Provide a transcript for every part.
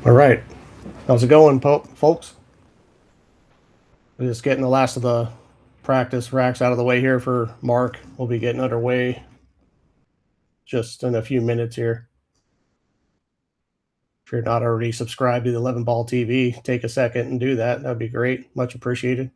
All right. How's it going, folks? We're just getting the last of the practice racks out of the way here for Mark. We'll be getting underway just in a few minutes here. If you're not already subscribed to the 11 Ball TV, take a second and do that. That'd be great. Much appreciated.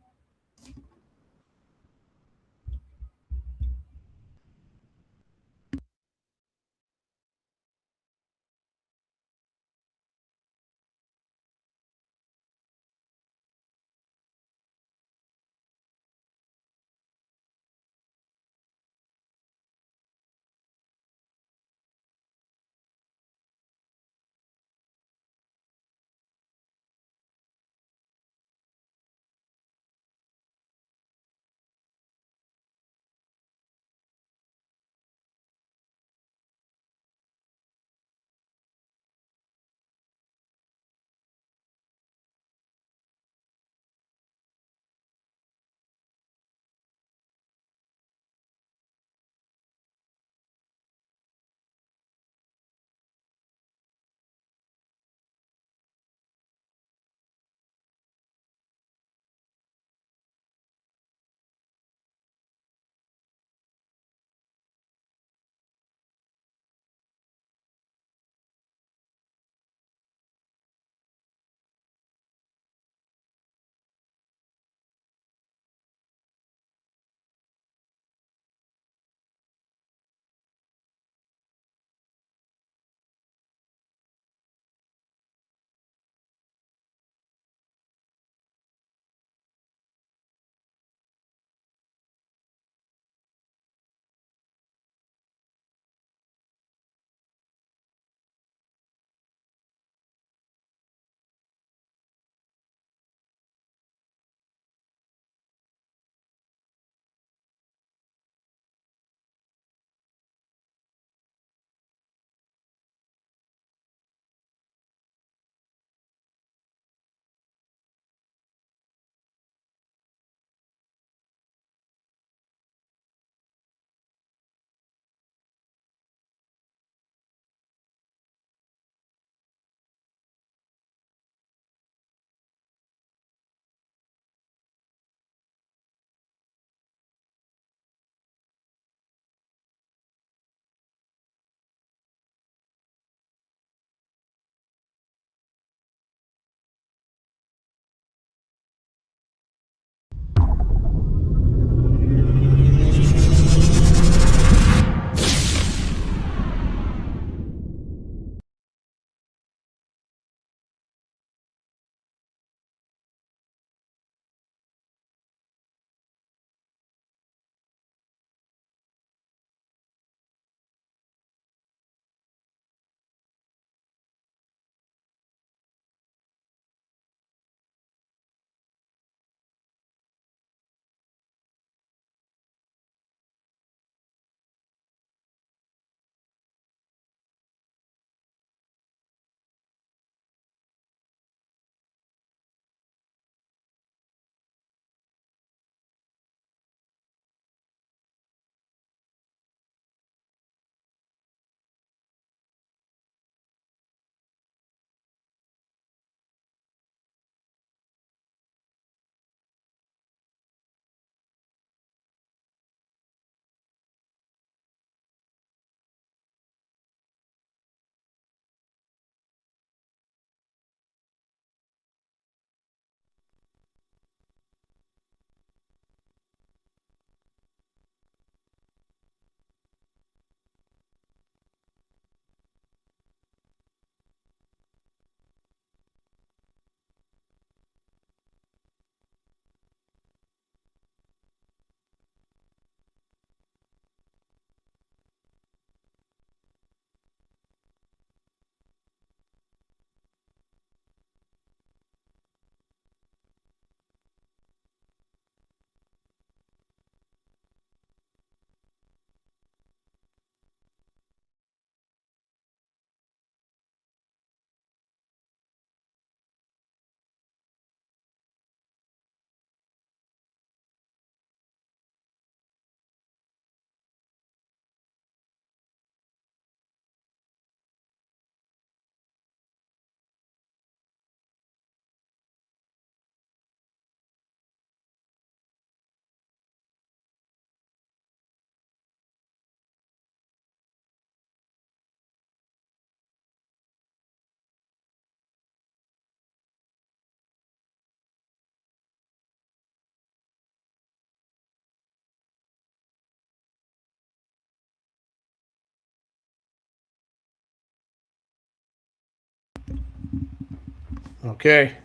Okay,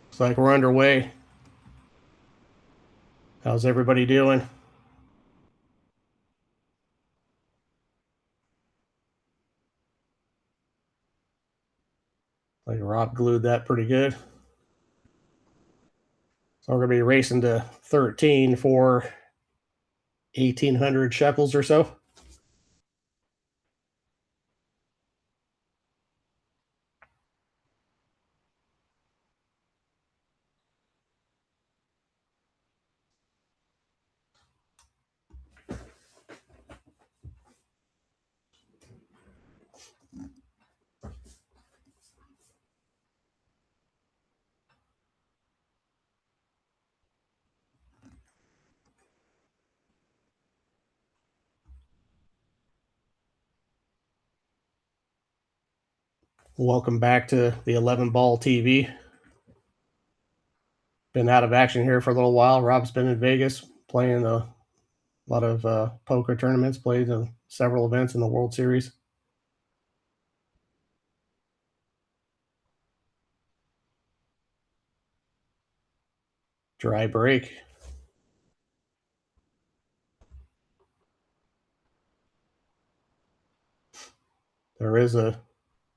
looks like we're underway. How's everybody doing? Like Rob glued that pretty good. So we're going to be racing to 13 for 1,800 shekels or so. Welcome back to the 11 Ball TV. Been out of action here for a little while. Rob's been in Vegas playing a lot of poker tournaments, played in several events in the World Series. Dry break. There is a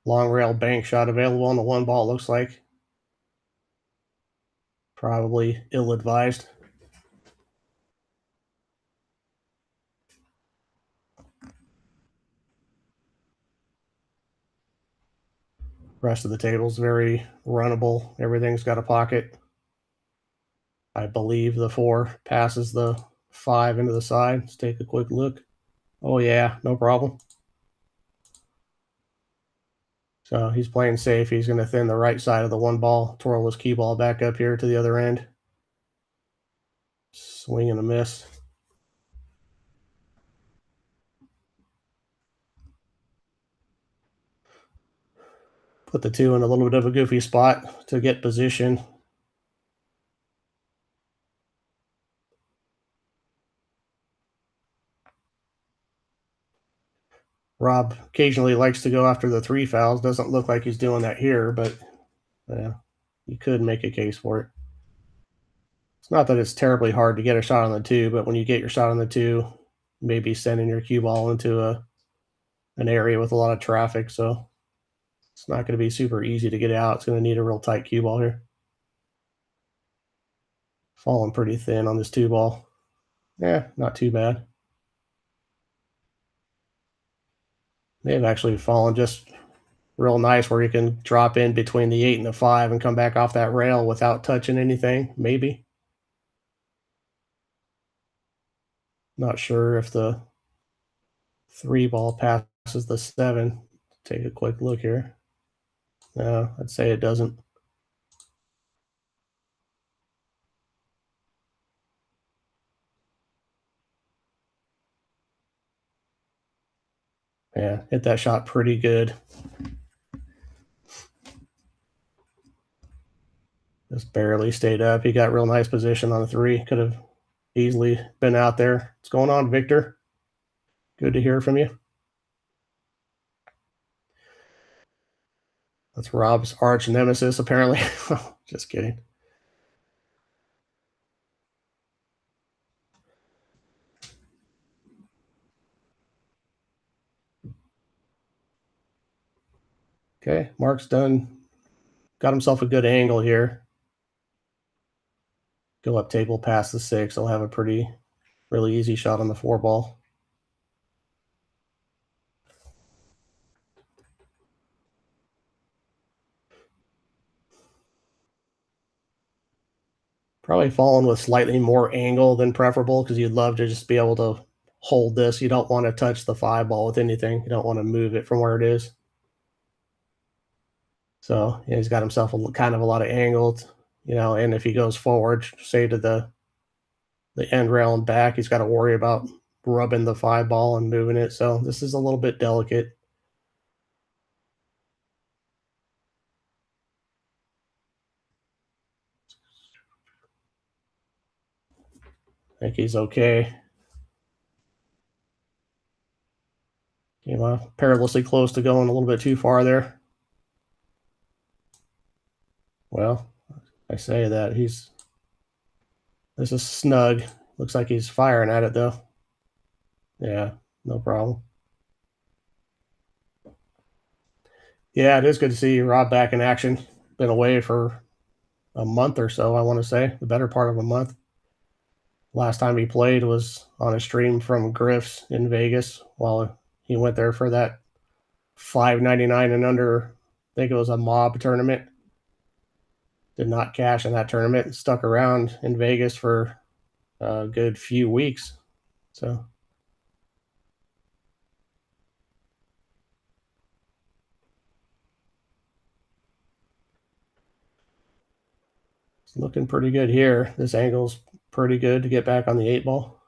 long rail bank shot available on the 1 ball, looks like. Probably ill advised. Rest of the table's very runnable. Everything's got a pocket. I believe the 4 passes the 5 into the side. Let's take a quick look. Oh, yeah, no problem. So he's playing safe. He's going to thin the right side of the 1 ball, twirl his cue ball back up here to the other end. Swing and a miss. Put the 2 in a little bit of a goofy spot to get position. Rob occasionally likes to go after the 3 fouls. Doesn't look like he's doing that here, but you could make a case for it. It's not that it's terribly hard to get a shot on the 2, but when you get your shot on the 2, maybe sending your cue ball into an area with a lot of traffic, so it's not going to be super easy to get out. It's going to need a real tight cue ball here. Falling pretty thin on this 2 ball. Yeah, not too bad. May have actually fallen just real nice where you can drop in between the 8 and the 5 and come back off that rail without touching anything, maybe. Not sure if the 3 ball passes the 7. Take a quick look here. No, I'd say it doesn't. Yeah, hit that shot pretty good. Just barely stayed up. He got real nice position on the 3. Could have easily been out there. What's going on, Victor? Good to hear from you. That's Rob's arch nemesis, apparently. Just kidding. Okay, Mark's done. Got himself a good angle here. Go up table past the 6. He'll have a really easy shot on the 4 ball. Probably falling with slightly more angle than preferable because you'd love to just be able to hold this. You don't want to touch the 5 ball with anything. You don't want to move it from where it is. So he's got himself kind of a lot of angles, and if he goes forward, say to the end rail and back, he's got to worry about rubbing the 5 ball and moving it. So this is a little bit delicate. I think he's okay. Perilously close to going a little bit too far there. Well, I say that this is snug. Looks like he's firing at it though. Yeah, no problem. Yeah, it is good to see Rob back in action. Been away for a month or so, I want to say, the better part of a month. Last time he played was on a stream from Griff's in Vegas while he went there for that 599 and under. I think it was a mob tournament. Did not cash in that tournament and stuck around in Vegas for a good few weeks. So it's looking pretty good here. This angle's pretty good to get back on the 8 ball.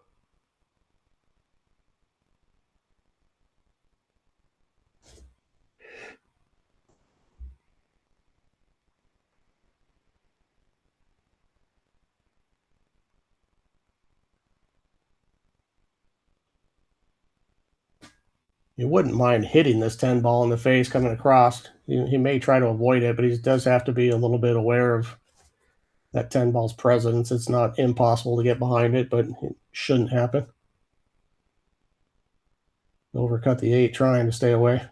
You wouldn't mind hitting this 10 ball in the face coming across. He may try to avoid it, but he does have to be a little bit aware of that 10 ball's presence. It's not impossible to get behind it, but it shouldn't happen. Overcut the 8 trying to stay away.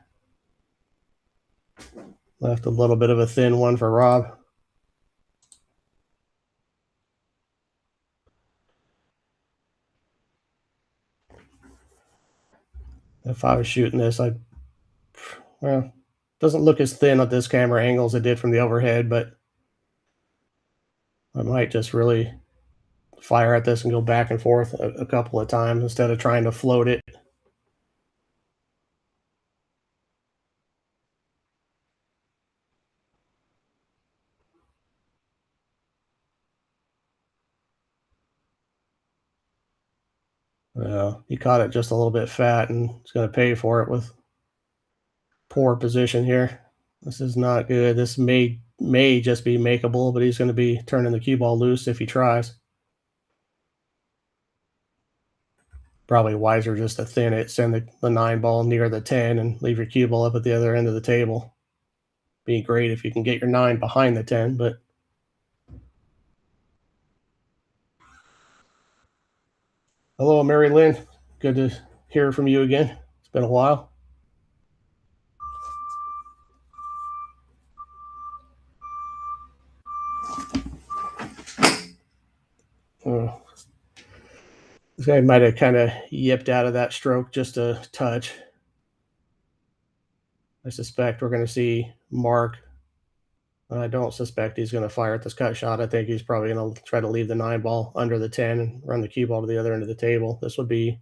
Left a little bit of a thin one for Rob. If I was shooting this, well, doesn't look as thin at this camera angle as it did from the overhead, but I might just really fire at this and go back and forth a couple of times instead of trying to float it. He caught it just a little bit fat and he's going to pay for it with poor position here. This is not good. This may just be makeable, but he's going to be turning the cue ball loose if he tries. Probably wiser just to thin it, send the 9 ball near the 10 and leave your cue ball up at the other end of the table. Be great if you can get your 9 behind the 10, but hello, Mary Lynn. Good to hear from you again. It's been a while. This guy might have kind of yipped out of that stroke just a touch. I suspect we're going to see Mark. I don't suspect he's going to fire at this cut shot. I think he's probably going to try to leave the 9 ball under the 10 and run the cue ball to the other end of the table. This would be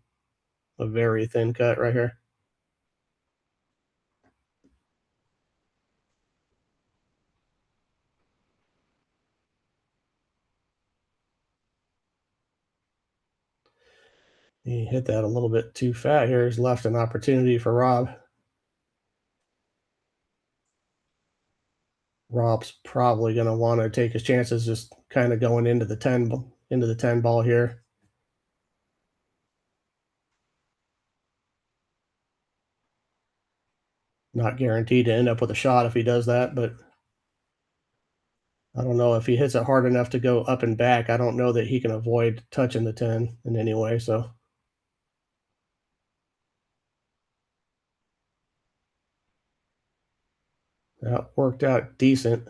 a very thin cut right here. He hit that a little bit too fat here. He's left an opportunity for Rob. Rob's probably going to want to take his chances just kind of going into the 10 ball here. Not guaranteed to end up with a shot if he does that, but I don't know if he hits it hard enough to go up and back. I don't know that he can avoid touching the 10 in any way, so that worked out decent.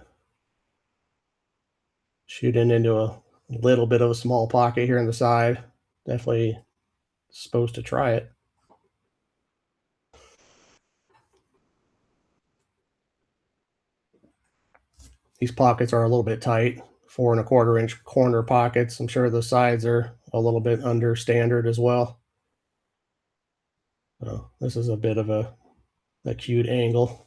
Shooting into a little bit of a small pocket here in the side. Definitely supposed to try it. These pockets are a little bit tight, 4.25-inch corner pockets. I'm sure the sides are a little bit under standard as well. So this is a bit of a cute angle.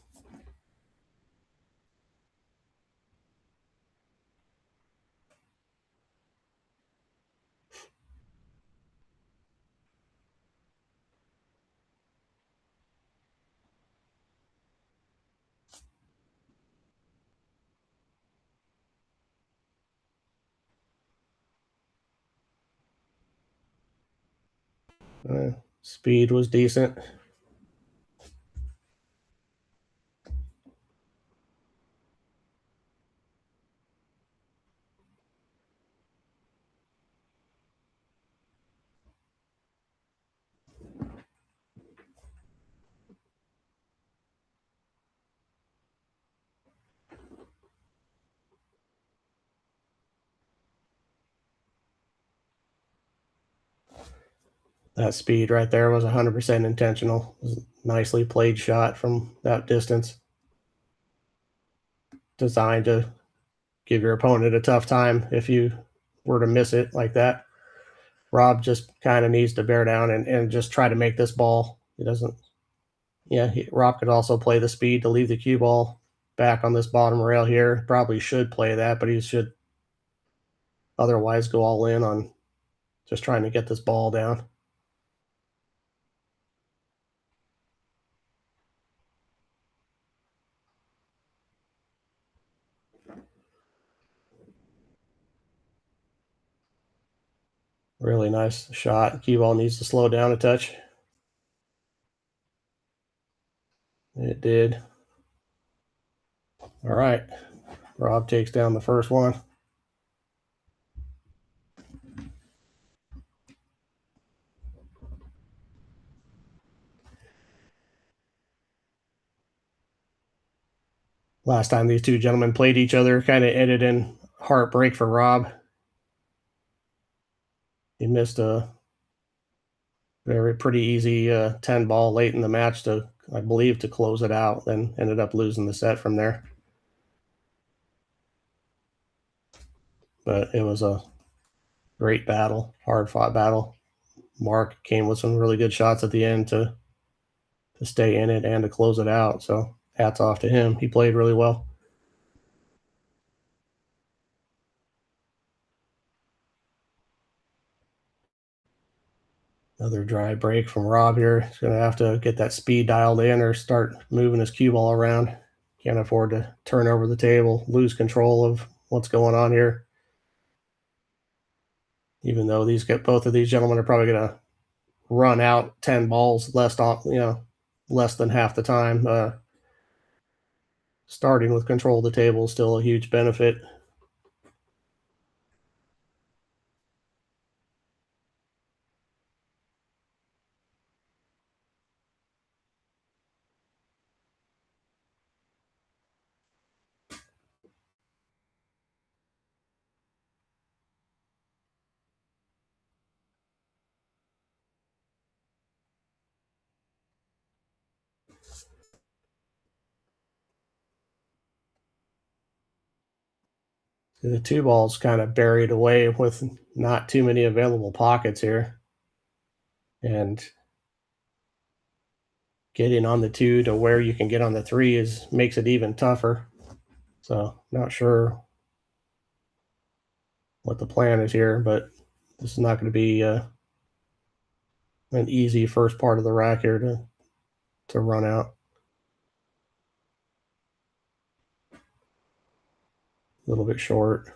Speed was decent. That speed right there was 100% intentional. It was a nicely played shot from that distance, designed to give your opponent a tough time if you were to miss it like that. Rob just kind of needs to bear down and just try to make this ball. He doesn't. Yeah, Rob could also play the speed to leave the cue ball back on this bottom rail here. Probably should play that, but he should otherwise go all in on just trying to get this ball down. Really nice shot. Cue ball needs to slow down a touch. It did. All right. Rob takes down the first one. Last time these two gentlemen played each other kind of ended in heartbreak for Rob. He missed a pretty easy 10 ball late in the match to, I believe, to close it out, then ended up losing the set from there. But it was a great battle, hard fought battle. Mark came with some really good shots at the end to stay in it and to close it out. So hats off to him. He played really well. Another dry break from Rob here. He's going to have to get that speed dialed in or start moving his cue ball around. Can't afford to turn over the table, lose control of what's going on here. Even though both of these gentlemen are probably going to run out 10 balls less than half the time. Starting with control of the table is still a huge benefit. The two ball's kind of buried away with not too many available pockets here. And getting on the two to where you can get on the three makes it even tougher. So not sure what the plan is here, but this is not going to be an easy first part of the rack here to run out. A little bit short.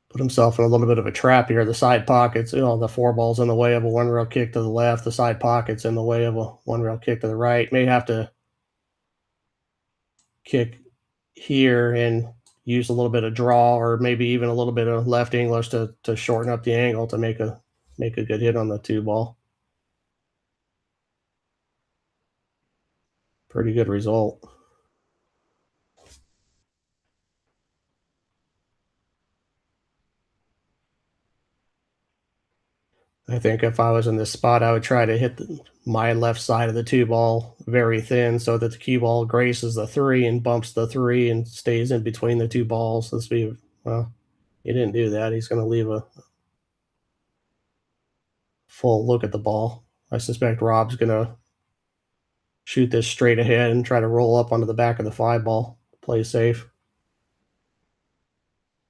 Put himself in a little bit of a trap here. The side pockets, the four ball's in the way of a one rail kick to the left. The side pocket's in the way of a one rail kick to the right. May have to kick here and use a little bit of draw or maybe even a little bit of left English to shorten up the angle to make a good hit on the two ball. Pretty good result. I think if I was in this spot, I would try to hit my left side of the two ball very thin so that the cue ball graces the three and bumps the three and stays in between the two balls. He didn't do that. He's going to leave a full look at the ball. I suspect Rob's going to shoot this straight ahead and try to roll up onto the back of the five ball, play safe.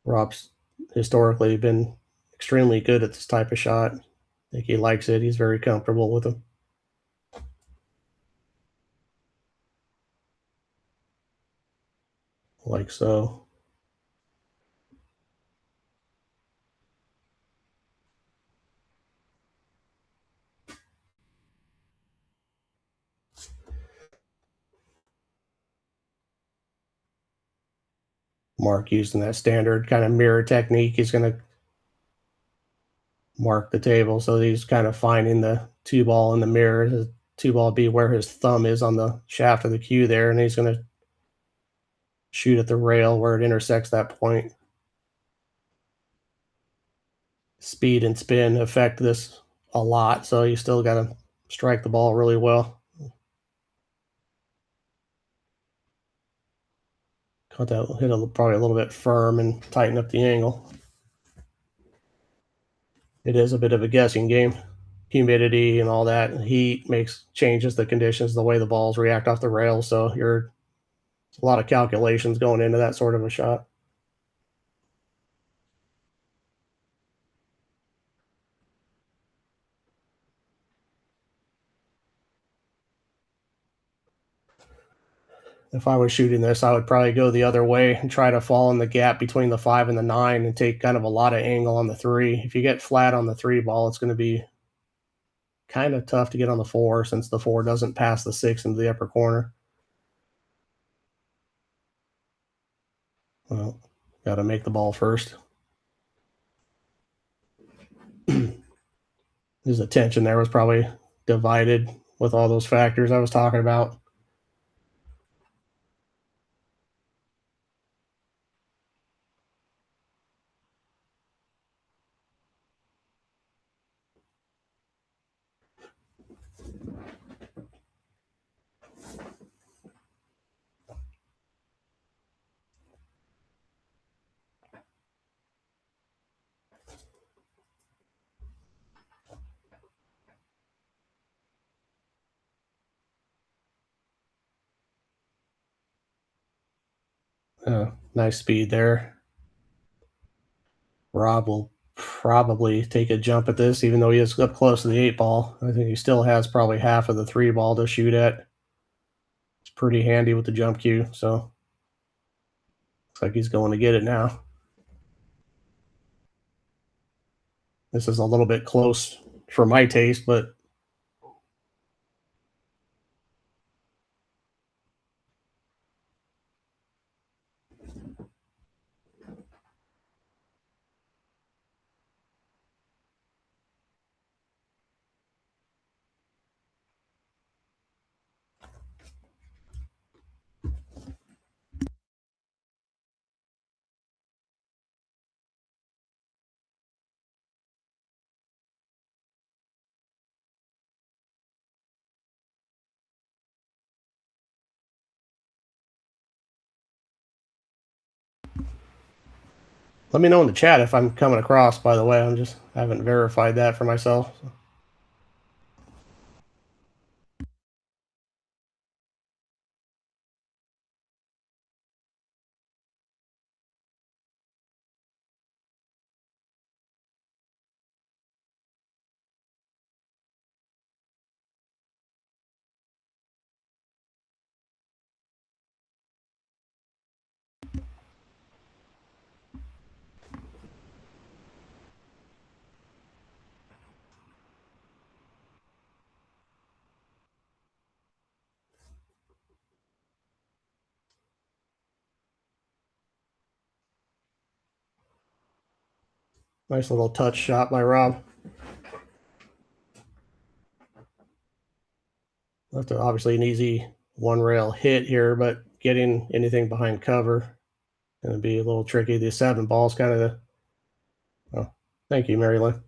Rob's historically been extremely good at this type of shot. I think he likes it. He's very comfortable with them. Like so. Mark using that standard kind of mirror technique. He's going to mark the table. So he's kind of finding the two ball in the mirror. The two ball be where his thumb is on the shaft of the cue there. And he's going to shoot at the rail where it intersects that point. Speed and spin affect this a lot, so you still got to strike the ball really well. Cut that, hit it probably a little bit firm and tighten up the angle. It is a bit of a guessing game. Humidity and all that, heat changes the conditions, the way the balls react off the rail. So you're a lot of calculations going into that sort of a shot. If I was shooting this, I would probably go the other way and try to fall in the gap between the 5 and the 9 and take kind of a lot of angle on the 3. If you get flat on the 3 ball, it's going to be kind of tough to get on the 4 since the 4 doesn't pass the 6 into the upper corner. Well, got to make the ball first. His attention there was probably divided with all those factors I was talking about. Nice speed there. Rob will probably take a jump at this, even though he is up close to the 8 ball. I think he still has probably half of the 3 ball to shoot at. It's pretty handy with the jump cue, so looks like he's going to get it now. This is a little bit close for my taste, but let me know in the chat if I'm coming across, by the way. I haven't verified that for myself. So. Nice little touch shot by Rob. That's obviously an easy one rail hit here, but getting anything behind cover going to be a little tricky. The 7 ball's kind of the. Oh, thank you, Mary Lynn.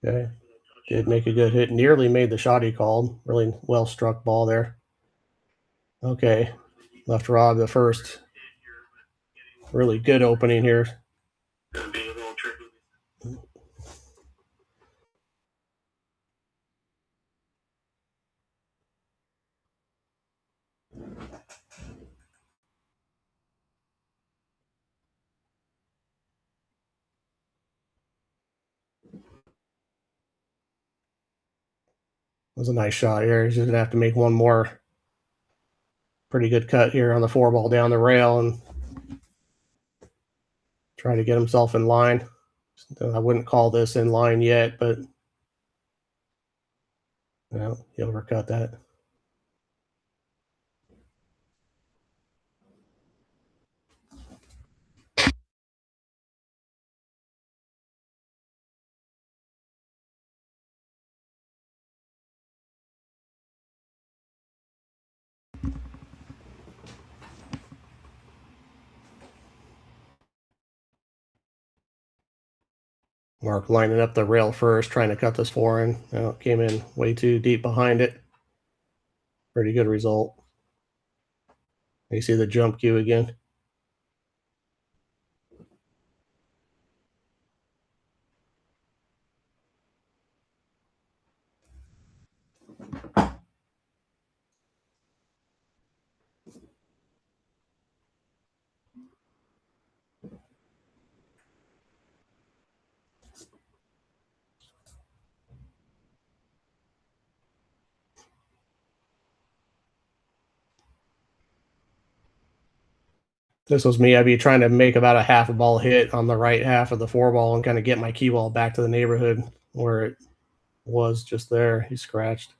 Okay, did make a good hit. Nearly made the shot he called. Really well struck ball there. Okay, left Rob the first. Really good opening here. Gonna be a little tricky. Was a nice shot here. He's just gonna have to make one more pretty good cut here on the 4 ball down the rail and try to get himself in line. I wouldn't call this in line yet, but well, he overcut that. Mark lining up the rail first, trying to cut this four in. Came in way too deep behind it. Pretty good result. You see the jump cue again. This was me. I'd be trying to make about a half a ball hit on the right half of the four ball and kind of get my key ball back to the neighborhood where it was just there. He scratched.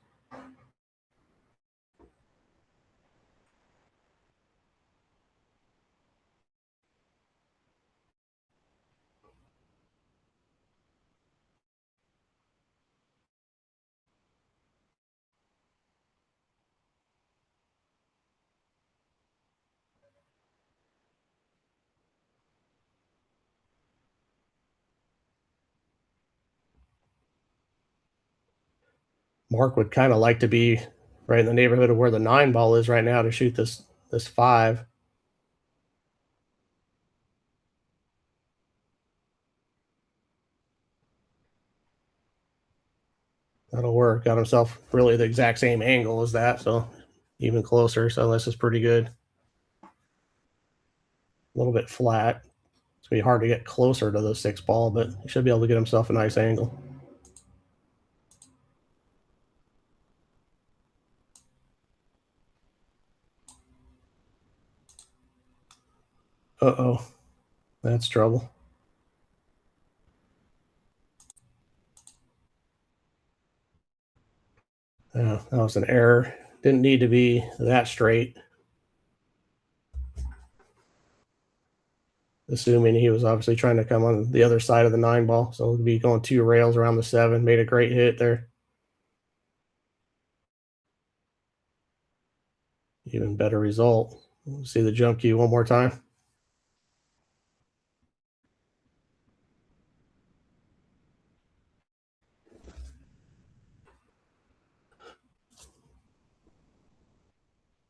Mark would kind of like to be right in the neighborhood of where the nine ball is right now to shoot this five. That'll work. Got himself really the exact same angle as that, so even closer. So this is pretty good. A little bit flat. It's gonna be hard to get closer to the six ball, but he should be able to get himself a nice angle. Uh-oh. That's trouble. Yeah, that was an error. Didn't need to be that straight. Assuming he was obviously trying to come on the other side of the nine ball. So it'd be going two rails around the seven. Made a great hit there. Even better result. See the jump cue one more time.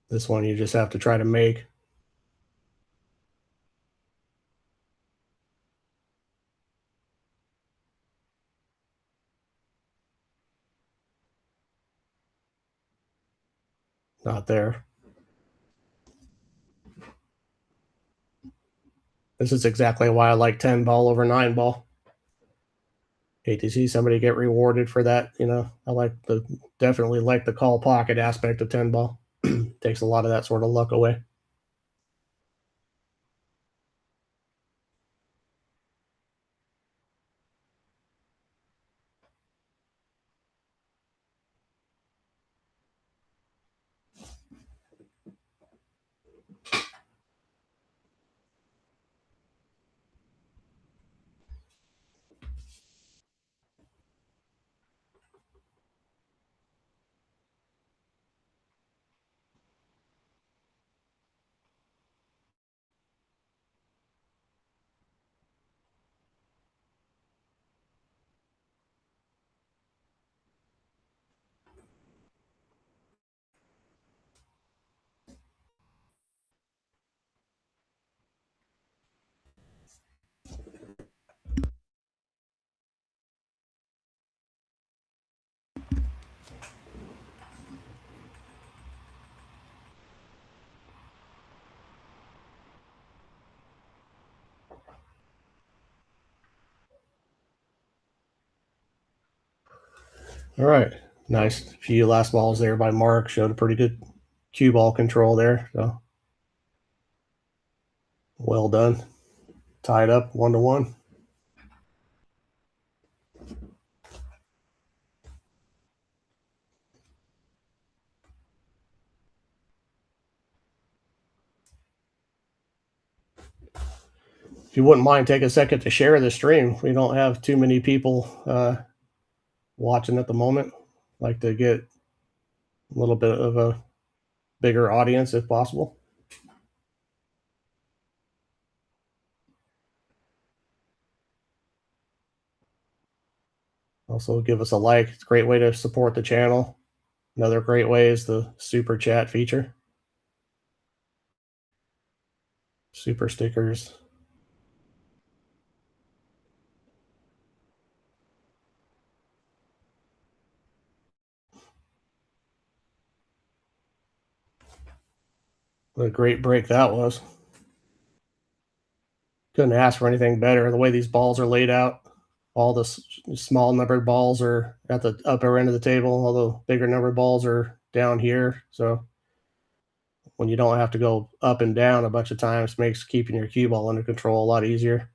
This one you just have to try to make. Not there. This is exactly why I like 10 ball over 9 ball. Hate to see somebody get rewarded for that. I definitely like the call pocket aspect of 10 ball. Takes a lot of that sort of luck away. All right. Nice few last balls there by Mark. Showed a pretty good cue ball control there. So well done. Tied up 1-1. If you wouldn't mind, take a second to share the stream. We don't have too many people watching at the moment. Like to get a little bit of a bigger audience if possible. Also, give us a like. It's a great way to support the channel. Another great way is the super chat feature. Super stickers. What a great break that was. Couldn't ask for anything better. The way these balls are laid out, all the small numbered balls are at the upper end of the table, all the bigger numbered balls are down here. So when you don't have to go up and down a bunch of times, makes keeping your cue ball under control a lot easier.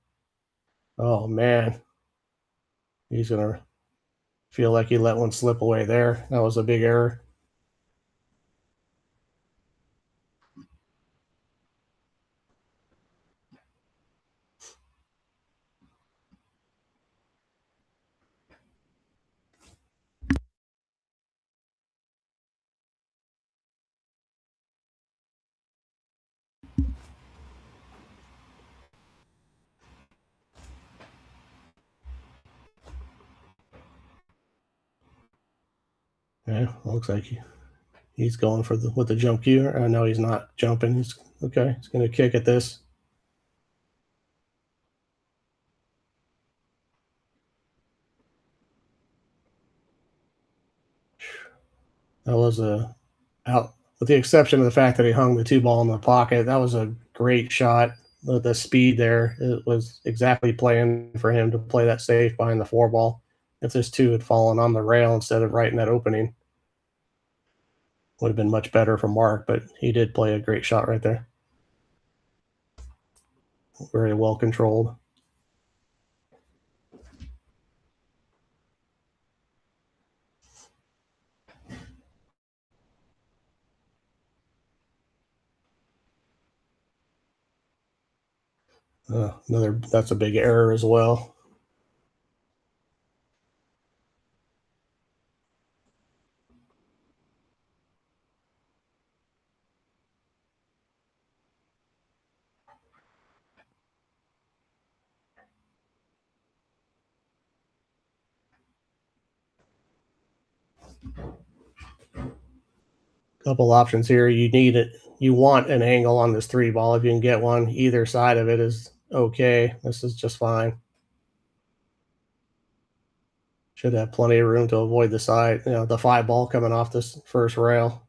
Oh man, he's gonna feel like he let one slip away there. That was a big error. Yeah, looks like he's going for the with the jump cue. I know he's not jumping. He's okay. He's gonna kick at this. That was a out with the exception of the fact that he hung the two ball in the pocket. That was a great shot. The speed there, it was exactly playing for him to play that safe behind the four ball. If this two had fallen on the rail instead of right in that opening, would have been much better for Mark. But he did play a great shot right there. Very well controlled. That's a big error as well. Couple options here. You need it. You want an angle on this three ball. If you can get one, either side of it is okay. This is just fine. Should have plenty of room to avoid the side. The five ball coming off this first rail.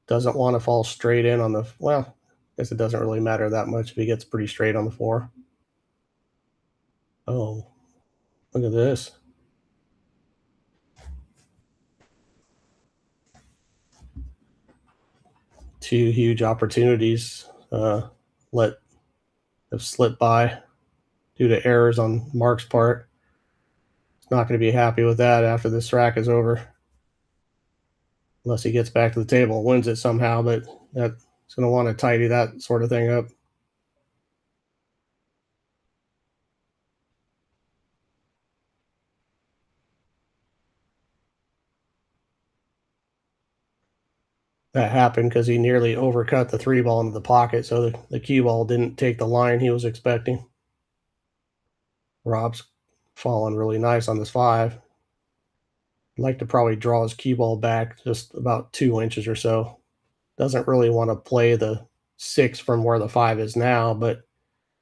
Doesn't want to fall straight in on the, well, I guess it doesn't really matter that much if he gets pretty straight on the four. Oh, look at this. Two huge opportunities let have slipped by due to errors on Mark's part. He's not going to be happy with that after this rack is over. Unless he gets back to the table and wins it somehow, but that's going to want to tidy that sort of thing up. That happened because he nearly overcut the three ball into the pocket, so the cue ball didn't take the line he was expecting. Rob's falling really nice on this five. I'd like to probably draw his cue ball back just about 2 inches or so. Doesn't really want to play the six from where the five is now, but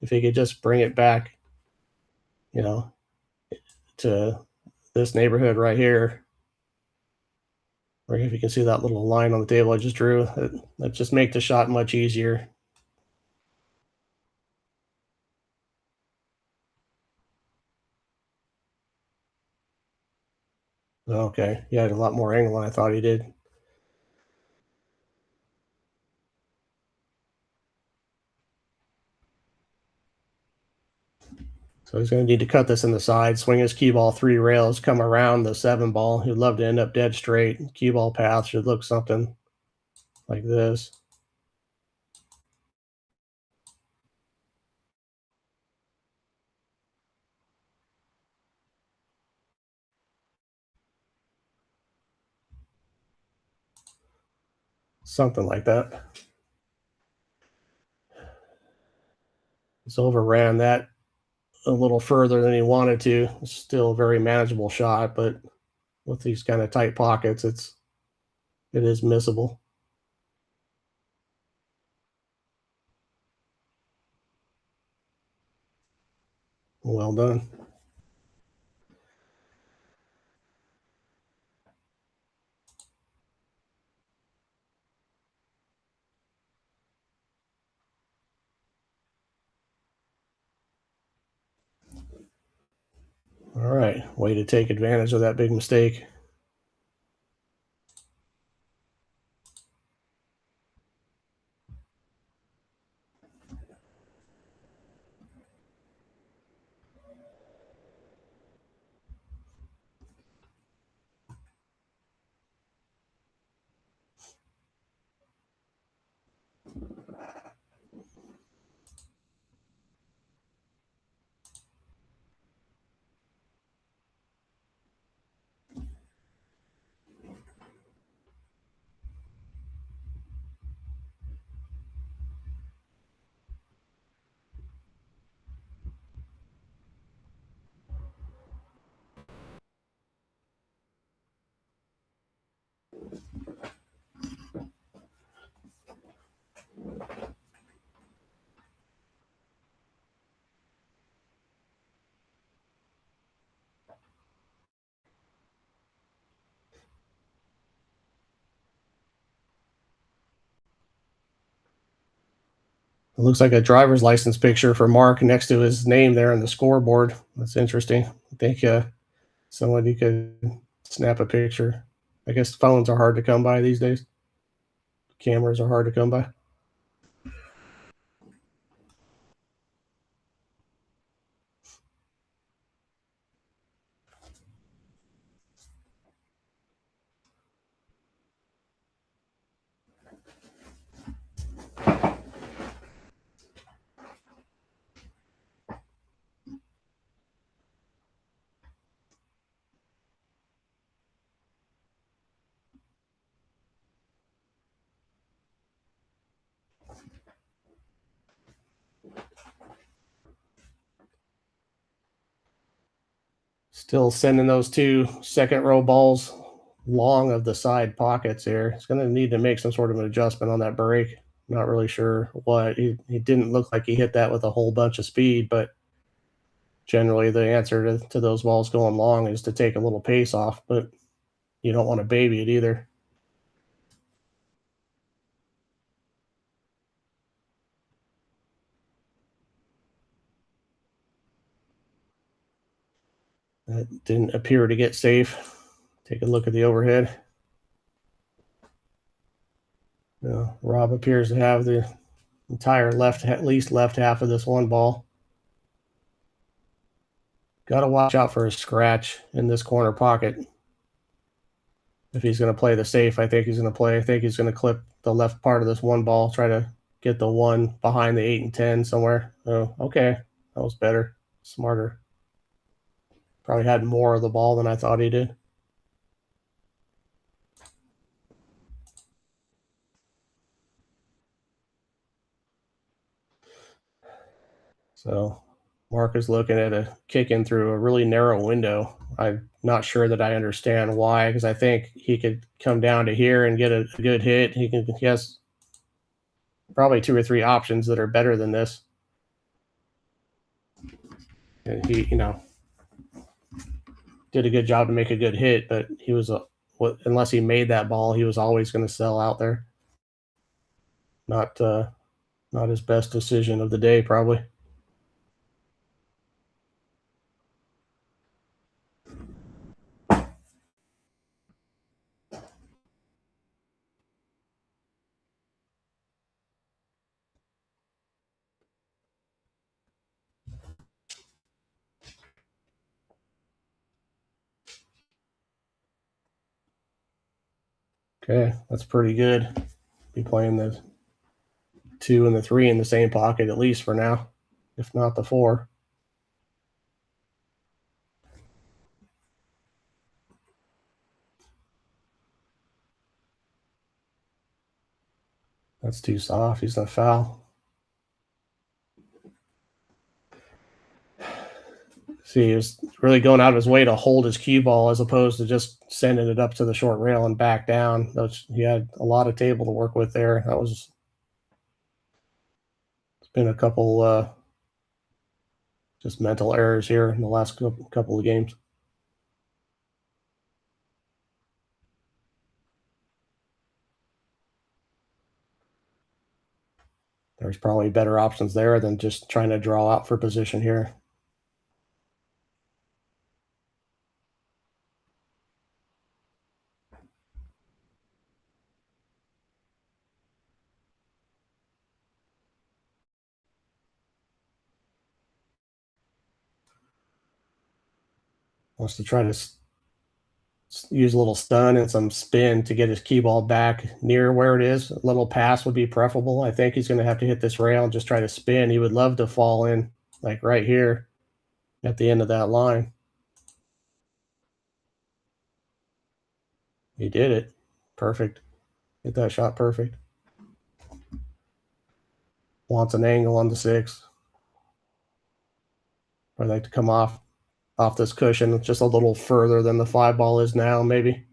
if he could just bring it back, to this neighborhood right here, or if you can see that little line on the table I just drew, that just make the shot much easier. Okay, he had a lot more angle than I thought he did. So he's going to need to cut this in the side, swing his cue ball 3 rails, come around the 7 ball. He'd love to end up dead straight. Cue ball path should look something like this. Something like that. He's overran that a little further than he wanted to. It's still a very manageable shot, but with these kind of tight pockets, it is missable. Well done. All right, way to take advantage of that big mistake. It looks like a driver's license picture for Mark next to his name there on the scoreboard. That's interesting. I think somebody could snap a picture. I guess phones are hard to come by these days. Cameras are hard to come by. Still sending those two second row balls long of the side pockets here. He's going to need to make some sort of an adjustment on that break. Not really sure what. He didn't look like he hit that with a whole bunch of speed, but generally the answer to those balls going long is to take a little pace off, but you don't want to baby it either. That didn't appear to get safe. Take a look at the overhead. Rob appears to have the entire at least left half of this one ball. Got to watch out for a scratch in this corner pocket. If he's going to play the safe, I think he's going to play. I think he's going to clip the left part of this one ball, try to get the one behind the 8 and 10 somewhere. Oh, okay. That was better, smarter. Probably had more of the ball than I thought he did. So Mark is looking at a kick in through a really narrow window. I'm not sure that I understand why, because I think he could come down to here and get a good hit. He has probably 2 or 3 options that are better than this. And he, did a good job to make a good hit, but he was unless he made that ball, he was always going to sell out there. Not his best decision of the day, probably. Okay, that's pretty good. Be playing the 2 and the 3 in the same pocket at least for now, if not the 4. That's too soft. He's gonna foul. See, he was really going out of his way to hold his cue ball as opposed to just sending it up to the short rail and back down. He had a lot of table to work with there. It's been a couple just mental errors here in the last couple of games. There's probably better options there than just trying to draw out for position here. Wants to try to use a little stun and some spin to get his cue ball back near where it is. A little pass would be preferable. I think he's going to have to hit this rail and just try to spin. He would love to fall in like right here at the end of that line. He did it. Perfect. Hit that shot perfect. Wants an angle on the 6. I'd like to come off this cushion just a little further than the 5 ball is now, maybe.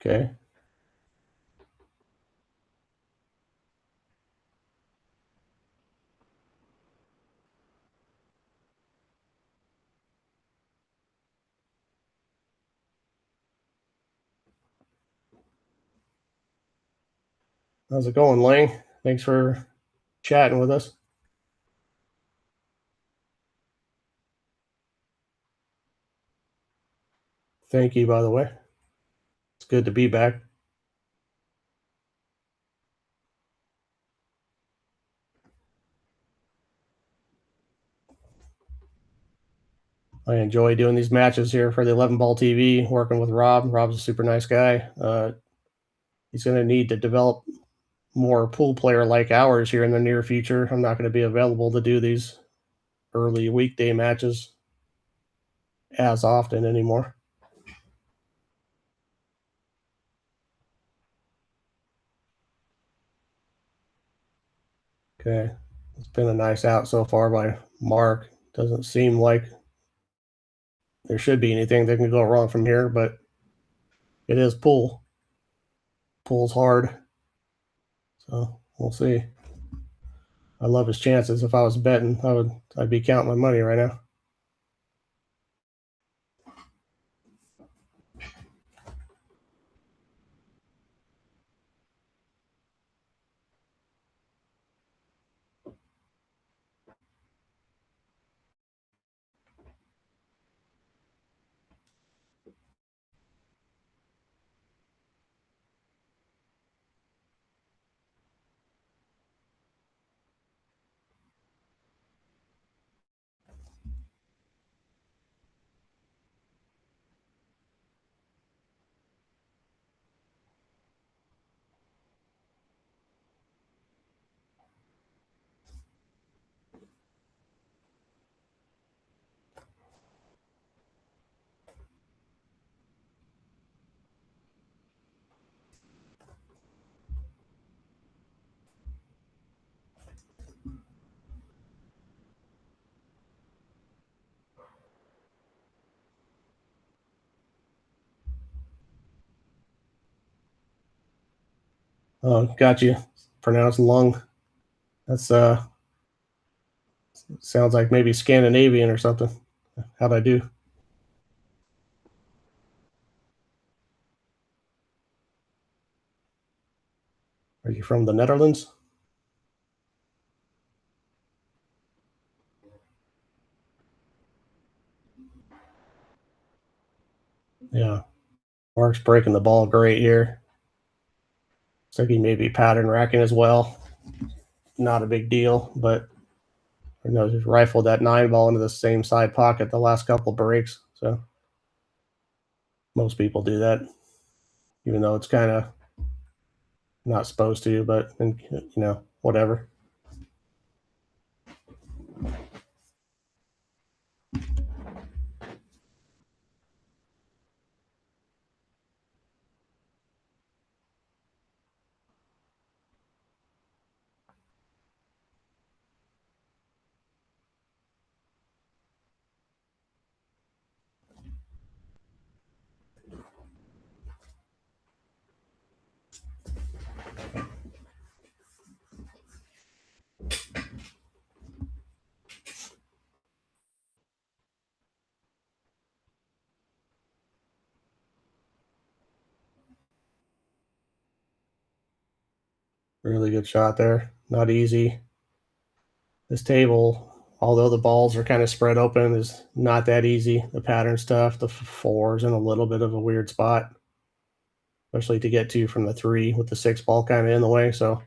Okay. How's it going, Lang? Thanks for chatting with us. Thank you, by the way. It's good to be back. I enjoy doing these matches here for the 11 Ball TV, working with Rob. Rob's a super nice guy. He's going to need to develop more pool player like hours here in the near future. I'm not going to be available to do these early weekday matches as often anymore. Okay. It's been a nice out so far by Mark. Doesn't seem like there should be anything that can go wrong from here, but it is pool. Pool's hard. So we'll see. I love his chances. If I was betting, I'd be counting my money right now. Oh, got you. Pronounced lung. That's sounds like maybe Scandinavian or something. How'd I do? Are you from the Netherlands? Yeah. Mark's breaking the ball great here. Looks like he may be pattern racking as well. Not a big deal, but just rifled that 9 ball into the same side pocket the last couple breaks. So most people do that, even though it's kind of not supposed to, but whatever. Really good shot there. Not easy. This table, although the balls are kind of spread open, is not that easy. The pattern's tough. The four's in a little bit of a weird spot, especially to get to from the 3 with the 6 ball kind of in the way. So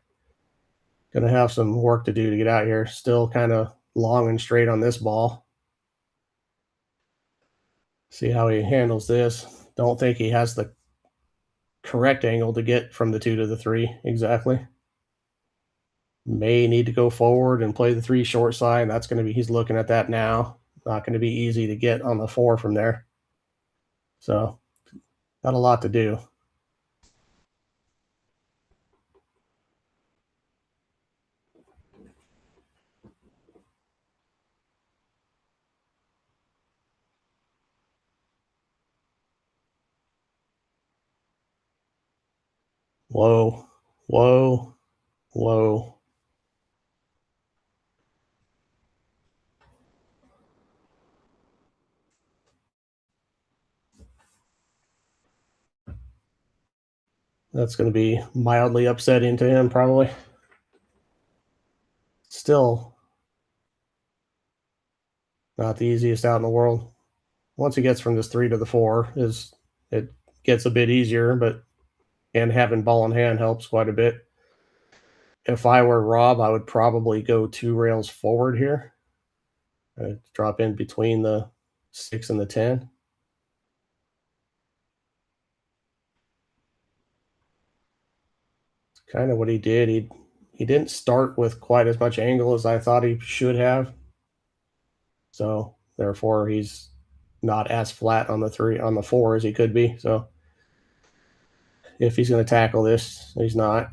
gonna have some work to do to get out here. Still kind of long and straight on this ball. See how he handles this. Don't think he has the correct angle to get from the 2 to the 3 exactly. May need to go forward and play the 3 short side. That's going to be, he's looking at that now. Not going to be easy to get on the 4 from there. So, got a lot to do. Whoa, whoa, whoa. That's going to be mildly upsetting to him, probably. Still, not the easiest out in the world. Once he gets from this 3 to the 4, is it gets a bit easier, but and having ball in hand helps quite a bit. If I were Rob, I would probably go 2 rails forward here. Drop in between the 6 and the 10. It's kind of what he did. He didn't start with quite as much angle as I thought he should have. So therefore he's not as flat on the 3 on the 4 as he could be. So if he's going to tackle this, he's not.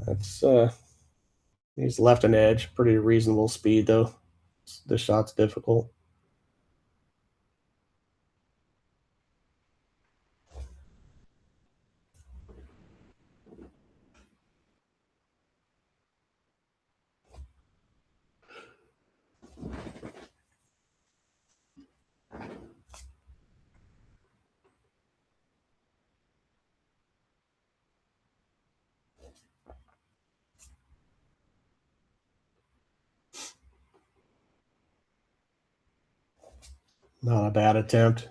That's he's left an edge, pretty reasonable speed though. The shot's difficult. Not a bad attempt.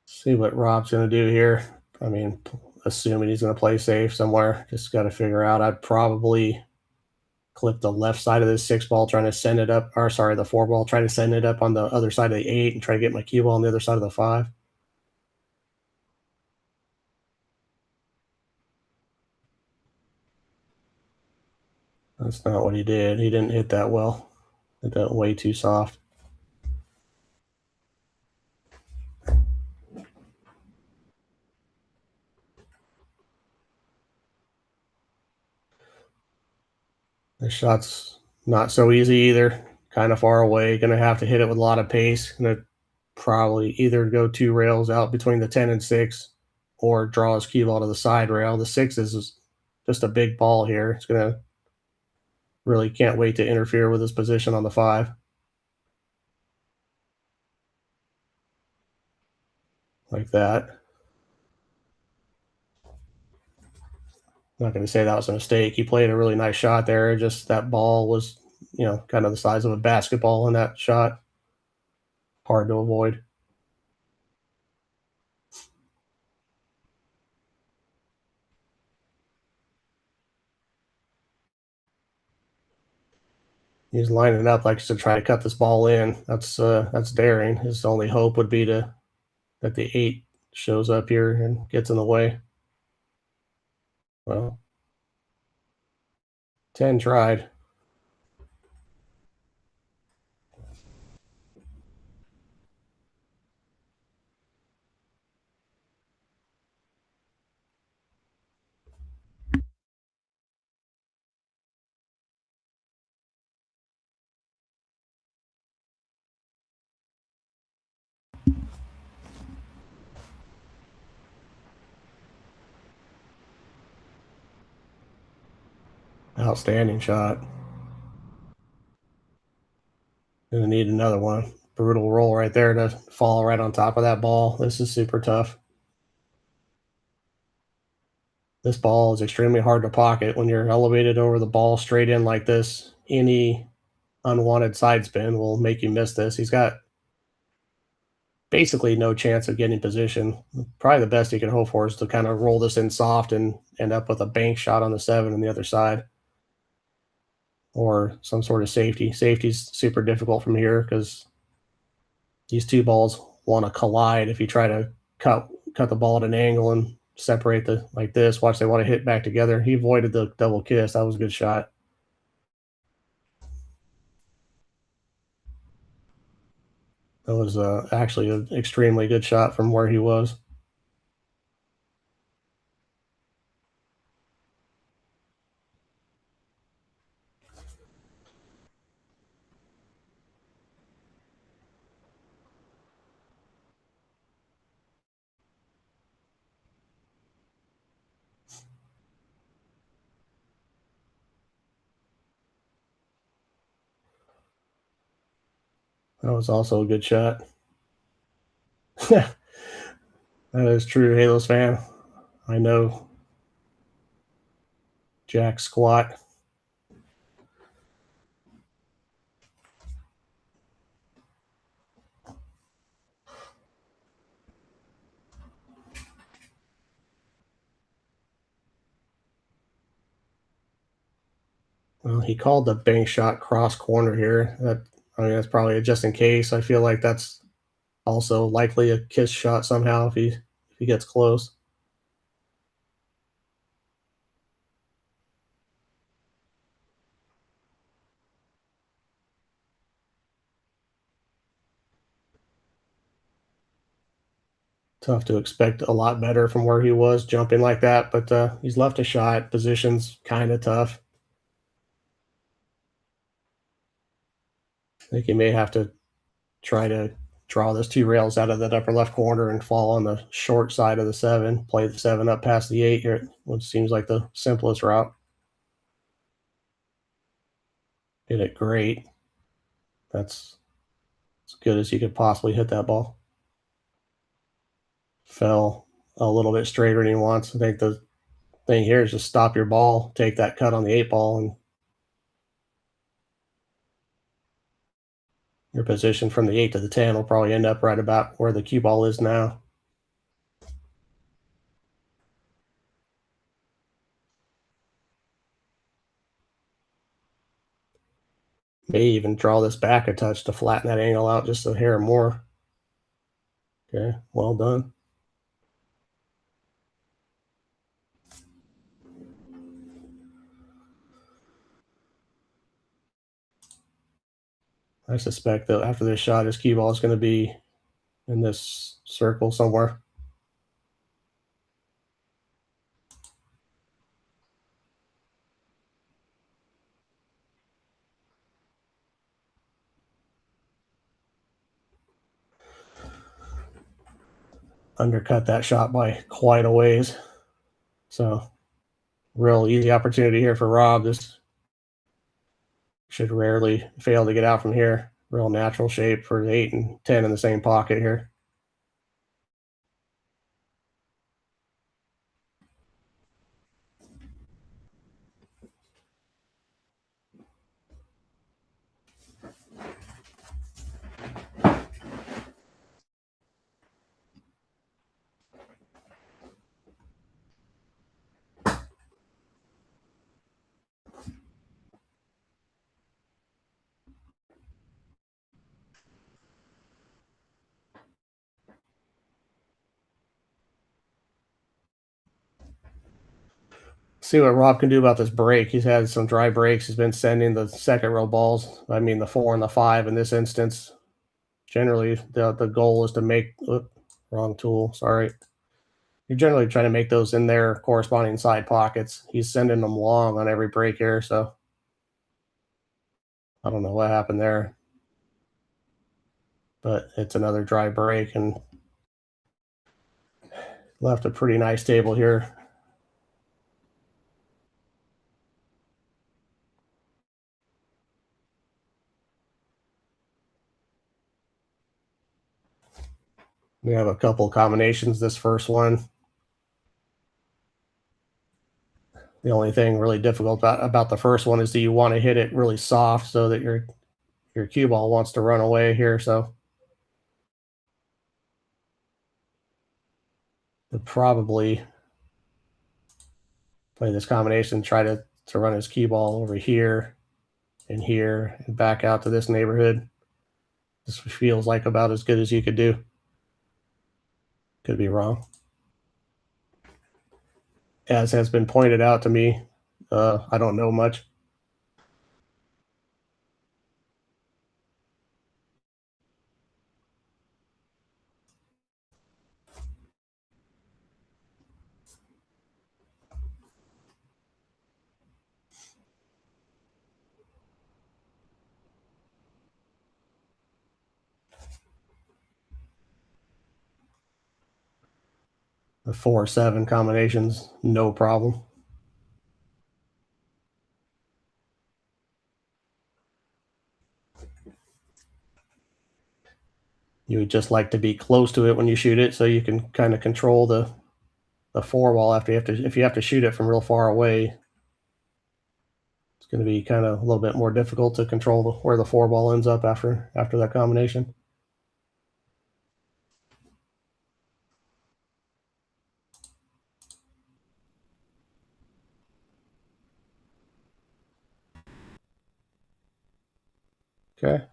See what Rob's going to do here. I mean, assuming he's going to play safe somewhere, just got to figure out. I'd probably clip the left side of this 6 ball, trying to send it up, or sorry, the 4 ball, trying to send it up on the other side of the 8 and try to get my cue ball on the other side of the 5. That's not what he did. He didn't hit that well. Hit that way too soft. This shot's not so easy either. Kind of far away. Going to have to hit it with a lot of pace. Going to probably either go 2 rails out between the 10 and 6 or draw his cue ball to the side rail. The 6 is just a big ball here. It's going to really can't wait to interfere with his position on the 5. Like that. Not going to say that was a mistake. He played a really nice shot there. Just that ball was, kind of the size of a basketball in that shot. Hard to avoid. He's lining up like to try to cut this ball in. That's daring. His only hope would be that the 8 shows up here and gets in the way. Well, 10 tried. Outstanding shot. Gonna need another one. brutal roll right there to fall right on top of that ball. This is super tough. This ball is extremely hard to pocket when you're elevated over the ball straight in like this. Any unwanted side spin will make you miss this. He's got basically no chance of getting position. Probably the best he can hope for is to kind of roll this in soft and end up with a bank shot on the 7 on the other side, or some sort of safety. Safety's super difficult from here because these two balls want to collide. If you try to cut the ball at an angle and separate the like this, watch, they want to hit back together. He avoided the double kiss. That was a good shot. That was actually an extremely good shot from where he was. That was also a good shot. That is true, Halos fan. I know Jack squat. Well, he called the bank shot cross corner here. That's probably a just in case. I feel like that's also likely a kiss shot somehow if he gets close. Tough to expect a lot better from where he was jumping like that, but he's left a shot. Position's kind of tough. I think he may have to try to draw those two rails out of that upper left corner and fall on the short side of the 7, play the 7 up past the 8 here, which seems like the simplest route. Hit it great. That's as good as you could possibly hit that ball. Fell a little bit straighter than he wants. I think the thing here is just stop your ball, take that cut on the 8 ball, and your position from the 8 to the 10 will probably end up right about where the cue ball is now. May even draw this back a touch to flatten that angle out just a hair more. Okay, well done. I suspect that after this shot, his cue ball is going to be in this circle somewhere. Undercut that shot by quite a ways. So, real easy opportunity here for Rob. This should rarely fail to get out from here. Real natural shape for the 8 and 10 in the same pocket here. See what Rob can do about this break. He's had some dry breaks. He's been sending the second row balls. I mean, the 4 and the 5 in this instance. Generally, the goal is to make wrong tool. Sorry. You're generally trying to make those in their corresponding side pockets. He's sending them long on every break here, so I don't know what happened there. But it's another dry break and left a pretty nice table here. We have a couple combinations. This first one, the only thing really difficult about the first one is that you want to hit it really soft so that your cue ball wants to run away here. So he'll probably play this combination, try to run his cue ball over here and here and back out to this neighborhood. This feels like about as good as you could do. Could be wrong. As has been pointed out to me, I don't know much. The 4-7 combinations, no problem. You would just like to be close to it when you shoot it, so you can kind of control the 4 ball after if you have to shoot it from real far away. It's going to be kind of a little bit more difficult to control where the 4 ball ends up after that combination. Okay.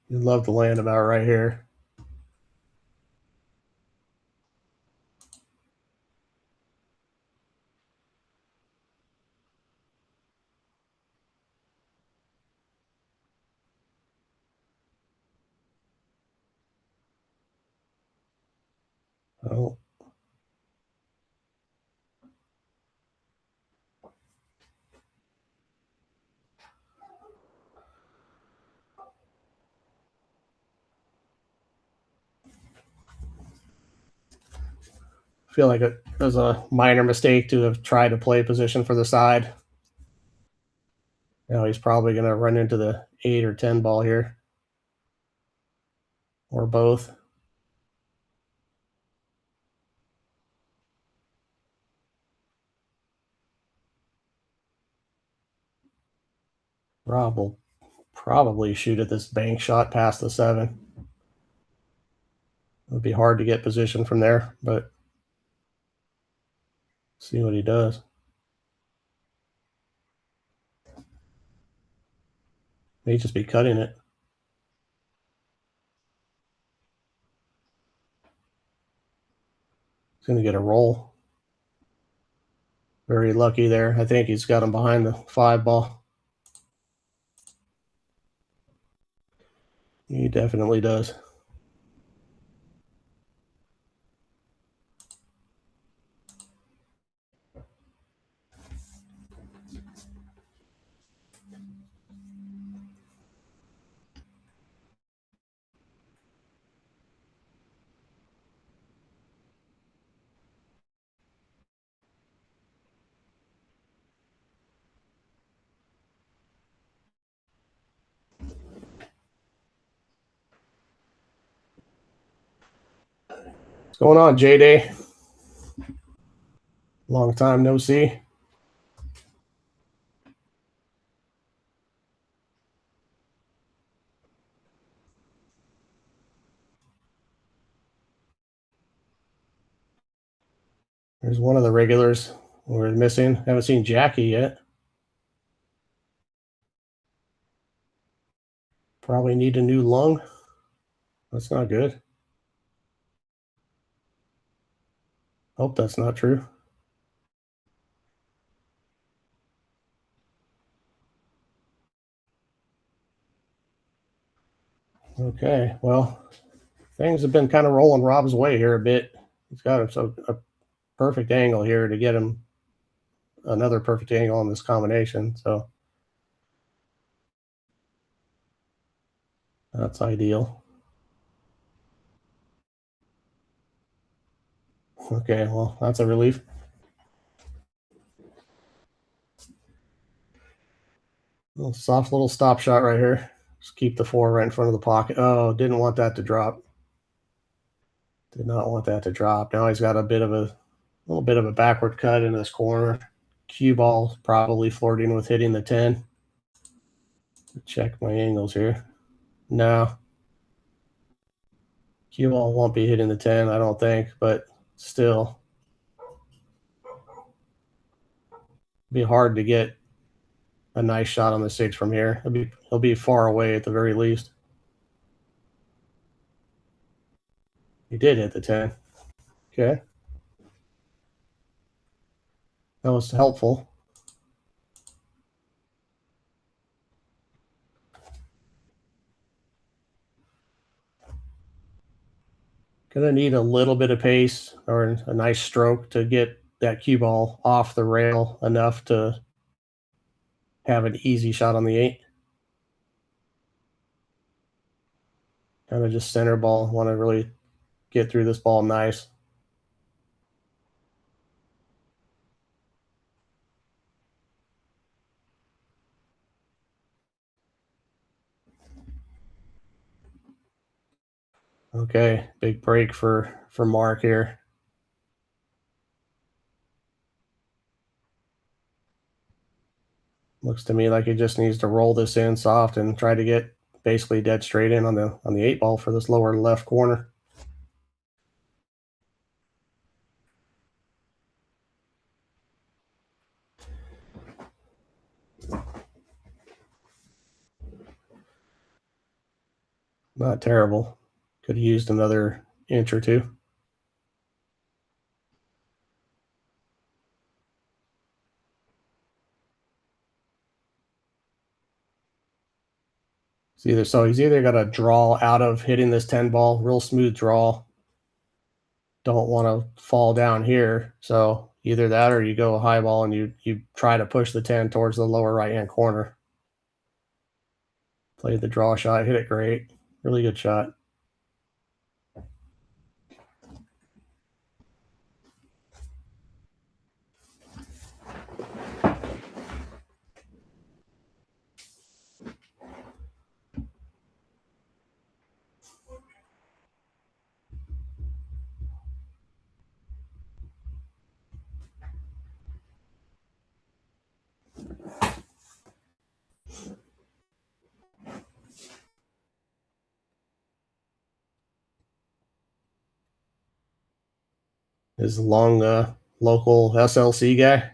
You'd love to land about right here. Oh. I feel like it was a minor mistake to have tried to play position for the side. Now he's probably going to run into the 8 or 10 ball here, or both. Rob will probably shoot at this bank shot past the 7. It would be hard to get position from there, but see what he does. May just be cutting it. He's going to get a roll. Very lucky there. I think he's got him behind the 5 ball. He definitely does. What's going on, J-Day? Long time no see. There's one of the regulars we're missing. Haven't seen Jackie yet. Probably need a new lung. That's not good. Hope that's not true. Okay, well, things have been kind of rolling Rob's way here a bit. He's got a perfect angle here to get him another perfect angle on this combination. So That's ideal. Okay, well, that's a relief. Soft little stop shot right here. Just keep the 4 right in front of the pocket. Oh, didn't want that to drop. Did not want that to drop. Now he's got a little bit of a backward cut in this corner. Cue ball probably flirting with hitting the 10. Check my angles here. No. Cue ball won't be hitting the 10, I don't think, but still. Be hard to get a nice shot on the 6 from here. He'll be far away at the very least. He did hit the 10. Okay. That was helpful. Gonna need a little bit of pace or a nice stroke to get that cue ball off the rail enough to have an easy shot on the 8. Kind of just center ball. Want to really get through this ball nice. Okay, big break for Mark here. Looks to me like he just needs to roll this in soft and try to get basically dead straight in on the 8 ball for this lower left corner. Not terrible. Could have used another inch or two. He's either got to draw out of hitting this 10 ball, real smooth draw. Don't want to fall down here. So either that or you go high ball and you try to push the 10 towards the lower right hand corner. Played the draw shot, hit it great. Really good shot. Is long local SLC guy.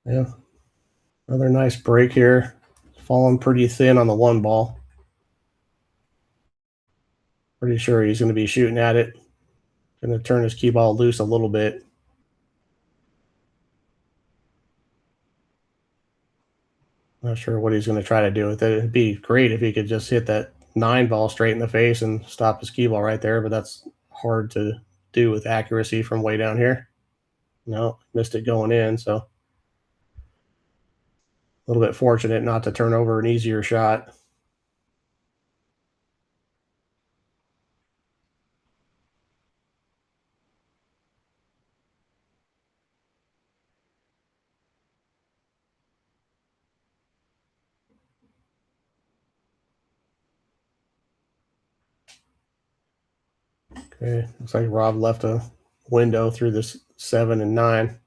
Yeah. Another nice break here. Falling pretty thin on the 1 ball. Pretty sure he's going to be shooting at it. Going to turn his cue ball loose a little bit. Not sure what he's going to try to do with it. It'd be great if he could just hit that 9 ball straight in the face and stop his cue ball right there, but that's hard to do with accuracy from way down here. No, missed it going in, so a little bit fortunate not to turn over an easier shot. Okay, looks like Rob left a window through this 7 and 9.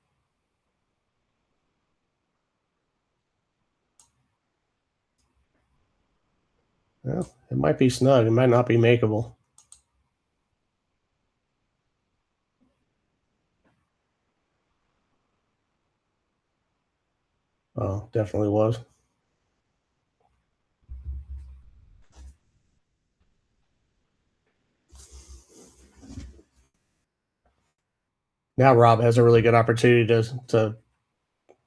Well, it might be snug. It might not be makeable. Oh, definitely was. Now Rob has a really good opportunity to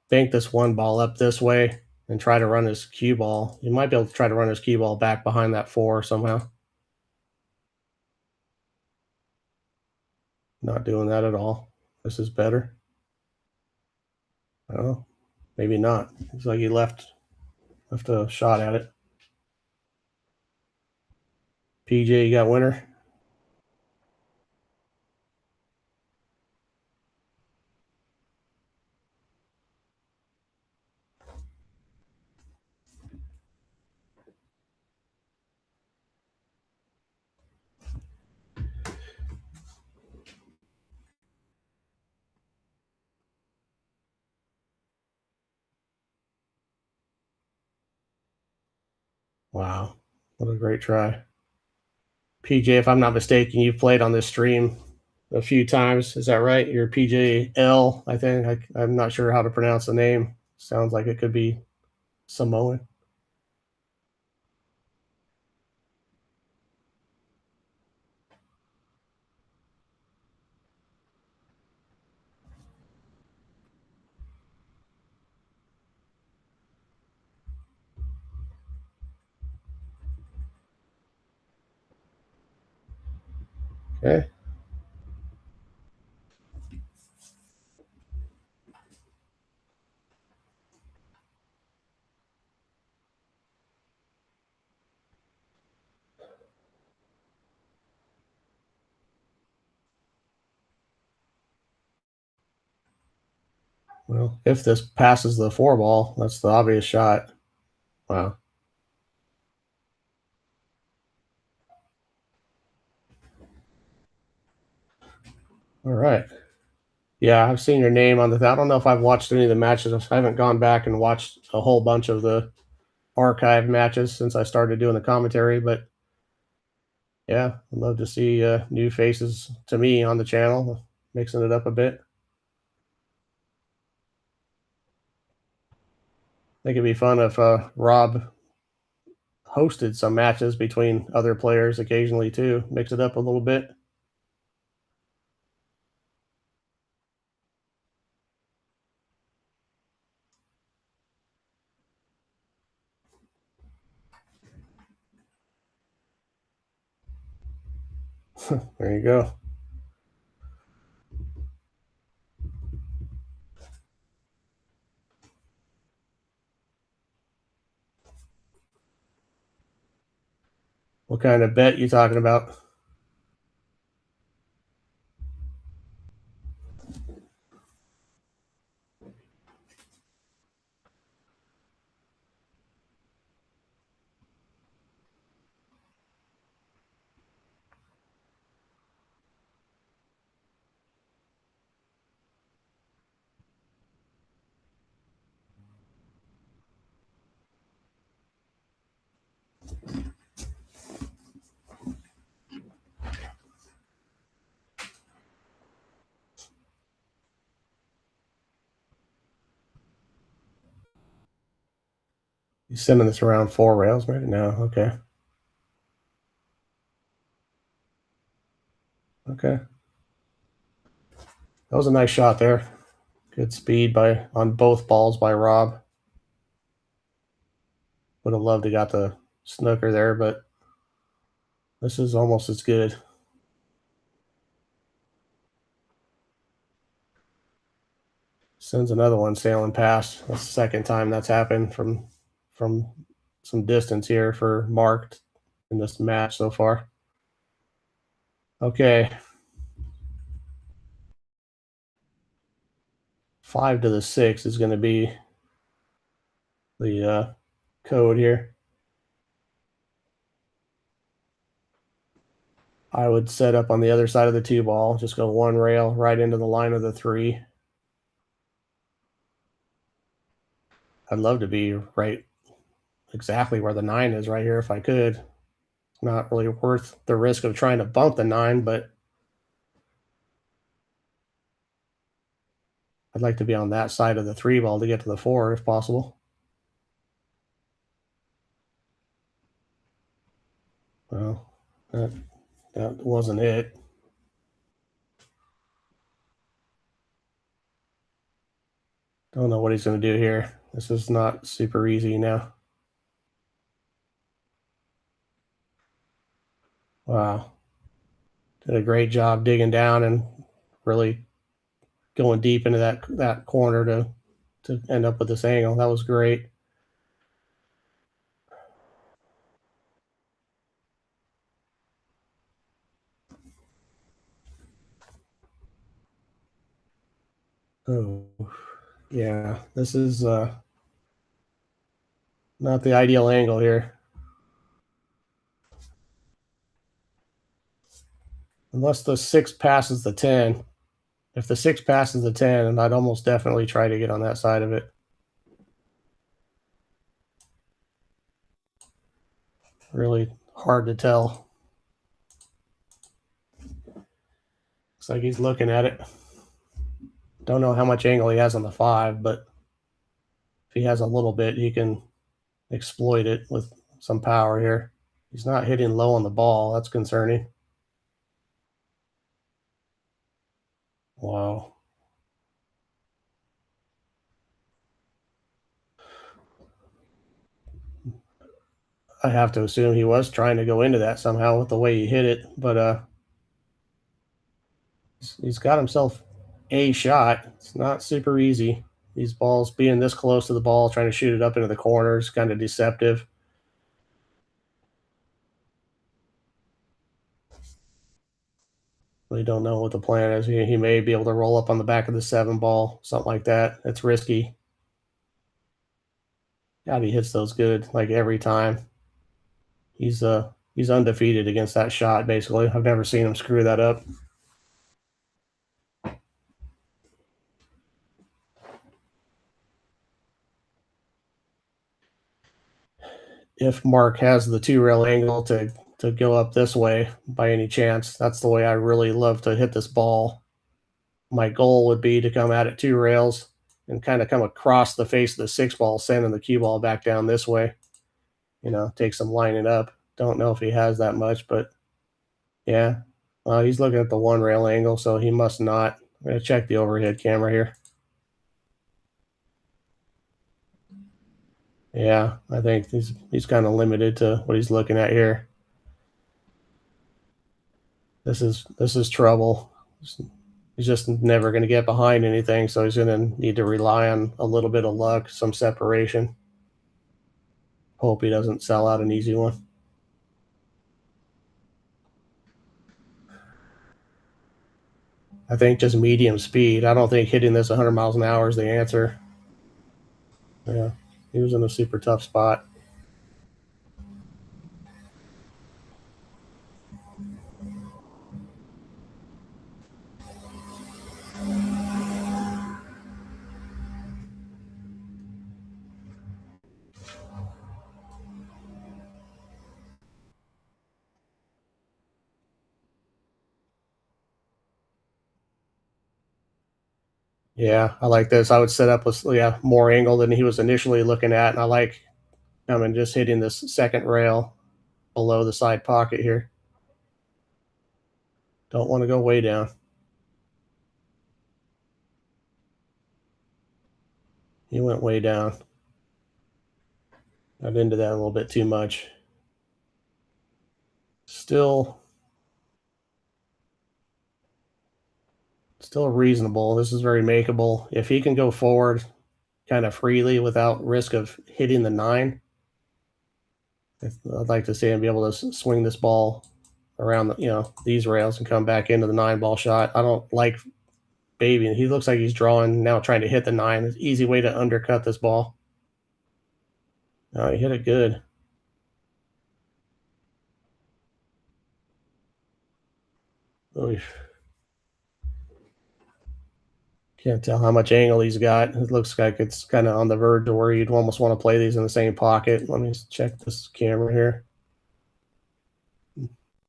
bank this one ball up this way and try to run his cue ball. He might be able to try to run his cue ball back behind that 4 somehow. Not doing that at all. This is better. Oh, maybe not. Looks like he left a shot at it. PJ, you got winner? Wow. What a great try. PJ, if I'm not mistaken, you've played on this stream a few times. Is that right? You're PJL, I think. I'm not sure how to pronounce the name. Sounds like it could be Samoan. Okay. Well, if this passes the 4 ball, that's the obvious shot. Wow. All right. Yeah, I've seen your name on the. I don't know if I've watched any of the matches. I haven't gone back and watched a whole bunch of the archive matches since I started doing the commentary, but yeah, I'd love to see new faces to me on the channel, mixing it up a bit. I think it'd be fun if Rob hosted some matches between other players occasionally too, mix it up a little bit. There you go. What kind of bet you talking about? You sending this around 4 rails, maybe? No. Okay. Okay. That was a nice shot there. Good speed by on both balls by Rob. Would have loved to got the snooker there, but this is almost as good. Sends another one sailing past. That's the second time that's happened from some distance here for Mark in this match so far. Okay. 5 to the 6 is going to be the code here. I would set up on the other side of the 2 ball, just go 1 rail right into the line of the 3. I'd love to be right exactly where the 9 is right here if I could. It's not really worth the risk of trying to bump the 9, but I'd like to be on that side of the 3 ball to get to the 4 if possible. Well, that wasn't it. Don't know what he's going to do here. This is not super easy now. Wow. Did a great job digging down and really going deep into that corner to end up with this angle. That was great. Oh, yeah. This is not the ideal angle here. Unless the 6 passes the 10. If the 6 passes the 10, I'd almost definitely try to get on that side of it. Really hard to tell. Looks like he's looking at it. Don't know how much angle he has on the 5, but if he has a little bit, he can exploit it with some power here. He's not hitting low on the ball. That's concerning. Wow. I have to assume he was trying to go into that somehow with the way he hit it, but he's got himself a shot. It's not super easy. These balls being this close to the ball, trying to shoot it up into the corners, kind of deceptive. Really don't know what the plan is. He may be able to roll up on the back of the 7 ball, something like that. It's risky. God, he hits those good like every time. He's undefeated against that shot. Basically, I've never seen him screw that up. If Mark has the 2 rail angle to go up this way by any chance, that's the way I really love to hit this ball. My goal would be to come at it 2 rails and kind of come across the face of the 6 ball, sending the cue ball back down this way. Take some lining up. Don't know if he has that much, but yeah. He's looking at the 1 rail angle, so he must not. I'm going to check the overhead camera here. Yeah, I think he's kind of limited to what he's looking at here. This is trouble. He's just never going to get behind anything, so he's going to need to rely on a little bit of luck, some separation. Hope he doesn't sell out an easy one. I think just medium speed. I don't think hitting this 100 miles an hour is the answer. Yeah, he was in a super tough spot. Yeah, I like this. I would set up with more angle than he was initially looking at, and I like just hitting this second rail below the side pocket here. Don't want to go way down. He went way down. Got into that a little bit too much. Still reasonable. This is very makeable. If he can go forward kind of freely without risk of hitting the 9, I'd like to see him be able to swing this ball around these rails and come back into the 9 ball shot. I don't like babying. He looks like he's drawing now, trying to hit the 9. It's an easy way to undercut this ball. No, he hit it good. Oof. Can't tell how much angle he's got. It looks like it's kind of on the verge of where you'd almost want to play these in the same pocket. Let me check this camera here.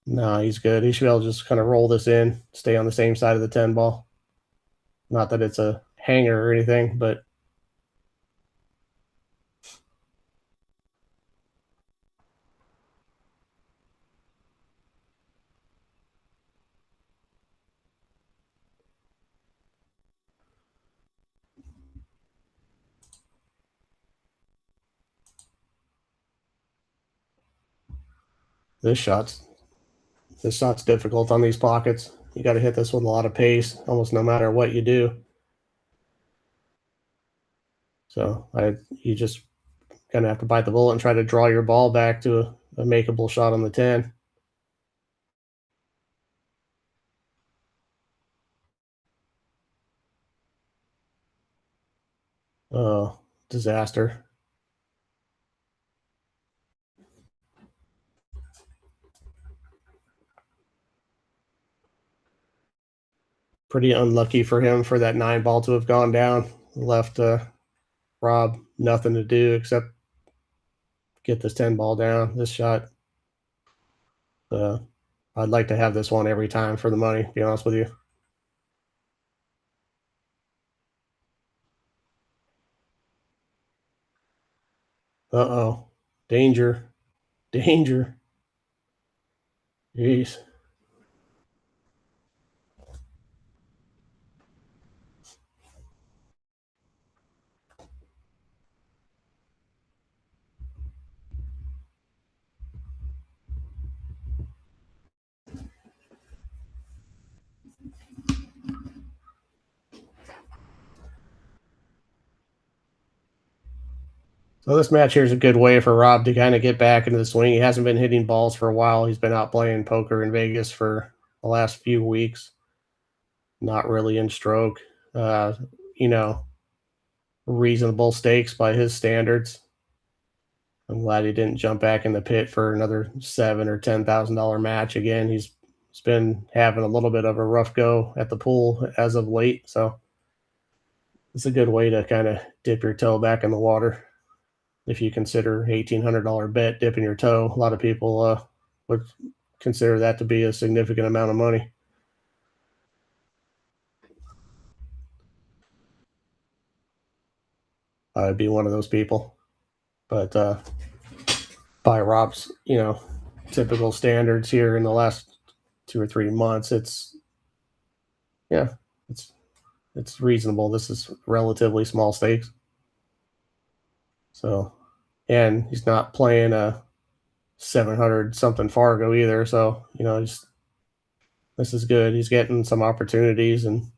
No, he's good. He should be able to just kind of roll this in, stay on the same side of the 10 ball. Not that it's a hanger or anything, but this shot's difficult on these pockets. You got to hit this with a lot of pace, almost no matter what you do. So you just kind of have to bite the bullet and try to draw your ball back to a makeable shot on the 10. Oh, disaster. Pretty unlucky for him for that 9 ball to have gone down. Left Rob nothing to do except get this 10 ball down. This shot, I'd like to have this one every time for the money, to be honest with you. Uh-oh. Danger. Danger. Jeez. So this match here is a good way for Rob to kind of get back into the swing. He hasn't been hitting balls for a while. He's been out playing poker in Vegas for the last few weeks. Not really in stroke. Uh, you know, reasonable stakes by his standards. I'm glad he didn't jump back in the pit for another $7,000 or $10,000 match again. He's been having a little bit of a rough go at the pool as of late, so it's a good way to kind of dip your toe back in the water. If you consider $1,800 bet dipping your toe, a lot of people would consider that to be a significant amount of money. I'd be one of those people, but by Rob's, typical standards here in the last 2 or 3 months, it's reasonable. This is relatively small stakes. So, and he's not playing a 700 something Fargo either. So, this is good. He's getting some opportunities, and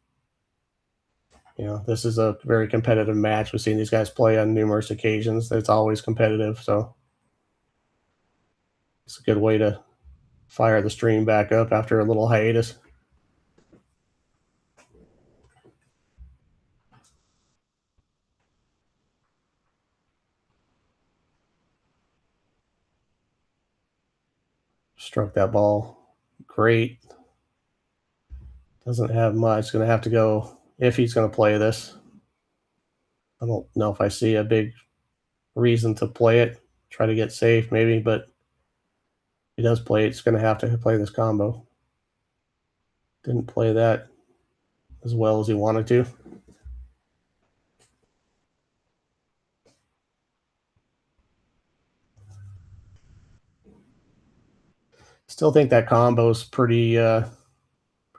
this is a very competitive match. We've seen these guys play on numerous occasions. It's always competitive. So it's a good way to fire the stream back up after a little hiatus. Struck that ball great. Doesn't have much. Going to have to go if he's going to play this. I don't know if I see a big reason to play it. Try to get safe maybe, but if he does play it, it's going to have to play this combo. Didn't play that as well as he wanted to. Still think that combo is pretty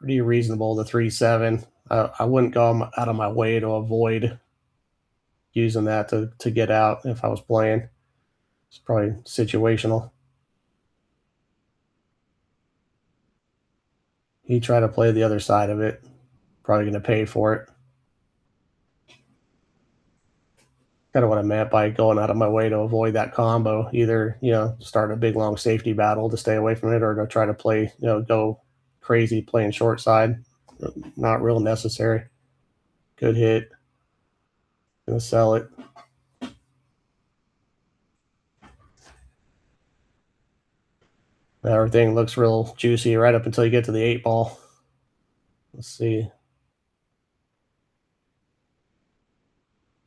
reasonable. The 3-7. I wouldn't go out of my way to avoid using that to get out if I was playing. It's probably situational. He tried to play the other side of it. Probably going to pay for it. Kind of what I meant by going out of my way to avoid that combo. Either, start a big long safety battle to stay away from it, or to try to play, go crazy playing short side. Not real necessary. Good hit. Gonna sell it. Everything looks real juicy right up until you get to the 8 ball. Let's see.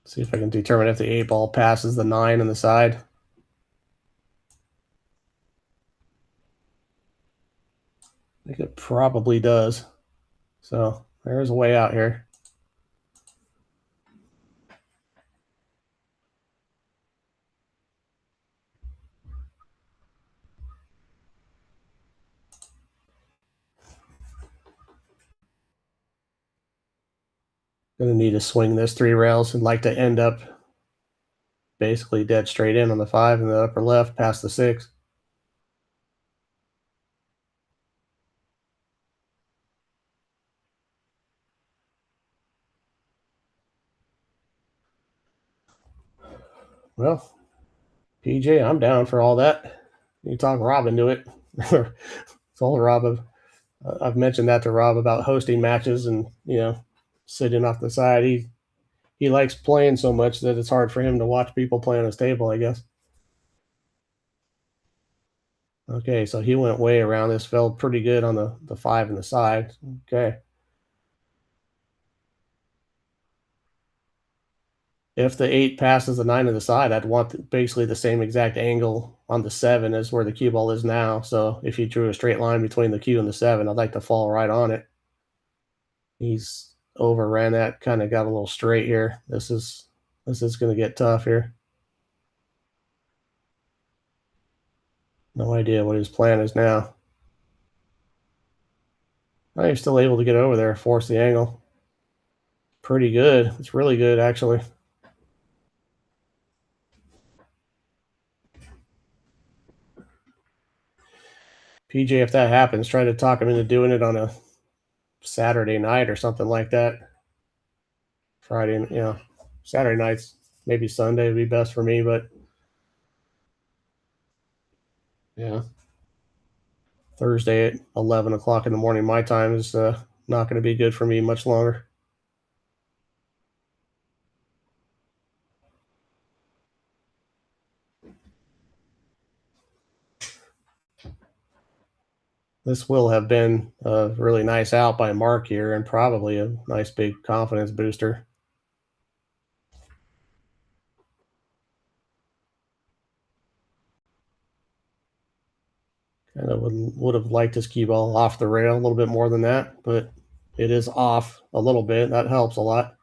See if I can determine if the 8 ball passes the 9 on the side. I think it probably does. So there's a way out here. Gonna need to swing this 3 rails and like to end up basically dead straight in on the 5 in the upper left past the 6. Well, PJ, I'm down for all that. You talk Rob into it. It's all Rob. I've mentioned that to Rob about hosting matches and sitting off the side. He likes playing so much that it's hard for him to watch people play on his table, I guess. Okay, so he went way around this, fell pretty good on the 5 and the side. Okay. If the 8 passes the 9 to the side, I'd want basically the same exact angle on the 7 as where the cue ball is now. So if you drew a straight line between the cue and the 7, I'd like to fall right on it. He's overran that, kind of got a little straight here. This is going to get tough here. No idea what his plan is now. Oh, he's still able to get over there, force the angle. Pretty good. It's really good, actually. PJ, if that happens, try to talk him into doing it on a Saturday night or something like that. Friday, Saturday nights, maybe Sunday would be best for me, but yeah. Thursday at 11 o'clock in the morning my time is not going to be good for me much longer. This will have been a really nice out by Mark here and probably a nice big confidence booster. Kind of would have liked his cue ball off the rail a little bit more than that, but it is off a little bit. That helps a lot.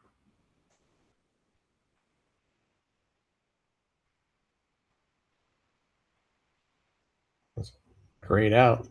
That's great out.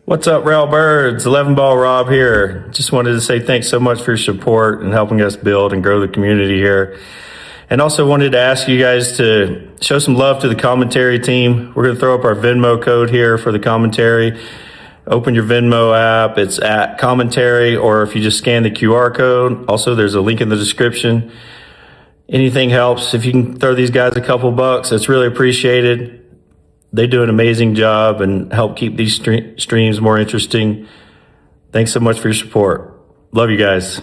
What's up, Rail Birds? 11 Ball Rob here. Just wanted to say thanks so much for your support and helping us build and grow the community here. And also wanted to ask you guys to show some love to the commentary team. We're going to throw up our Venmo code here for the commentary. Open your Venmo app. It's at commentary, or if you just scan the QR code. Also, there's a link in the description. Anything helps. If you can throw these guys a couple bucks, it's really appreciated. They do an amazing job and help keep these streams more interesting. Thanks so much for your support. Love you guys.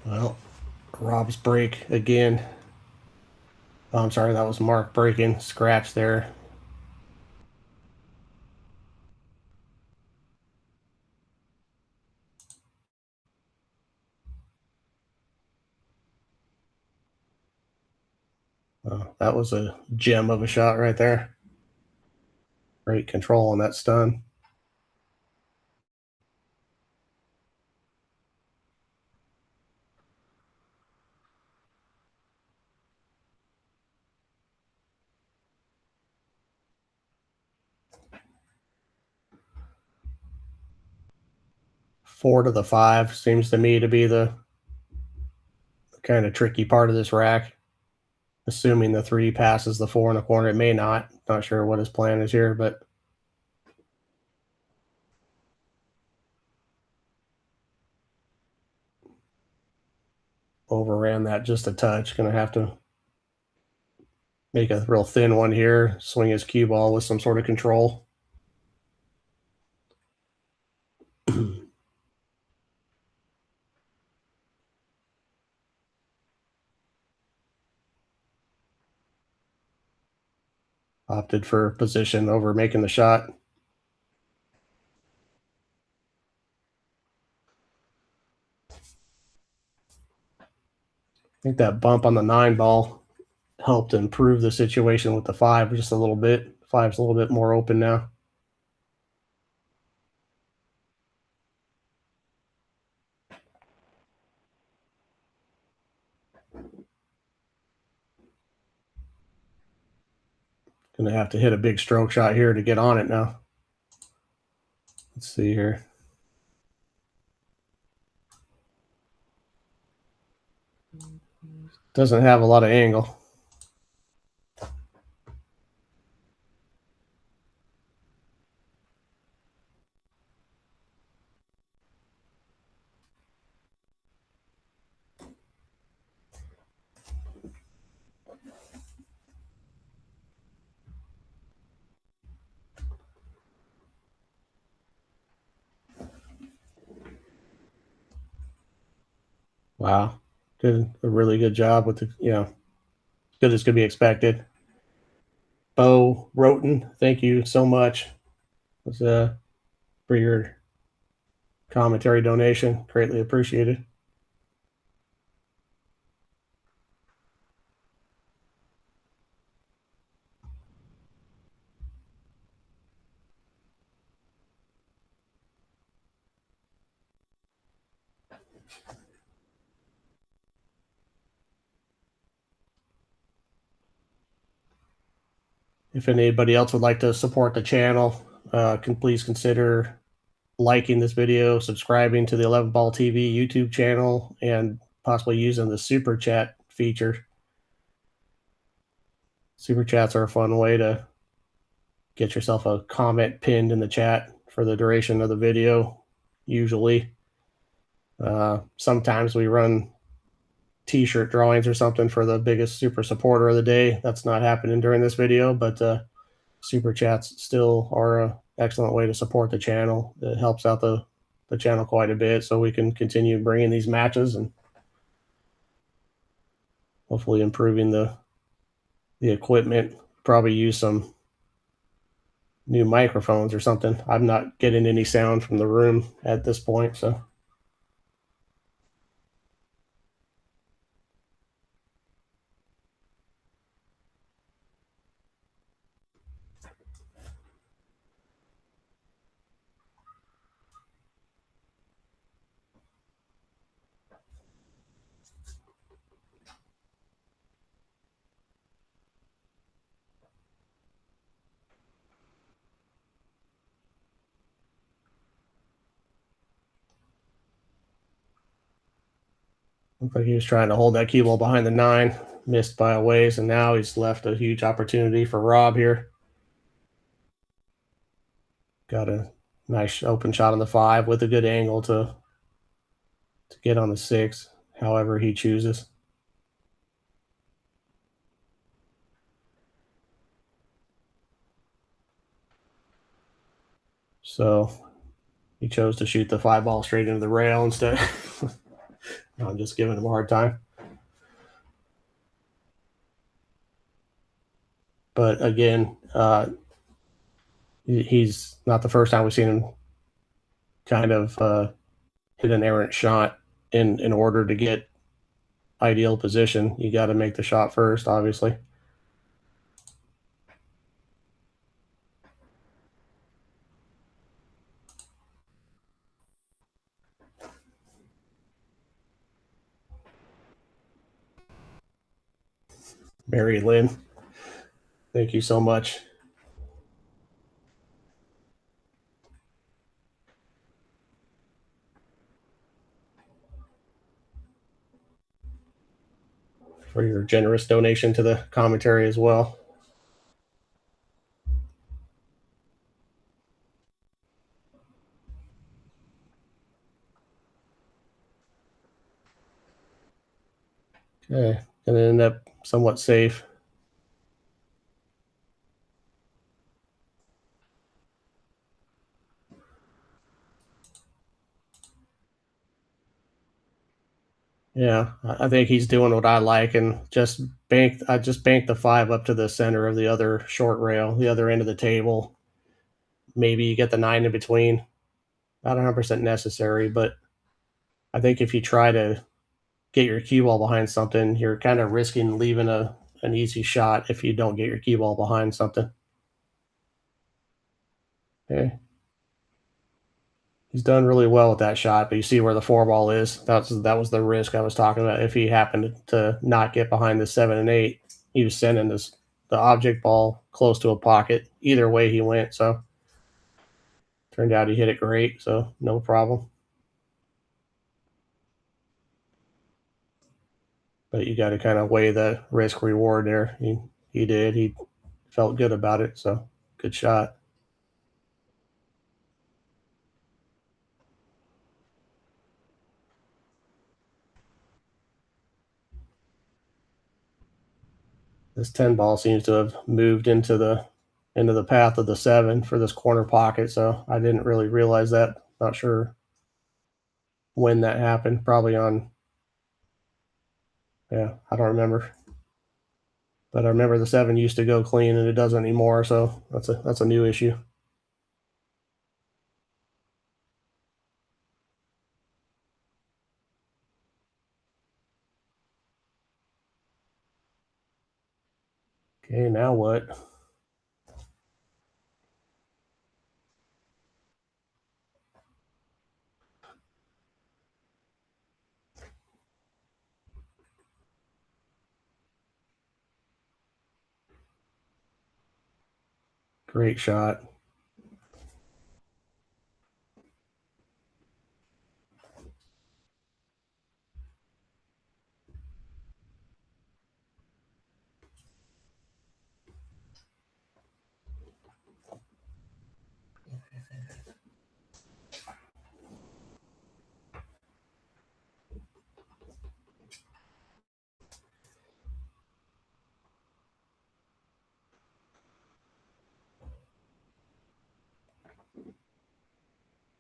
Well, Rob's break again. Oh, I'm sorry, that was Mark breaking. Scratch there. That was a gem of a shot right there. Great control on that stun. Four to the 5 seems to me to be the kind of tricky part of this rack. Assuming the 3 passes the 4 in the corner. It may not. Not sure what his plan is here, but overran that just a touch. Going to have to make a real thin one here. Swing his cue ball with some sort of control. Opted for position over making the shot. I think that bump on the 9 ball helped improve the situation with the 5 just a little bit. 5's a little bit more open now. Gonna have to hit a big stroke shot here to get on it now. Let's see here. Doesn't have a lot of angle. Wow. Did a really good job with the, good as could be expected. Bo Roten, thank you so much for your commentary donation. Greatly appreciated. If anybody else would like to support the channel, please consider liking this video, subscribing to the 11 Ball TV YouTube channel, and possibly using the super chat feature. Super chats are a fun way to get yourself a comment pinned in the chat for the duration of the video. Usually, sometimes we run t-shirt drawings or something for the biggest super supporter of the day. That's not happening during this video, but super chats still are an excellent way to support the channel. It helps out the channel quite a bit, so we can continue bringing these matches and hopefully improving the equipment. Probably use some new microphones or something. I'm not getting any sound from the room at this point, so. Looks like he was trying to hold that cue ball behind the 9, missed by a ways, and now he's left a huge opportunity for Rob here. Got a nice open shot on the 5 with a good angle to get on the 6, however he chooses. So he chose to shoot the 5 ball straight into the rail instead. I'm just giving him a hard time. But again, he's not the first time we've seen him kind of hit an errant shot in order to get ideal position. You got to make the shot first, obviously. Mary Lynn, thank you so much. For your generous donation to the commentary as well. Okay, gonna end up somewhat safe. Yeah, I think he's doing what I like, and I just banked the 5 up to the center of the other short rail, the other end of the table. Maybe you get the 9 in between. Not 100% necessary, but I think if you try to get your cue ball behind something, you're kind of risking leaving an easy shot if you don't get your cue ball behind something. Okay. He's done really well with that shot, but you see where the 4 ball is. That was the risk I was talking about. If he happened to not get behind the 7 and 8, he was sending the object ball close to a pocket. Either way he went, so turned out he hit it great, so no problem. But you got to kind of weigh the risk reward there. He did. He felt good about it, so good shot. This 10 ball seems to have moved into the path of the 7 for this corner pocket, so I didn't really realize that. Not sure when that happened. Probably on, yeah, I don't remember. But I remember the 7 used to go clean and it doesn't anymore, so that's a new issue. Okay, now what? Great shot.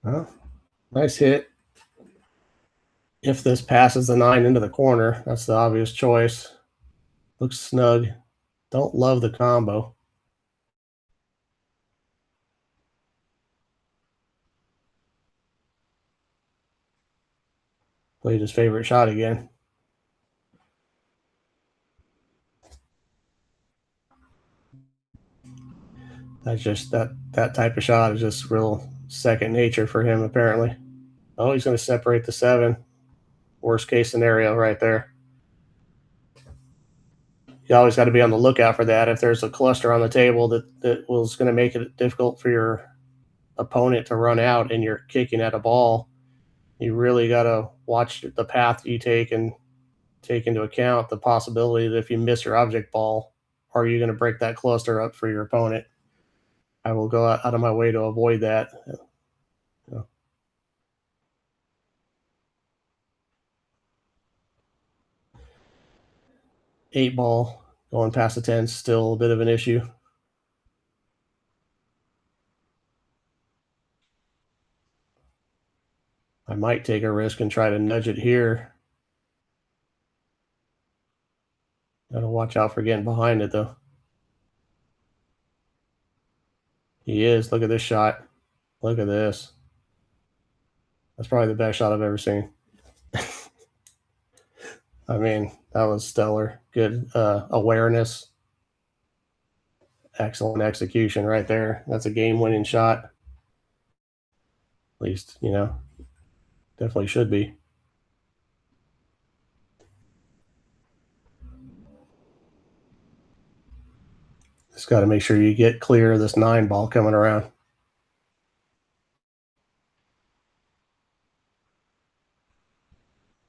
Well, nice hit. If this passes the 9 into the corner, that's the obvious choice. Looks snug. Don't love the combo. Played his favorite shot again. That's just that type of shot is just real second nature for him, apparently. Oh, he's going to separate the 7. Worst case scenario right there. You always got to be on the lookout for that. If there's a cluster on the table that was going to make it difficult for your opponent to run out and you're kicking at a ball, you really got to watch the path you take and take into account the possibility that if you miss your object ball, are you going to break that cluster up for your opponent? I will go out of my way to avoid that. You know, 8 ball going past the 10 is still a bit of an issue. I might take a risk and try to nudge it here. Got to watch out for getting behind it, though. He is. Look at this shot. Look at this. That's probably the best shot I've ever seen. I mean, that was stellar. Good awareness. Excellent execution right there. That's a game-winning shot. At least, definitely should be. Just got to make sure you get clear of this 9 ball coming around.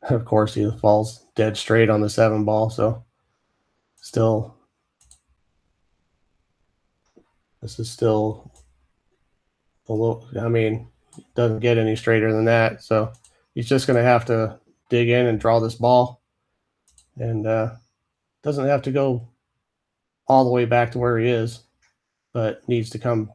Of course, he falls dead straight on the 7 ball, so still, this is still a little, doesn't get any straighter than that, so he's just going to have to dig in and draw this ball, and doesn't have to go all the way back to where he is, but needs to come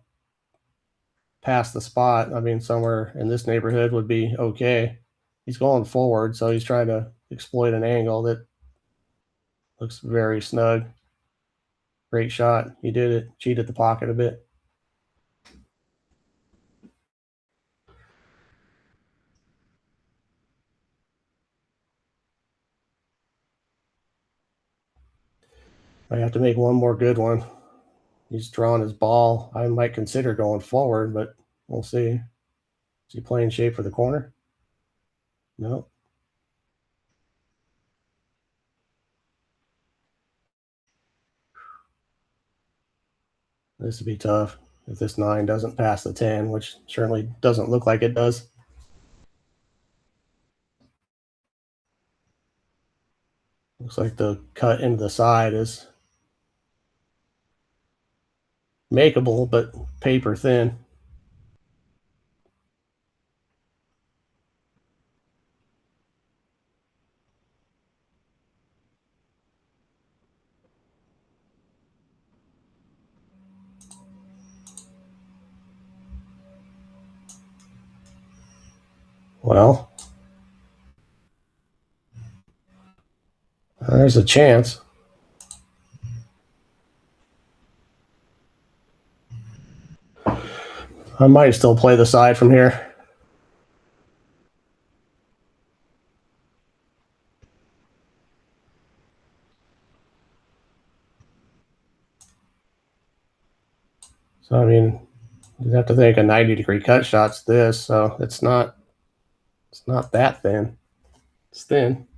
past the spot. Somewhere in this neighborhood would be okay. He's going forward, so he's trying to exploit an angle that looks very snug. Great shot. He did it. Cheated the pocket a bit. I have to make one more good one. He's drawing his ball. I might consider going forward, but we'll see. Is he playing shape for the corner? No. This would be tough if this 9 doesn't pass the 10, which certainly doesn't look like it does. Looks like the cut into the side is makeable, but paper thin. Well, there's a chance. I might still play the side from here. So, I mean, you'd have to think a 90-degree cut shot's this, so it's not that thin. It's thin.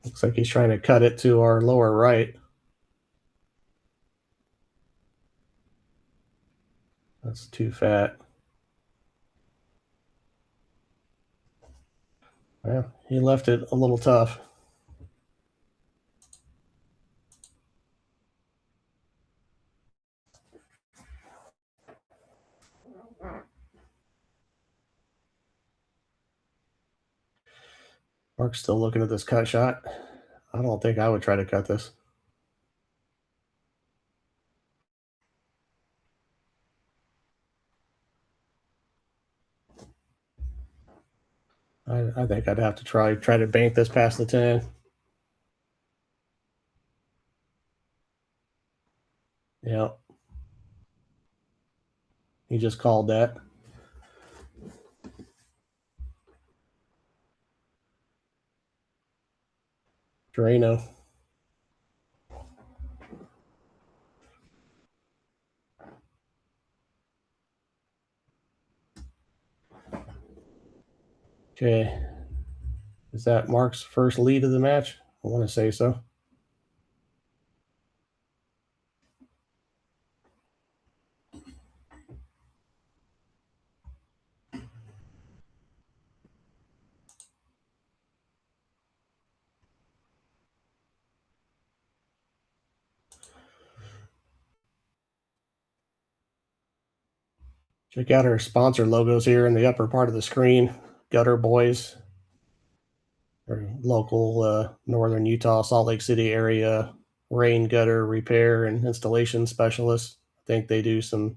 Looks like he's trying to cut it to our lower right. That's too fat. Well, he left it a little tough. Mark's still looking at this cut shot. I don't think I would try to cut this. I think I'd have to try to bank this past the 10. Yeah. He just called that. Drano. Okay. Is that Mark's first lead of the match? I want to say so. Check out our sponsor logos here in the upper part of the screen. Gutter Boys, or local northern Utah, Salt Lake City area rain gutter repair and installation specialists. I think they do some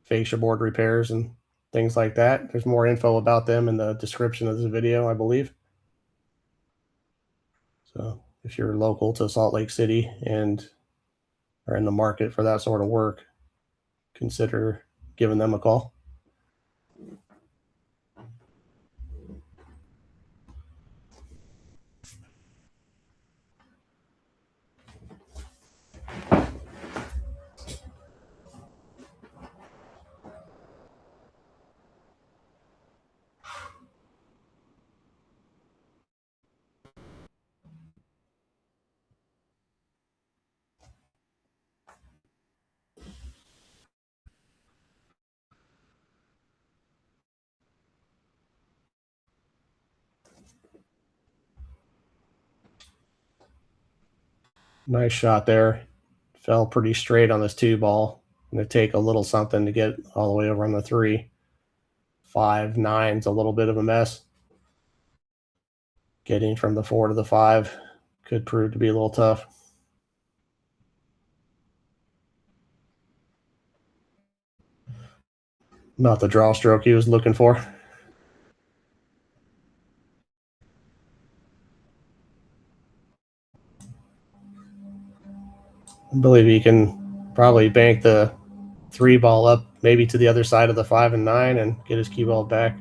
fascia board repairs and things like that. There's more info about them in the description of this video, I believe. So if you're local to Salt Lake City and are in the market for that sort of work, consider giving them a call. Nice shot there. Fell pretty straight on this 2 ball. Going to take a little something to get all the way over on the 3. 5, 9's a little bit of a mess. Getting from the 4 to the 5 could prove to be a little tough. Not the draw stroke he was looking for. I believe he can probably bank the 3 ball up maybe to the other side of the 5 and 9 and get his cue ball back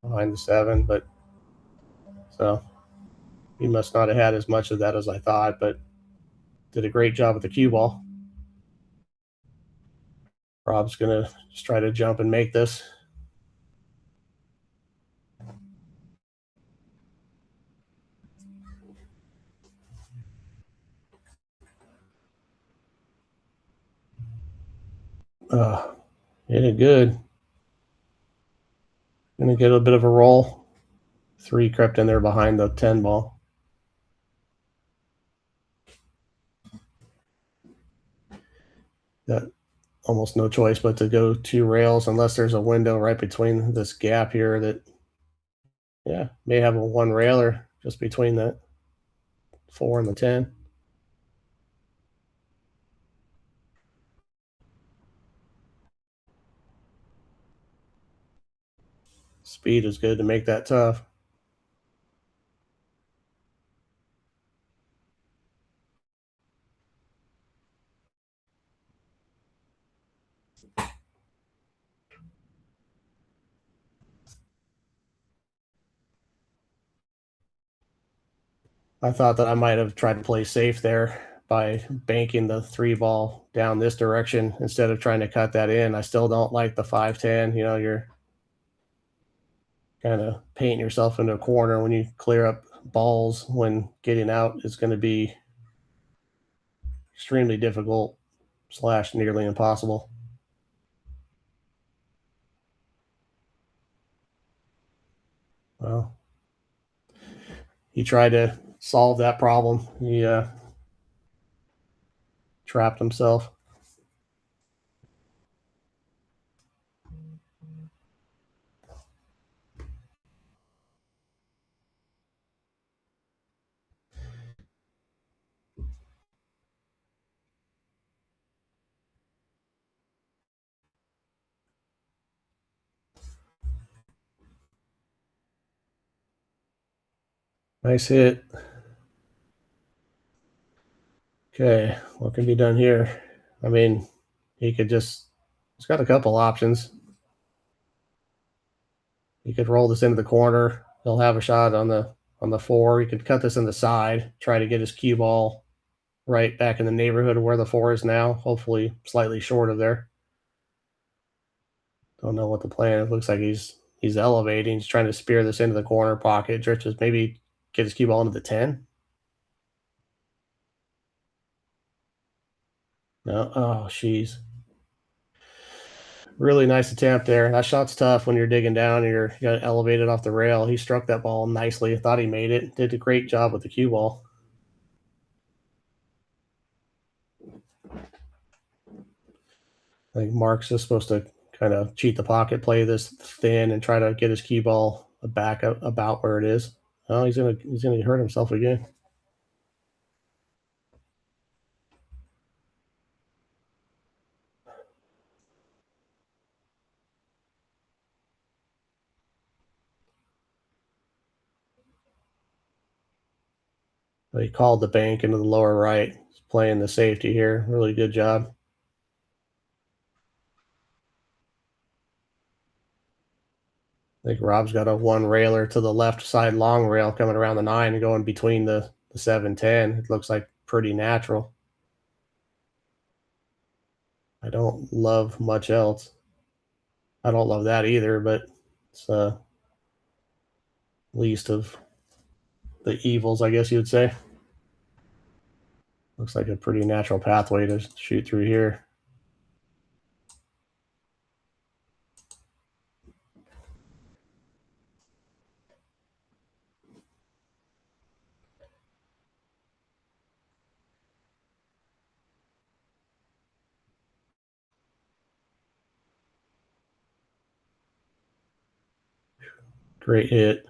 behind the 7. But so he must not have had as much of that as I thought, but did a great job with the cue ball. Rob's going to just try to jump and make this. Hit it good. Going to get a bit of a roll. 3 crept in there behind the 10 ball. Got almost no choice but to go 2 rails unless there's a window right between this gap here that, yeah, may have a 1 railer just between the 4 and the 10. Speed is good to make that tough. I thought that I might have tried to play safe there by banking the 3 ball down this direction instead of trying to cut that in. I still don't like the 5-10. You know, you're kind of painting yourself into a corner when you clear up balls when getting out is going to be extremely difficult / nearly impossible. Well, he tried to solve that problem. He trapped himself. Nice hit. Okay, what can be done here? I mean, he could just, he's got a couple options. He could roll this into the corner. He'll have a shot on the 4. He could cut this in the side, try to get his cue ball right back in the neighborhood of where the 4 is now, hopefully slightly short of there. Don't know what the plan is. It looks like he's elevating. He's trying to spear this into the corner pocket. Just maybe get his cue ball into the 10. No. Oh, jeez. Really nice attempt there. That shot's tough when you're digging down and you got elevated off the rail. He struck that ball nicely. I thought he made it. Did a great job with the cue ball. I think Mark's just supposed to kind of cheat the pocket, play this thin, and try to get his cue ball back about where it is. Oh, he's gonna hurt himself again. But he called the bank into the lower right. He's playing the safety here. Really good job. I think Rob's got a 1 railer to the left side long rail coming around the 9 and going between the 7-10. It looks like pretty natural. I don't love much else. I don't love that either, but it's least of the evils, I guess you would say. Looks like a pretty natural pathway to shoot through here. Great hit.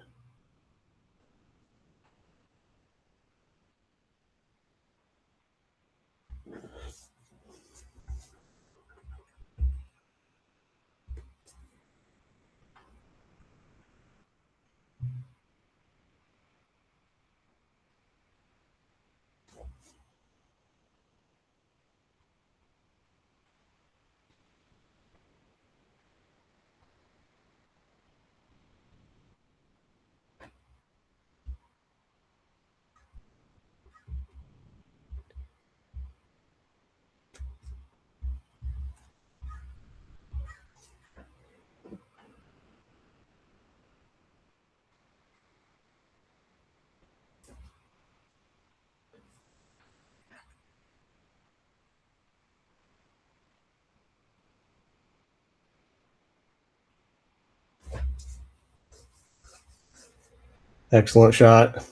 Excellent shot.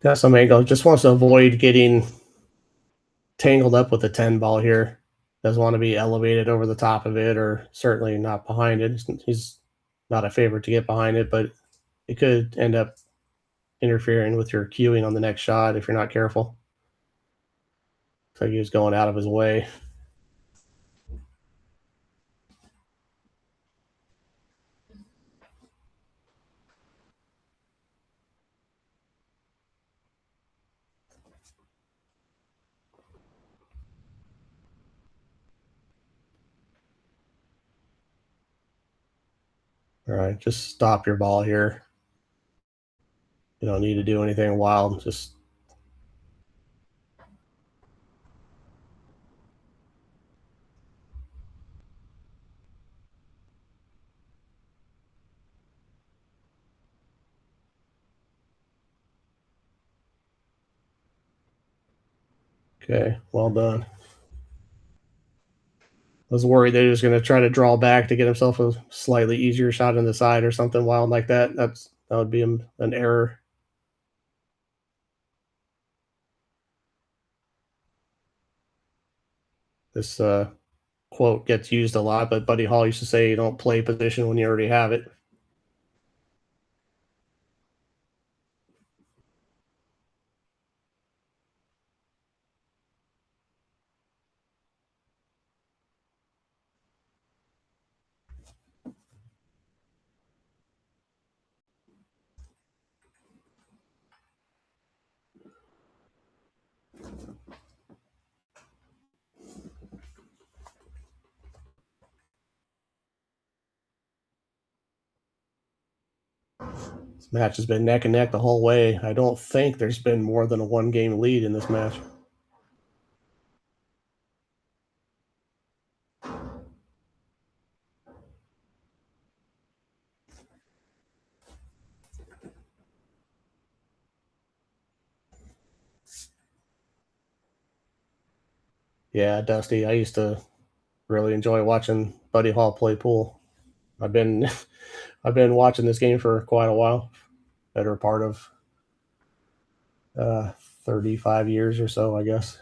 Got some angle. Just wants to avoid getting tangled up with the 10 ball here. Doesn't want to be elevated over the top of it, or certainly not behind it. He's not a favorite to get behind it, but it could end up interfering with your cueing on the next shot if you're not careful. Looks like he was going out of his way. All right, just stop your ball here. You don't need to do anything wild. Just okay. Well done. I was worried that he was going to try to draw back to get himself a slightly easier shot in the side or something wild like that. That would be an error. This quote gets used a lot, but Buddy Hall used to say you don't play position when you already have it. This match has been neck and neck the whole way. I don't think there's been more than a 1-game lead in this match. Yeah, Dusty. I used to really enjoy watching Buddy Hall play pool. I've been I've been watching this game for quite a while, better part of 35 years or so, I guess.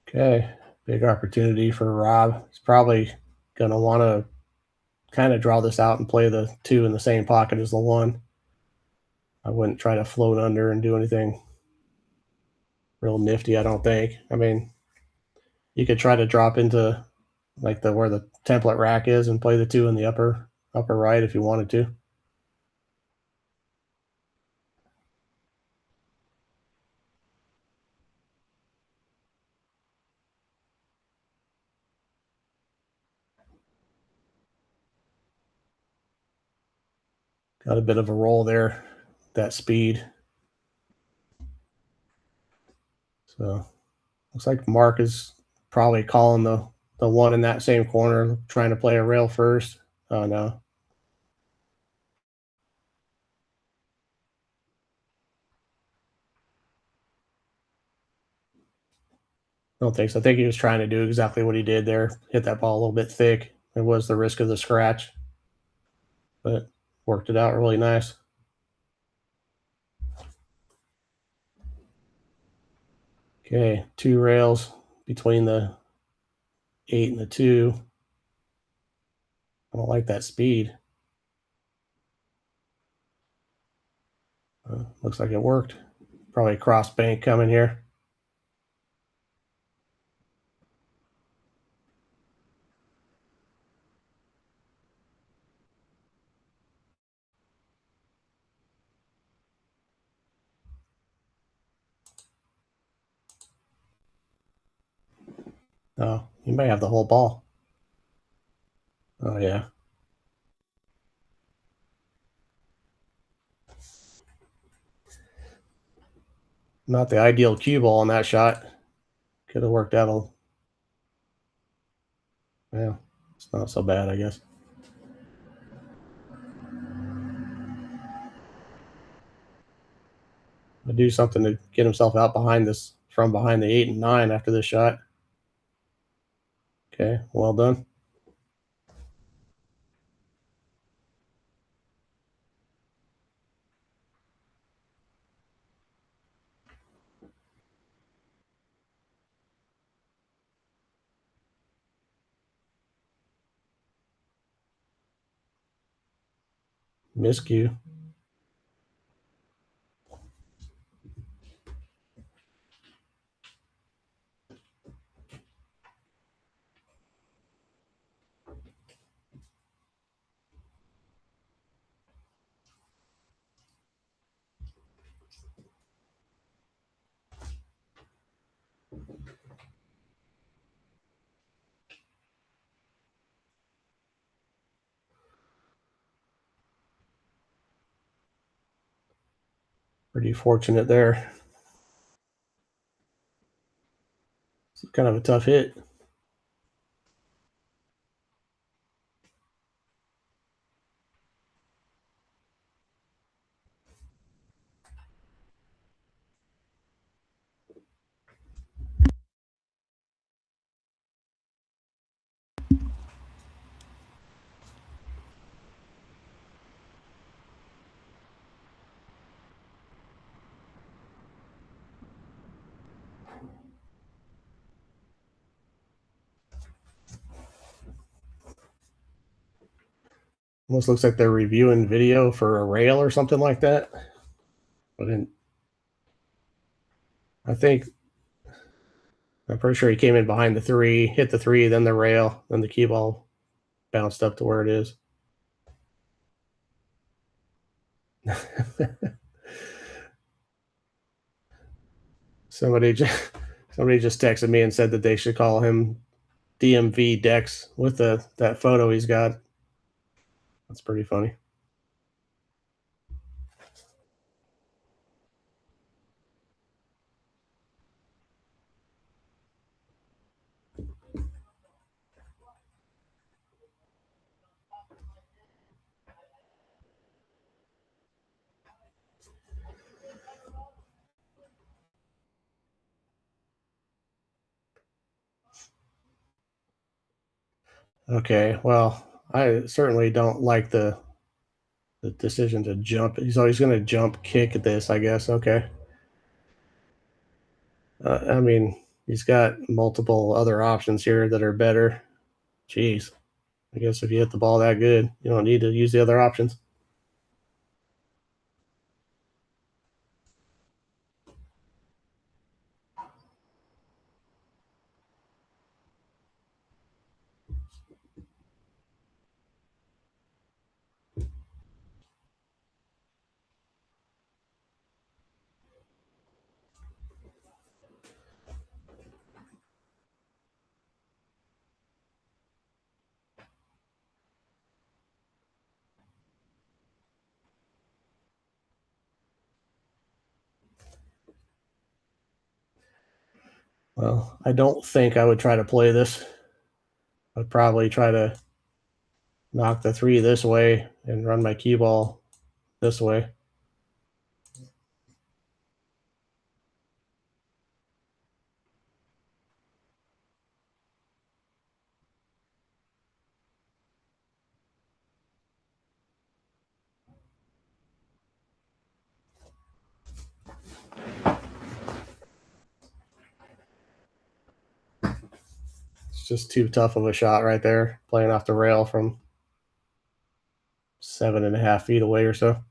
Okay, big opportunity for Rob. He's probably going to want to kind of draw this out and play the 2 in the same pocket as the 1. I wouldn't try to float under and do anything real nifty, I don't think. I mean, you could try to drop into like the where the template rack is and play the 2 in the upper right if you wanted to. Got a bit of a roll there, that speed. So looks like Mark is probably calling the 1 in that same corner, trying to play a rail first. Oh no. I don't think so. I think he was trying to do exactly what he did there, hit that ball a little bit thick. It was the risk of the scratch, but worked it out really nice. Okay, 2 rails, between the 8 and the 2. I don't like that speed. Looks like it worked. Probably cross bank coming here. Oh, you may have the whole ball. Oh, yeah. Not the ideal cue ball on that shot. Could have worked out a... Yeah, it's not so bad, I guess. Do something to get himself out behind this, from behind the 8 and 9 after this shot. Okay, well done. Miscue. Pretty fortunate there. It's kind of a tough hit. Almost looks like they're reviewing video for a rail or something like that. But I'm pretty sure he came in behind the 3, hit the 3, then the rail, then the cue ball bounced up to where it is. Somebody just texted me and said that they should call him DMV DEX with that photo he's got. That's pretty funny. Okay, well, I certainly don't like the decision to jump. He's always going to jump kick at this, I guess. Okay. I mean, he's got multiple other options here that are better. Jeez. I guess if you hit the ball that good, you don't need to use the other options. Well, I don't think I would try to play this. I'd probably try to knock the 3 this way and run my cue ball this way. It's just too tough of a shot right there, playing off the rail from 7.5 feet away or so.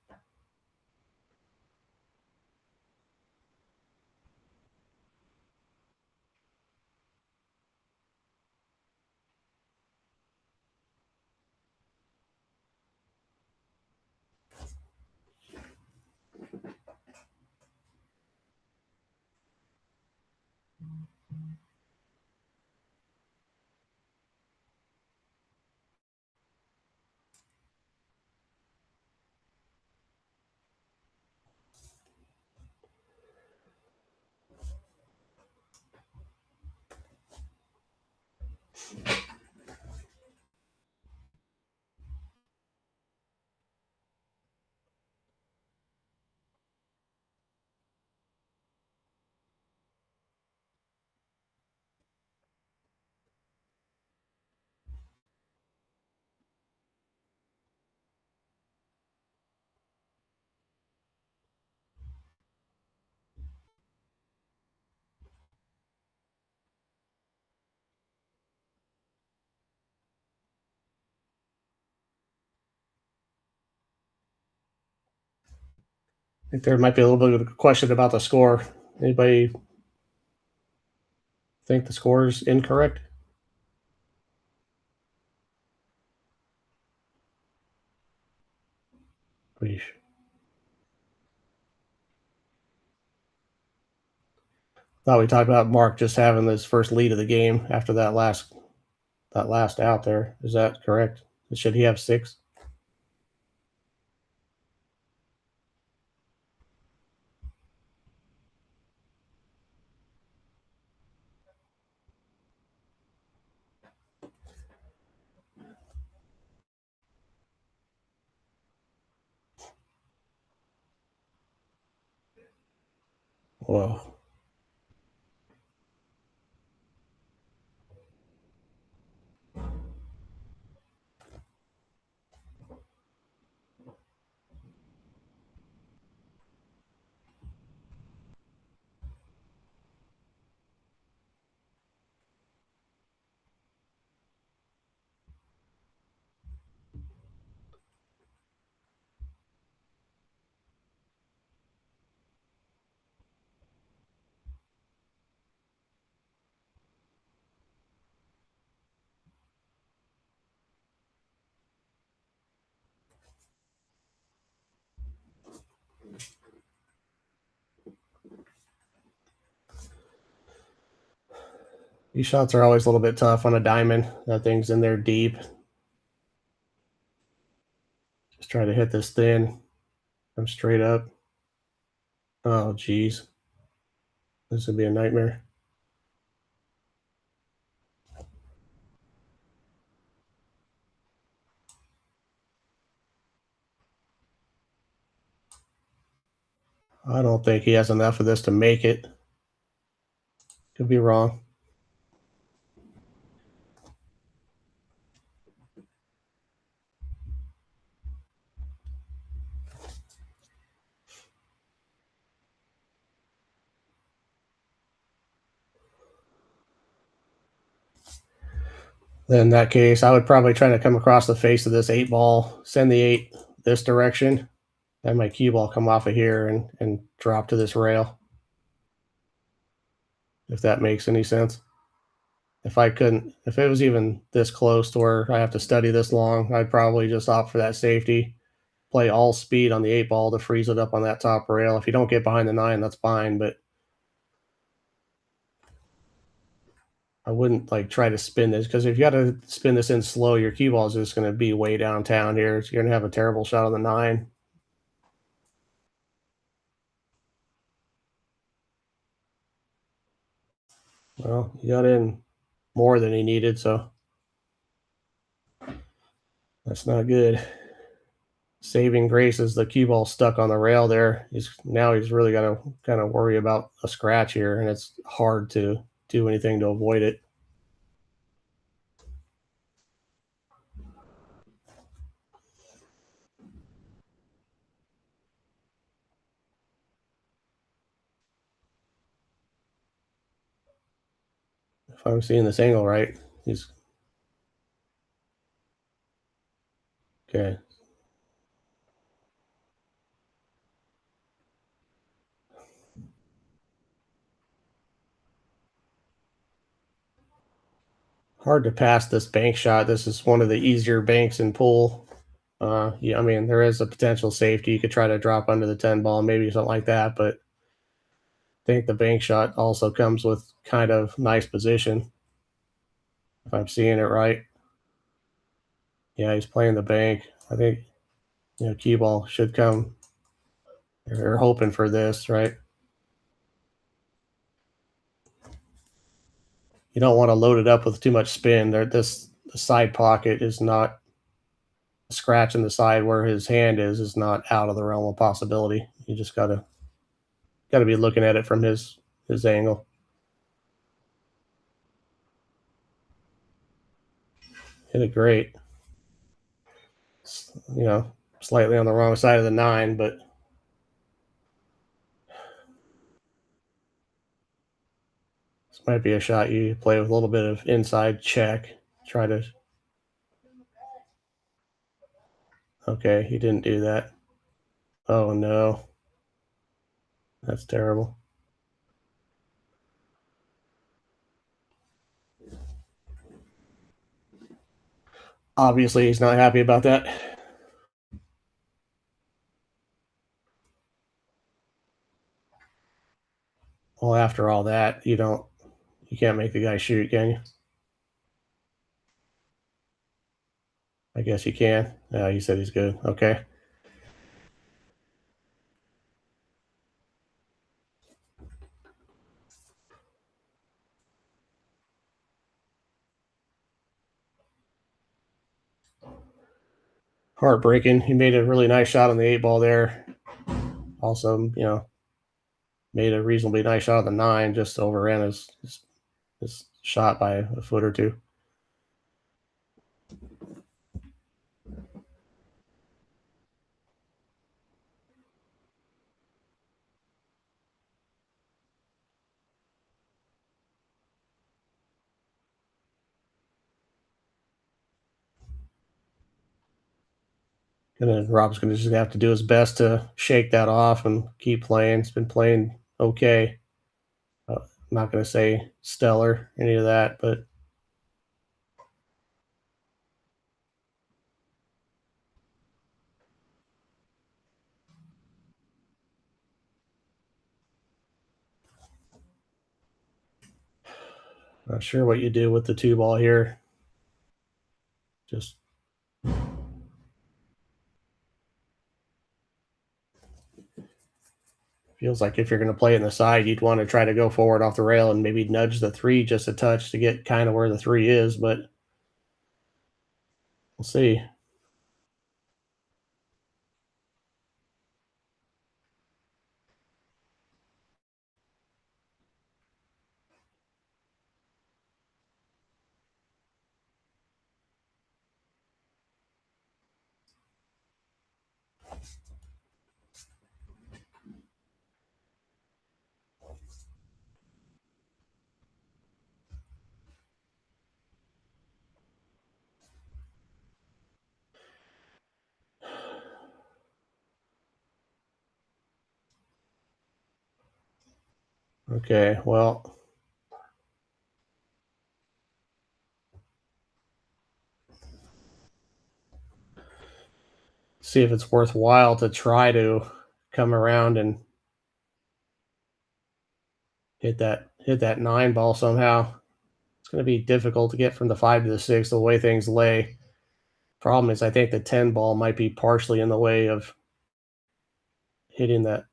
I think there might be a little bit of a question about the score. Anybody think the score is incorrect? Please. Thought we talked about Mark just having this first lead of the game after that last out there. Is that correct? Should he have 6? Whoa. These shots are always a little bit tough on a diamond. That thing's in there deep. Just try to hit this thin. Come straight up. Oh, geez. This would be a nightmare. I don't think he has enough of this to make it. Could be wrong. Then in that case, I would probably try to come across the face of this 8 ball, send the 8 this direction, and my cue ball come off of here and drop to this rail. If that makes any sense. If it was even this close to where I have to study this long, I'd probably just opt for that safety, play all speed on the 8 ball to freeze it up on that top rail. If you don't get behind the 9, that's fine, but I wouldn't like try to spin this because if you got to spin this in slow, your cue ball is just going to be way downtown here. So you're going to have a terrible shot on the 9. Well, he got in more than he needed, so that's not good. Saving grace is the cue ball stuck on the rail there. He's really got to kind of worry about a scratch here, and it's hard to do anything to avoid it. If I'm seeing this angle right, He's okay. Hard to pass this bank shot. This is one of the easier banks in pool. Yeah, I mean, there is a potential safety. You could try to drop under the 10 ball, maybe something like that, but I think the bank shot also comes with kind of nice position, if I'm seeing it right. Yeah, he's playing the bank. I think, cue ball should come. They're hoping for this, right? You don't want to load it up with too much spin. The side pocket is not scratching the side where his hand is not out of the realm of possibility. You just gotta be looking at it from his angle. Hit it great. Slightly on the wrong side of the 9, but this might be a shot you play with a little bit of inside check. Try to. Okay, he didn't do that. Oh no, that's terrible. Obviously, he's not happy about that. Well, after all that, you can't make the guy shoot, can you? I guess you can. He said he's good. Okay. Heartbreaking. He made a really nice shot on the 8 ball there. Also, made a reasonably nice shot on the 9, just overran his shot by a foot or two. And then Rob's going to just have to do his best to shake that off and keep playing. It's been playing okay. I'm not going to say stellar, any of that, but not sure what you do with the 2 ball here. Just feels like if you're going to play it in the side, you'd want to try to go forward off the rail and maybe nudge the 3 just a touch to get kind of where the 3 is, but we'll see. Okay, well, see if it's worthwhile to try to come around and hit that 9 ball somehow. It's going to be difficult to get from the 5 to the 6 the way things lay. Problem is, I think the 10 ball might be partially in the way of hitting that.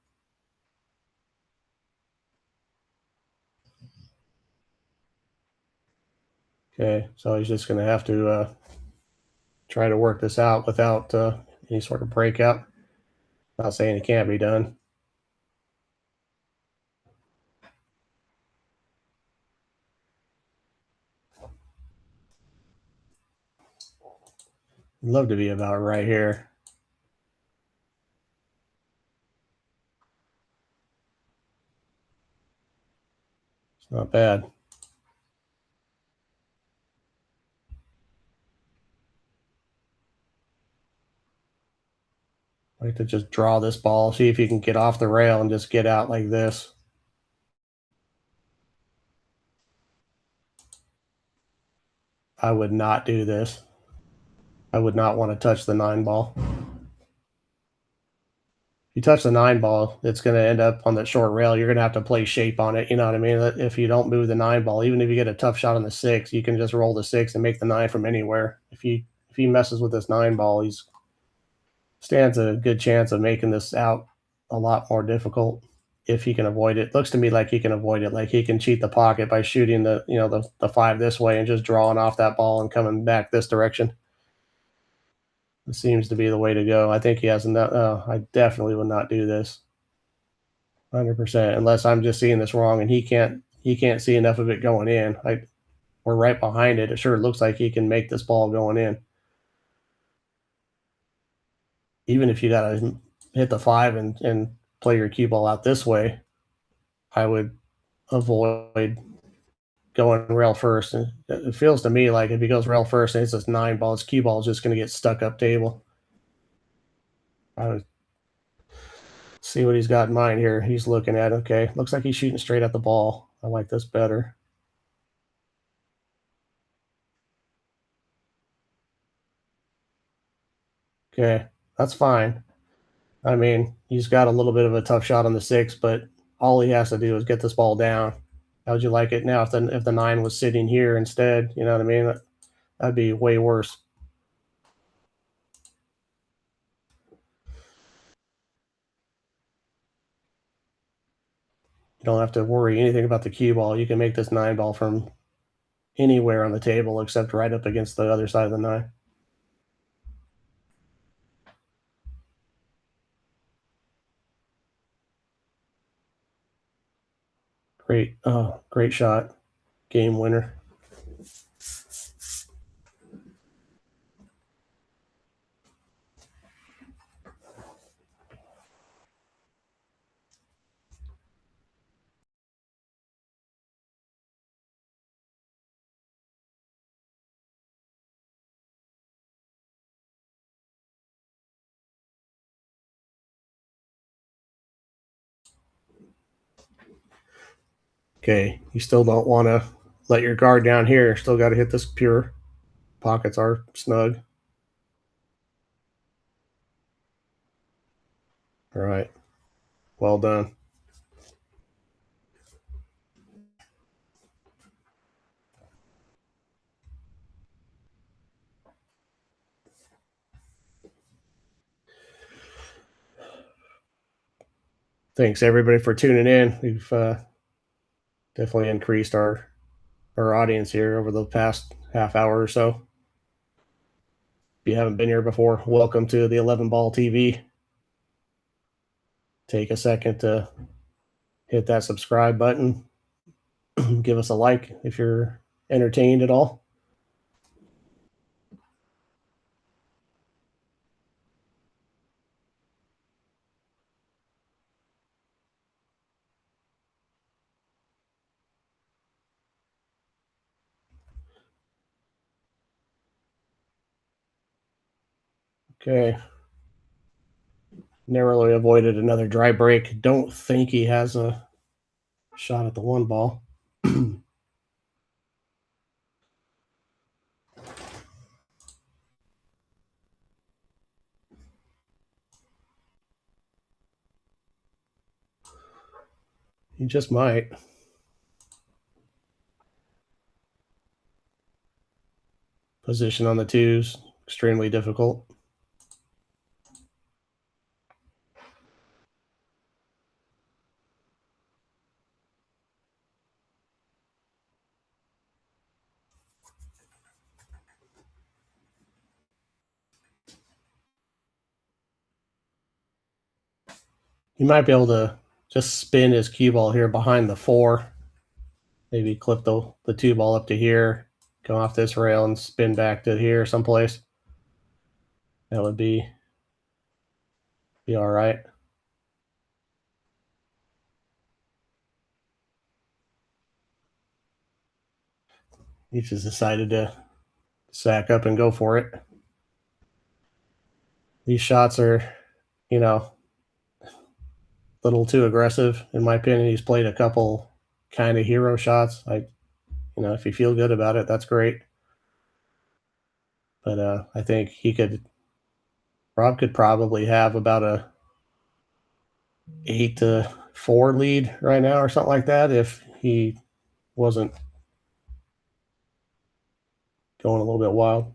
Okay, so he's just going to have to try to work this out without any sort of breakout. Not saying it can't be done. I'd love to be about right here. It's not bad. I like to just draw this ball, see if you can get off the rail and just get out like this. I would not do this. I would not want to touch the 9 ball. If you touch the 9 ball, it's going to end up on the short rail. You're going to have to play shape on it. You know what I mean? If you don't move the 9 ball, even if you get a tough shot on the 6, you can just roll the 6 and make the 9 from anywhere. If he messes with this 9 ball, he's stands a good chance of making this out a lot more difficult if he can avoid it. Looks to me like he can avoid it. Like he can cheat the pocket by shooting the 5 this way and just drawing off that ball and coming back this direction. It seems to be the way to go. I think he has enough. I definitely would not do this. 100%, unless I'm just seeing this wrong and he can't see enough of it going in. We're right behind it. It sure looks like he can make this ball going in. Even if you gotta hit the 5 and play your cue ball out this way, I would avoid going rail first. And it feels to me like if he goes rail first and it's this 9 ball, his cue ball is just going to get stuck up table. I would see what he's got in mind here. He's looking at, okay, looks like he's shooting straight at the ball. I like this better. Okay, that's fine. I mean, he's got a little bit of a tough shot on the 6, but all he has to do is get this ball down. How would you like it now if the 9 was sitting here instead? You know what I mean? That'd be way worse. You don't have to worry anything about the cue ball. You can make this 9 ball from anywhere on the table except right up against the other side of the 9. Great shot. Game winner. Okay, you still don't want to let your guard down here. Still got to hit this pure. Pockets are snug. All right. Well done. Thanks everybody for tuning in. We've definitely increased our audience here over the past half hour or so. If you haven't been here before, welcome to the 11 Ball TV. Take a second to hit that subscribe button. Give us a like if you're entertained at all. Okay. Narrowly avoided another dry break. Don't think he has a shot at the 1 ball. He just might. Position on the 2s, extremely difficult. He might be able to just spin his cue ball here behind the 4. Maybe clip the 2 ball up to here, go off this rail and spin back to here someplace. That would be all right. He just decided to sack up and go for it. These shots are a little too aggressive in my opinion. He's played a couple kind of hero shots. If you feel good about it, that's great. But I think Rob could probably have about a 8-4 lead right now or something like that if he wasn't going a little bit wild.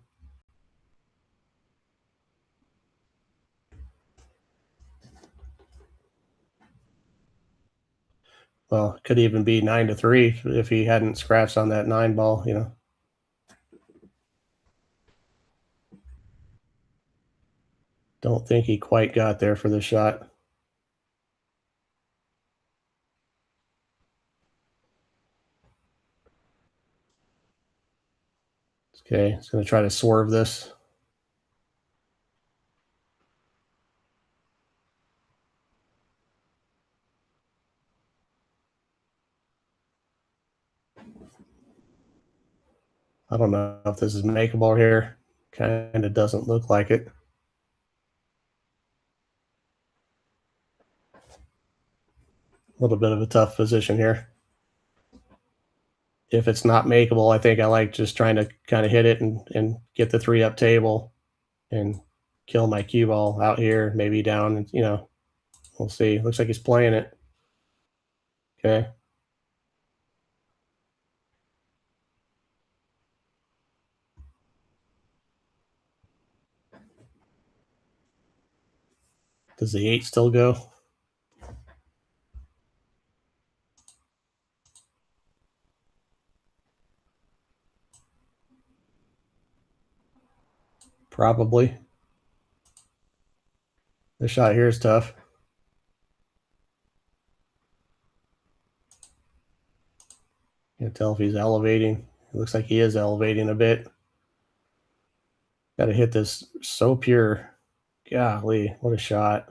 Well, it could even be 9-3 if he hadn't scratched on that 9 ball. Don't think he quite got there for the shot. Okay, he's going to try to swerve this. I don't know if this is makeable here. Kind of doesn't look like it. A little bit of a tough position here. If it's not makeable, I think I like just trying to kind of hit it and get the 3 up table and kill my cue ball out here, maybe down. And we'll see. Looks like he's playing it. Okay. Does the 8 still go? Probably. The shot here is tough. Can't tell if he's elevating. It looks like he is elevating a bit. Got to hit this so pure. Golly, what a shot.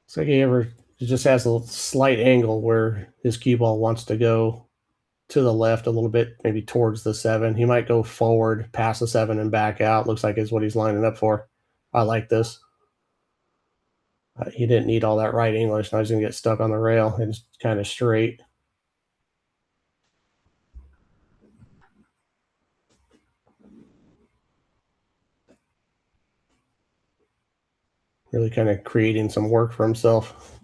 Looks like he just has a slight angle where his cue ball wants to go to the left a little bit, maybe towards the 7. He might go forward past the 7 and back out. Looks like is what he's lining up for. I like this. He didn't need all that right English. Now he's going to get stuck on the rail and it's kind of straight. Really kind of creating some work for himself.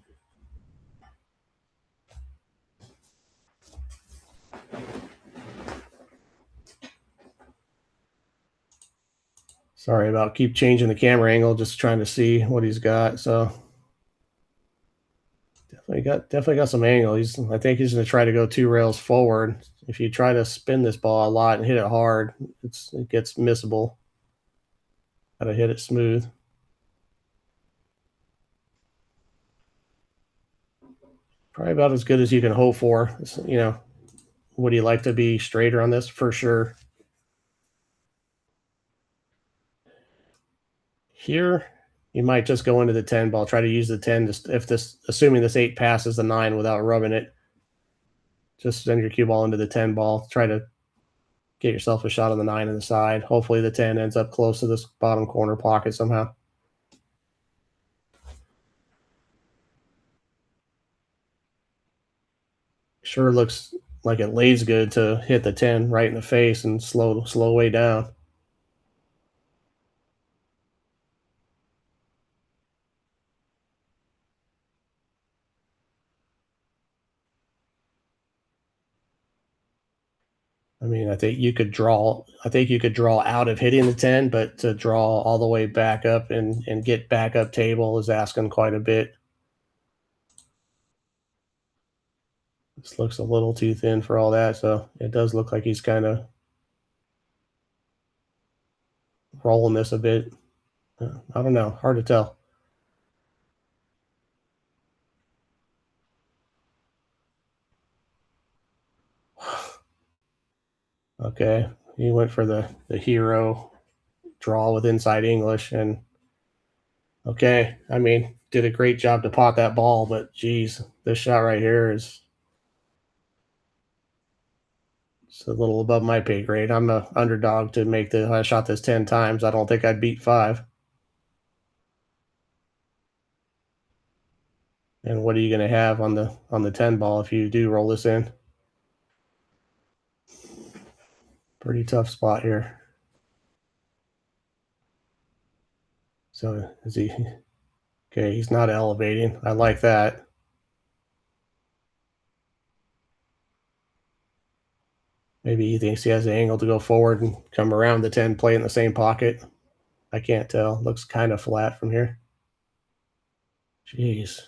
Sorry about keep changing the camera angle, just trying to see what he's got. So definitely got some angle. I think he's going to try to go 2 rails forward. If you try to spin this ball a lot and hit it hard, it gets missable. Got to hit it smooth. Probably about as good as you can hope for. Would you like to be straighter on this? For sure. Here, you might just go into the 10 ball. Try to use the 10 assuming this 8 passes the 9 without rubbing it. Just send your cue ball into the 10 ball. Try to get yourself a shot on the 9 on the side. Hopefully the 10 ends up close to this bottom corner pocket somehow. Sure looks like it lays good to hit the 10 right in the face and slow way down. I mean, I think you could draw out of hitting the 10, but to draw all the way back up and get back up table is asking quite a bit. This looks a little too thin for all that, so it does look like he's kind of rolling this a bit. I don't know. Hard to tell. Okay, he went for the hero draw with inside English, and Okay, I mean, did a great job to pot that ball, but geez, this shot right here is it's a little above my pay grade. I'm the underdog to make the. I shot this 10 times. I don't think I'd beat 5. And what are you going to have on the 10 ball if you do roll this in? Pretty tough spot here. So is he okay? He's not elevating. I like that. Maybe he thinks he has the angle to go forward and come around the 10, play in the same pocket. I can't tell. Looks kind of flat from here. Jeez.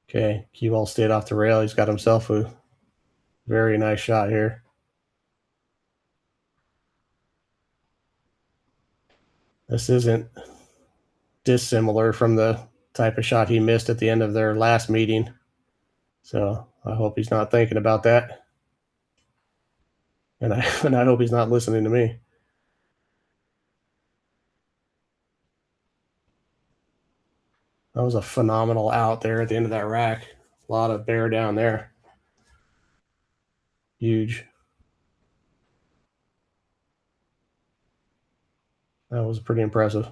Okay, cue ball stayed off the rail. He's got himself a very nice shot here. This isn't dissimilar from the type of shot he missed at the end of their last meeting. So I hope he's not thinking about that. And I hope he's not listening to me. That was a phenomenal out there at the end of that rack. A lot of bear down there. Huge. That was pretty impressive.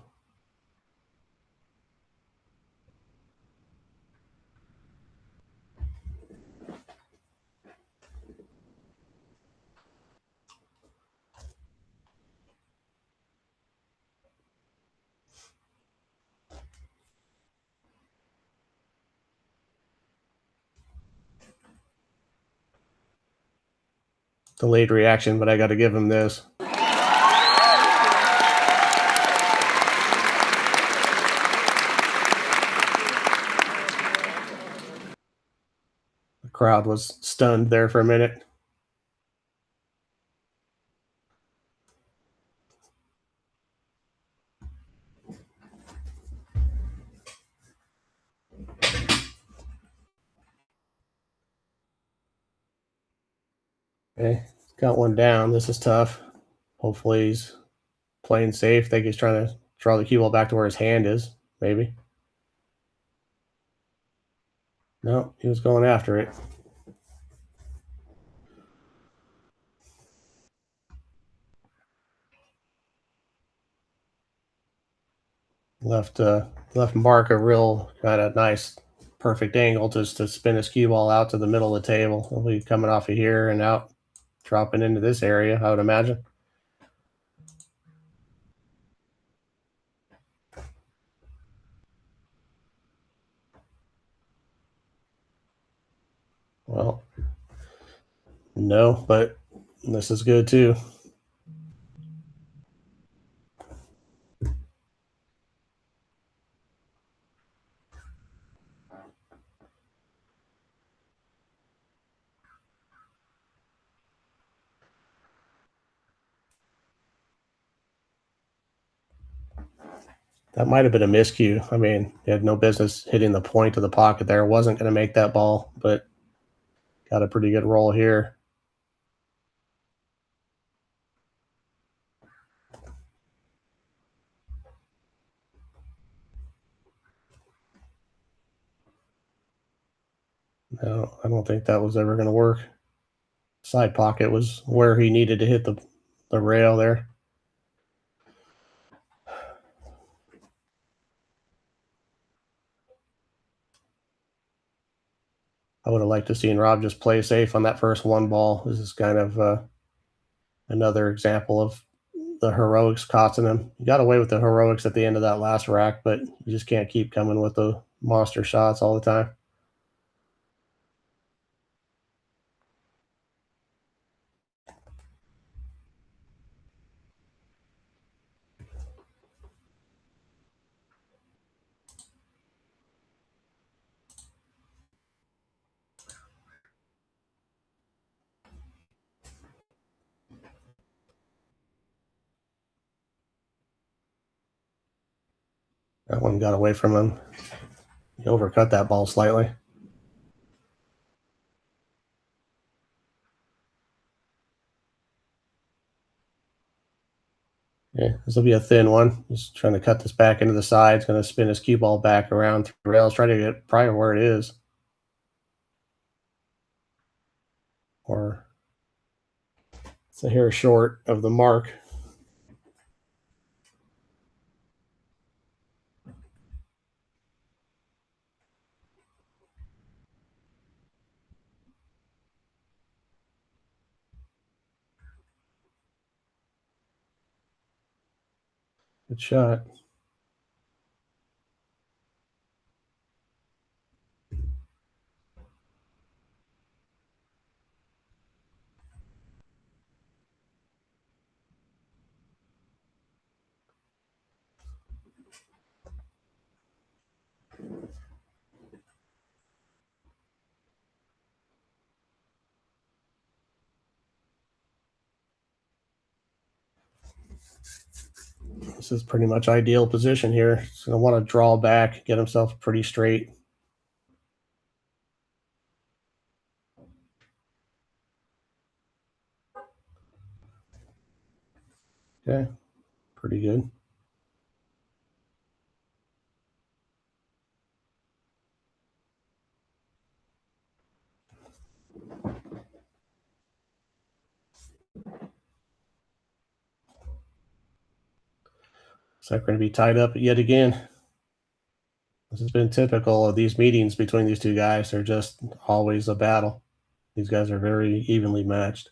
Delayed reaction, but I got to give him this. The crowd was stunned there for a minute. Okay, got one down. This is tough. Hopefully he's playing safe. I think he's trying to draw the cue ball back to where his hand is, maybe. No, he was going after it. Left Mark a real kind of nice, perfect angle just to spin his cue ball out to the middle of the table. He'll be coming off of here and out, dropping into this area, I would imagine. Well, no, but this is good too. That might have been a miscue. I mean, he had no business hitting the point of the pocket there. Wasn't going to make that ball, but got a pretty good roll here. No, I don't think that was ever going to work. Side pocket was where he needed to hit the rail there. I would have liked to seen Rob just play safe on that first one ball. This is kind of another example of the heroics costing him. He got away with the heroics at the end of that last rack, but you just can't keep coming with the monster shots all the time. That one got away from him. He overcut that ball slightly. Yeah, this will be a thin one. Just trying to cut this back into the side. It's going to spin his cue ball back around through the rails, try to get probably where it is. Or it's a hair short of the mark. Good shot. This is pretty much ideal position here. He's going to want to draw back, get himself pretty straight. Okay, pretty good. So we're going to be tied up yet again. This has been typical of these meetings between these two guys. They're just always a battle. These guys are very evenly matched.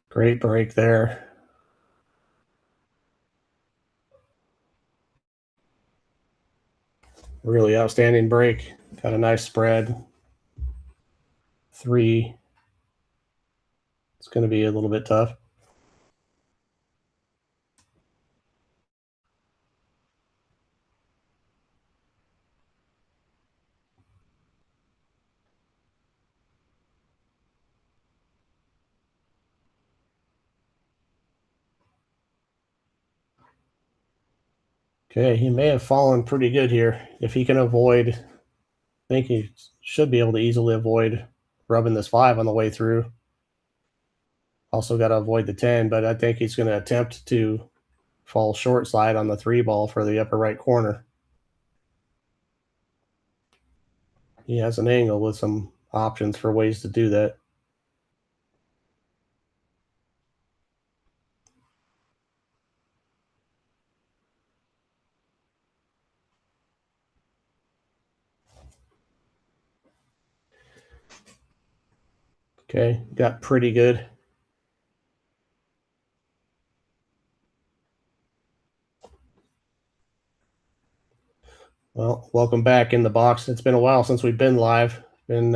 Great break there. Really outstanding break. Got a nice spread. 3. It's going to be a little bit tough. Okay, he may have fallen pretty good here. If he can avoid, I think he should be able to easily avoid rubbing this 5 on the way through. Also got to avoid the 10, but I think he's going to attempt to fall short side on the 3 ball for the upper right corner. He has an angle with some options for ways to do that. Okay, got pretty good. Well, welcome back in the box. It's been a while since we've been live. Been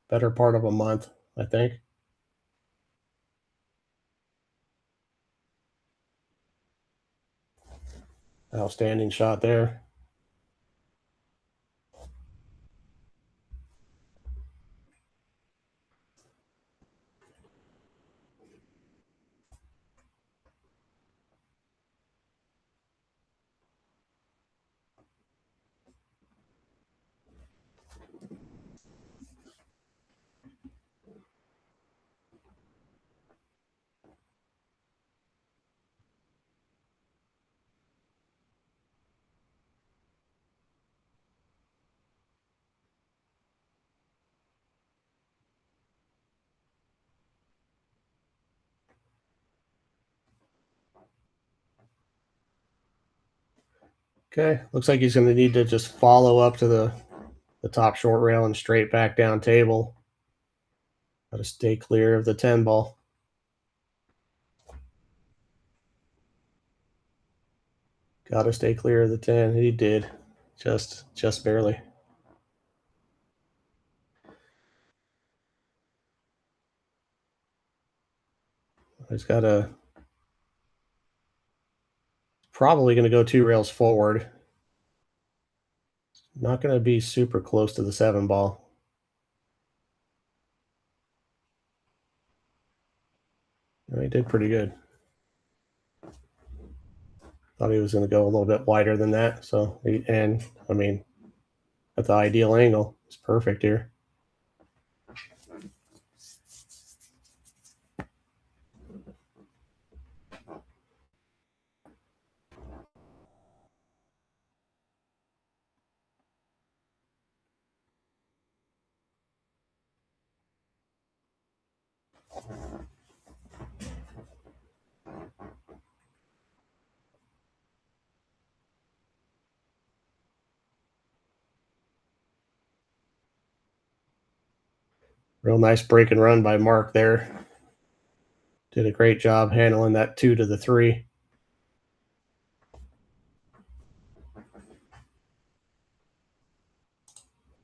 better part of a month, I think. Outstanding shot there. Okay, looks like he's going to need to just follow up to the top short rail and straight back down table. Got to stay clear of the 10 ball. Got to stay clear of the 10. He did, just barely. He's got to probably going to go 2 rails forward. Not going to be super close to the 7 ball. He did pretty good. Thought he was going to go a little bit wider than that. So, and I mean, at the ideal angle, it's perfect here. Real nice break and run by Mark there. Did a great job handling that 2 to the 3.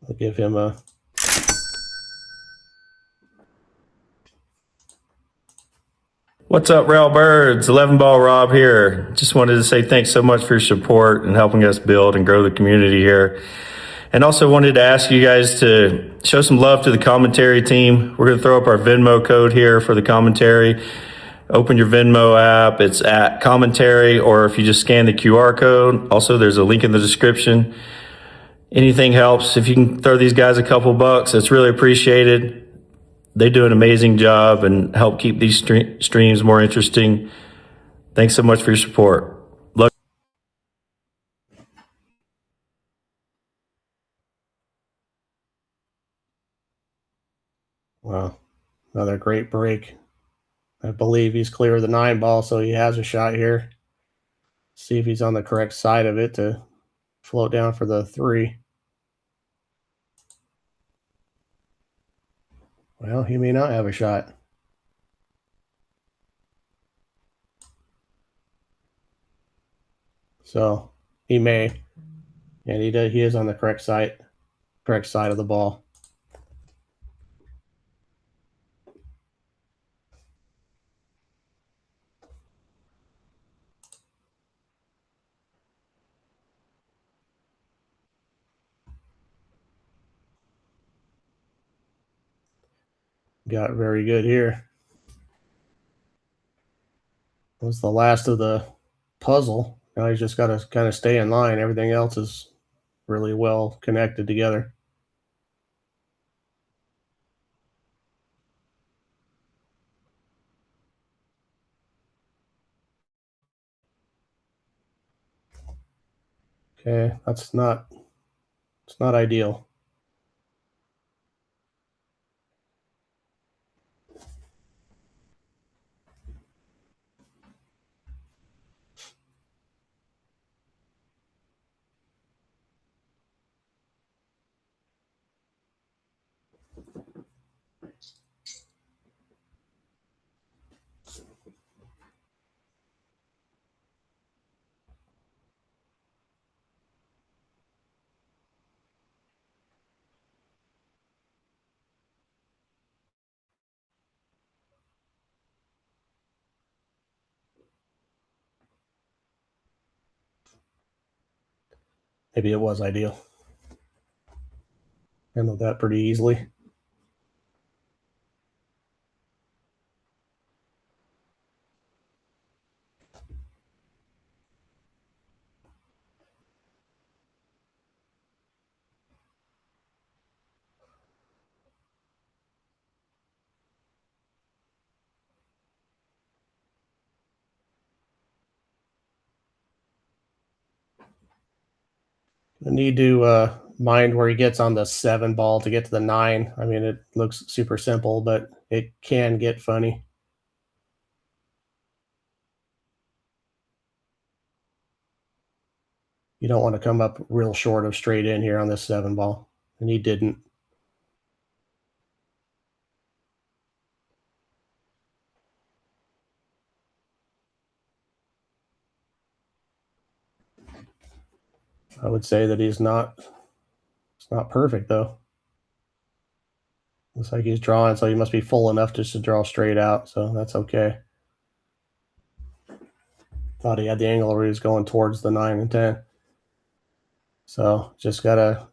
I'll give him a What's up, Rail Birds? 11 Ball Rob here. Just wanted to say thanks so much for your support and helping us build and grow the community here. And also wanted to ask you guys to show some love to the commentary team. We're going to throw up our Venmo code here for the commentary. Open your Venmo app. It's at commentary, or if you just scan the QR code. Also, there's a link in the description. Anything helps. If you can throw these guys a couple bucks, it's really appreciated. They do an amazing job and help keep these streams more interesting. Thanks so much for your support. Love. Wow, another great break. I believe he's clear of the 9 ball, so he has a shot here. See if he's on the correct side of it to float down for the 3. Well, he may not have a shot. So he may, and he is on the correct side of the ball. Got very good here. Was the last of the puzzle. Now he's just got to kind of stay in line. Everything else is really well connected together. Okay, it's not ideal. Maybe it was ideal. Handled that pretty easily. I need to mind where he gets on the 7 ball to get to the 9. I mean, it looks super simple, but it can get funny. You don't want to come up real short of straight in here on this 7 ball. And he didn't. I would say that it's not perfect though. Looks like he's drawing, so he must be full enough just to draw straight out, so that's okay. Thought he had the angle where he was going towards the 9 and 10. So just gotta,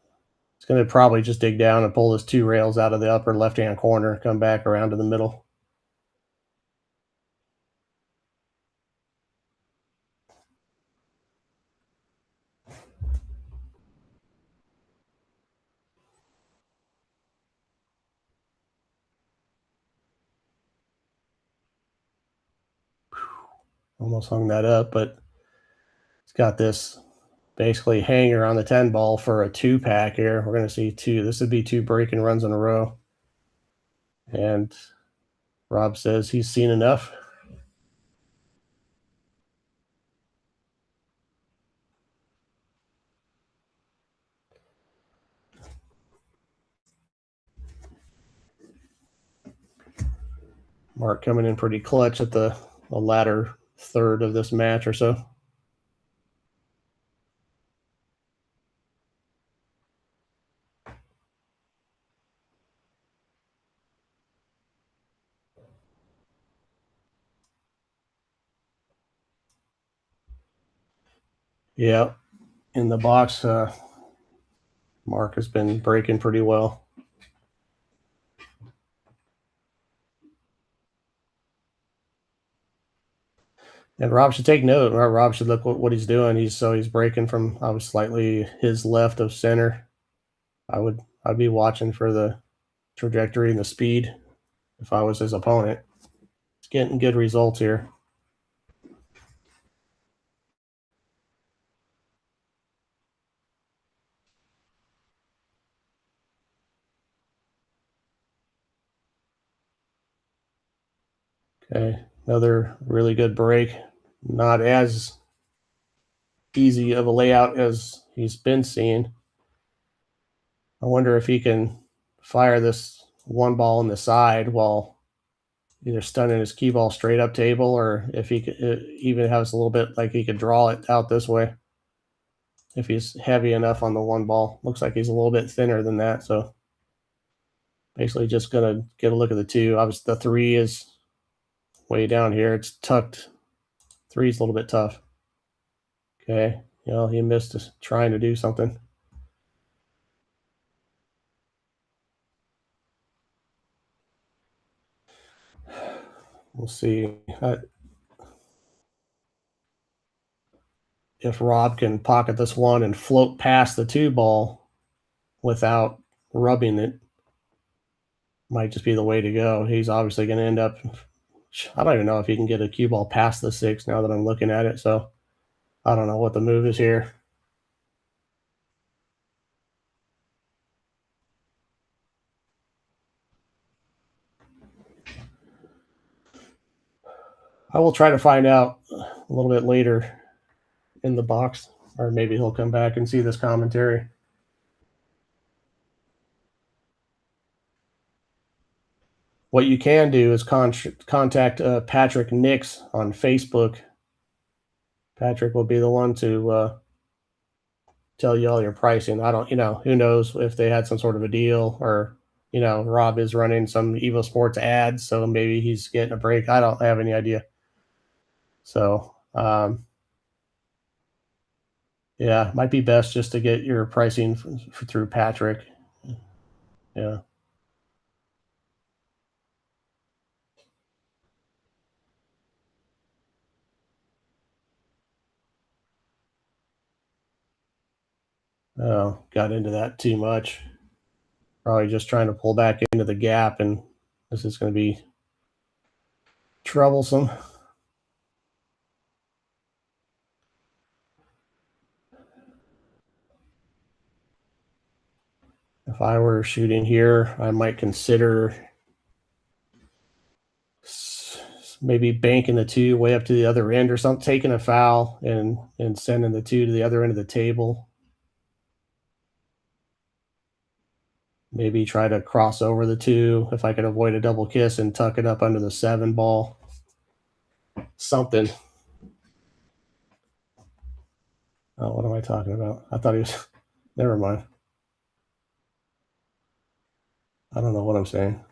it's gonna probably just dig down and pull his 2 rails out of the upper left-hand corner, come back around to the middle. Almost hung that up, but it's got this basically hanger on the 10 ball for a 2-pack here. We're going to see 2. This would be 2 breaking runs in a row. And Rob says he's seen enough. Mark coming in pretty clutch at the latter third of this match or so. Yeah, in the box, Mark has been breaking pretty well. And Rob should take note. Rob should look what he's doing. He's breaking from slightly his left of center. I'd be watching for the trajectory and the speed if I was his opponent. He's getting good results here. Okay, another really good break. Not as easy of a layout as he's been seeing. I wonder if he can fire this 1 ball in the side while either stunning his key ball straight up table, or if he could even has a little bit like he could draw it out this way. If he's heavy enough on the 1 ball. Looks like he's a little bit thinner than that, so basically just gonna get a look at the 2. Obviously the 3 is way down here. It's tucked. 3 is a little bit tough. Okay, he missed trying to do something. We'll see if Rob can pocket this 1 and float past the 2 ball without rubbing it. Might just be the way to go. He's obviously going to end up. I don't even know if he can get a cue ball past the 6 now that I'm looking at it. So I don't know what the move is here. I will try to find out a little bit later in the box, or maybe he'll come back and see this commentary. What you can do is contact Patrick Nix on Facebook. Patrick will be the one to tell you all your pricing. I don't, who knows if they had some sort of a deal, or, Rob is running some EvoSports ads, so maybe he's getting a break. I don't have any idea. So, yeah, might be best just to get your pricing through Patrick. Yeah. Oh, got into that too much. Probably just trying to pull back into the gap, and this is going to be troublesome. If I were shooting here, I might consider maybe banking the 2 way up to the other end or something, taking a foul and sending the 2 to the other end of the table. Maybe try to cross over the 2 if I could avoid a double kiss and tuck it up under the 7 ball. Something. Oh, what am I talking about? I thought he was. Never mind. I don't know what I'm saying.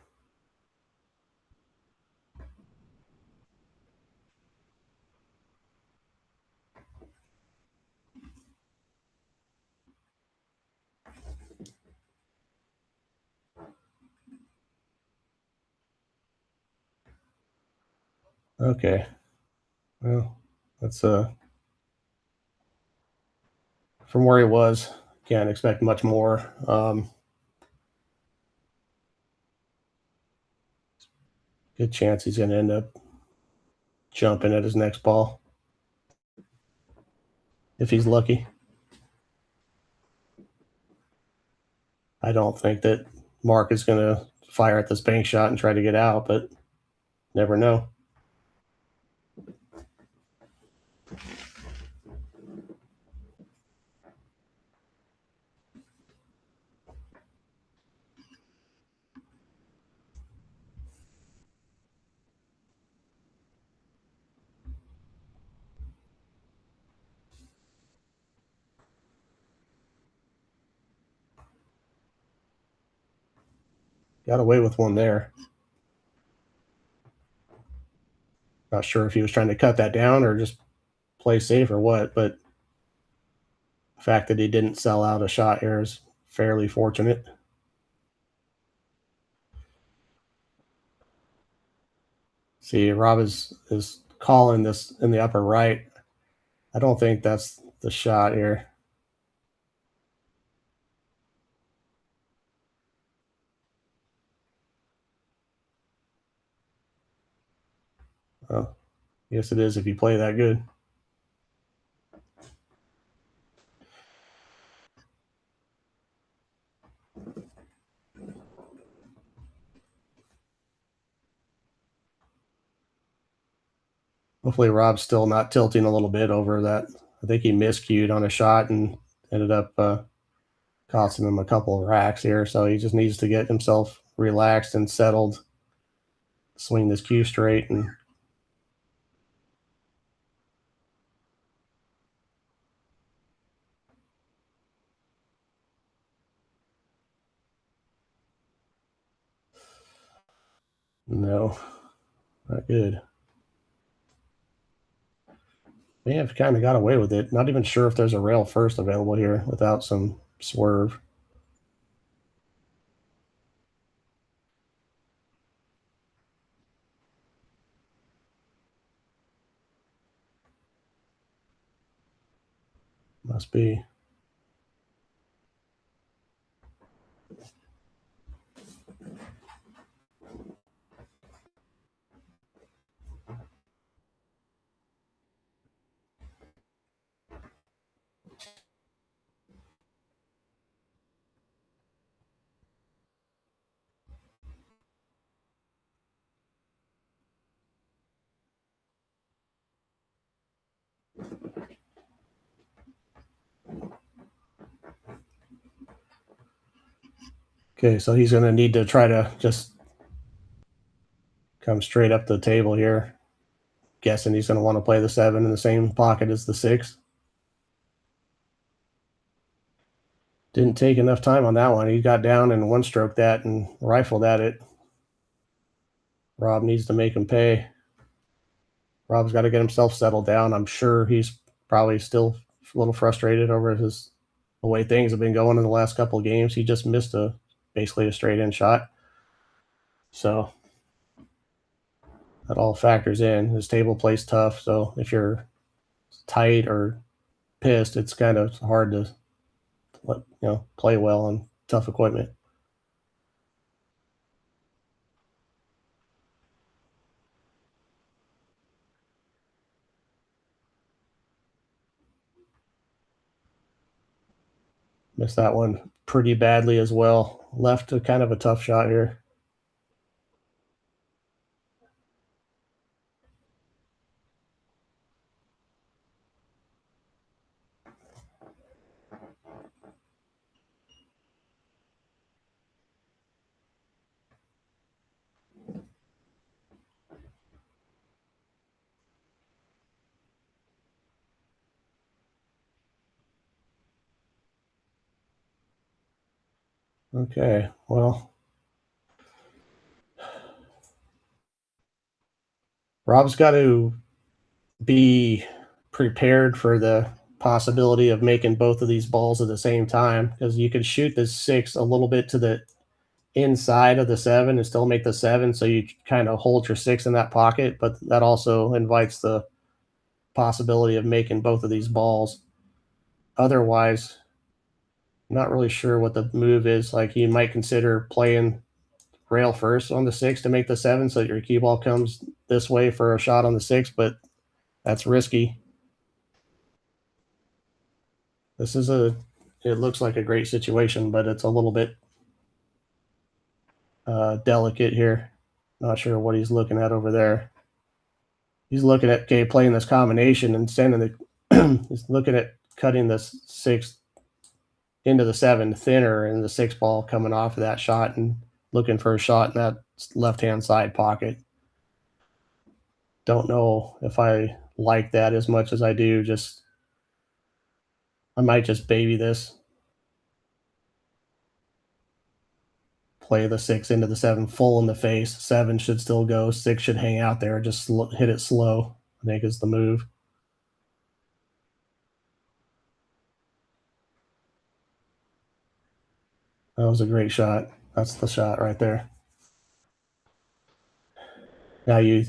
Okay. Well, that's from where he was. Can't expect much more. Good chance he's going to end up jumping at his next ball if he's lucky. I don't think that Mark is going to fire at this bank shot and try to get out, but never know. Got away with one there. Not sure if he was trying to cut that down or just play safe or what, but the fact that he didn't sell out a shot here is fairly fortunate. See, Rob is calling this in the upper right. I don't think that's the shot here. Oh, yes, it is if you play that good. Hopefully, Rob's still not tilting a little bit over that. I think he miscued on a shot and ended up costing him a couple of racks here. So he just needs to get himself relaxed and settled, swing this cue straight, and no, not good. May have kind of got away with it. Not even sure if there's a rail first available here without some swerve. Must be. Okay, so he's going to need to try to just come straight up the table here. Guessing he's going to want to play the 7 in the same pocket as the 6. Didn't take enough time on that one. He got down and one stroke that and rifled at it. Rob needs to make him pay. Rob's got to get himself settled down. I'm sure he's probably still a little frustrated over the way things have been going in the last couple of games. He just missed basically a straight in shot. So that all factors in. His table plays tough, so if you're tight or pissed, it's kind of hard to play well on tough equipment. Missed that one pretty badly as well. Left kind of a tough shot here. Okay, well, Rob's got to be prepared for the possibility of making both of these balls at the same time, because you could shoot the 6 a little bit to the inside of the 7 and still make the 7, so you kind of hold your 6 in that pocket, but that also invites the possibility of making both of these balls. Otherwise, I'm not really sure what the move is. Like, you might consider playing rail first on the 6 to make the 7 so that your cue ball comes this way for a shot on the 6, but that's risky. This is it looks like a great situation, but it's a little bit delicate here. Not sure what he's looking at over there. He's looking at playing this combination and sending the. He's looking at cutting this 6 into the 7 thinner and the 6 ball coming off of that shot and looking for a shot in that left hand side pocket. Don't know if I like that as much as I do. I might just baby this. Play the 6 into the 7 full in the face. 7 should still go. 6 should hang out there. Just hit it slow, I think, is the move. That was a great shot. That's the shot right there. Now you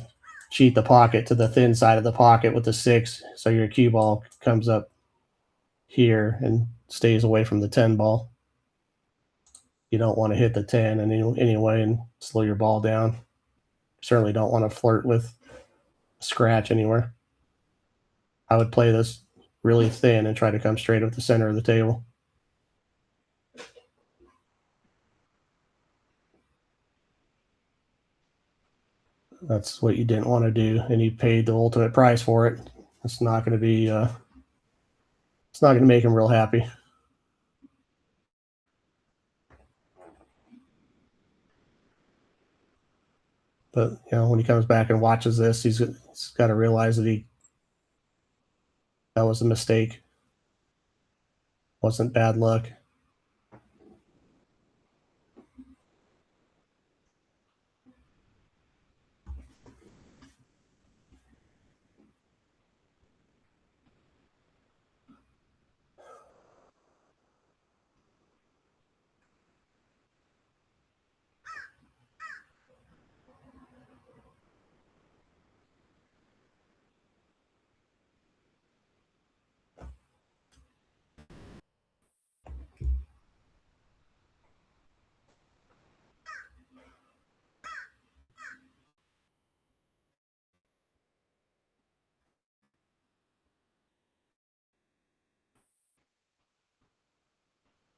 cheat the pocket to the thin side of the pocket with the 6, so your cue ball comes up here and stays away from the 10 ball. You don't want to hit the 10 anyway and slow your ball down. Certainly don't want to flirt with a scratch anywhere. I would play this really thin and try to come straight up the center of the table. That's what you didn't want to do, and you paid the ultimate price for it. It's not going to be. It's not going to make him real happy. But when he comes back and watches this, he's got to realize that that was a mistake. Wasn't bad luck.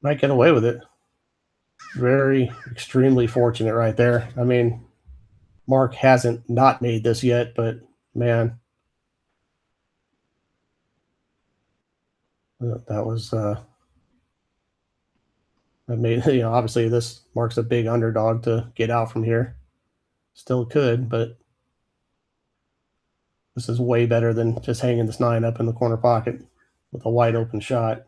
Might get away with it. Very extremely fortunate right there. I mean, Mark hasn't not made this yet, but man, that was that made obviously this Mark's a big underdog to get out from here. Still could, but this is way better than just hanging this 9 up in the corner pocket with a wide open shot.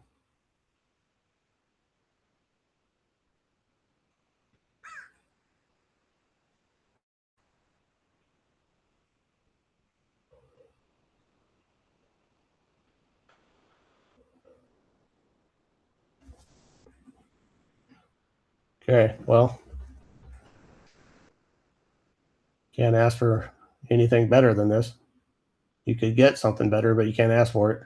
Okay, well, can't ask for anything better than this. You could get something better, but you can't ask for it.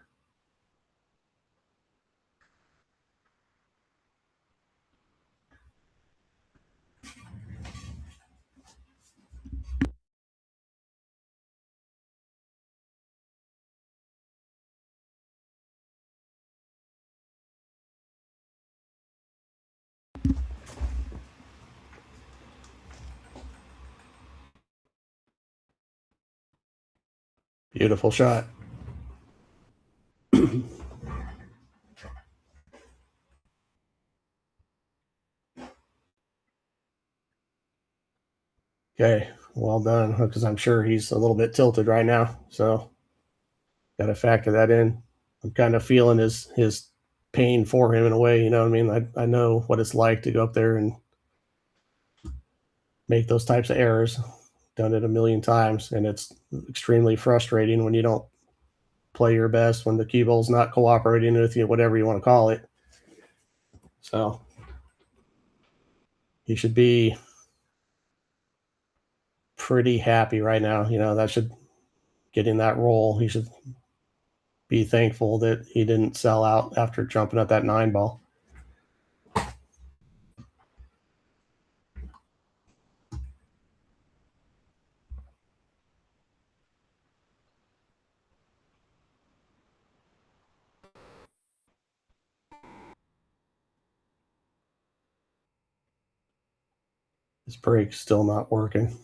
Beautiful shot. Okay, well done, because I'm sure he's a little bit tilted right now, so got to factor that in. I'm kind of feeling his pain for him in a way. You know what I mean? I know what it's like to go up there and make those types of errors. Done it a million times, and it's extremely frustrating when you don't play your best, when the cue ball's not cooperating with you, whatever you want to call it. So he should be pretty happy right now. You know, that should getting that roll. He should be thankful that he didn't sell out after jumping at that 9 ball. His brake's still not working.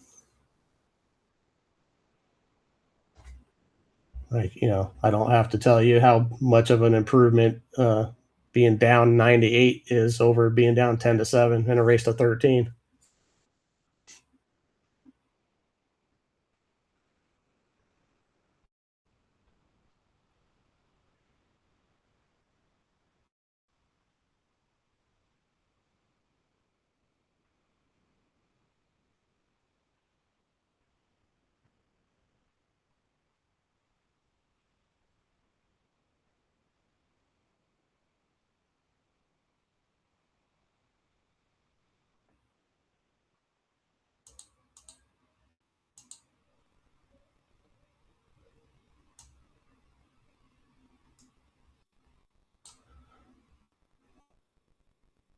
Like, you know, I don't have to tell you how much of an improvement being down 9-8 is over being down 10-7 in a race to 13.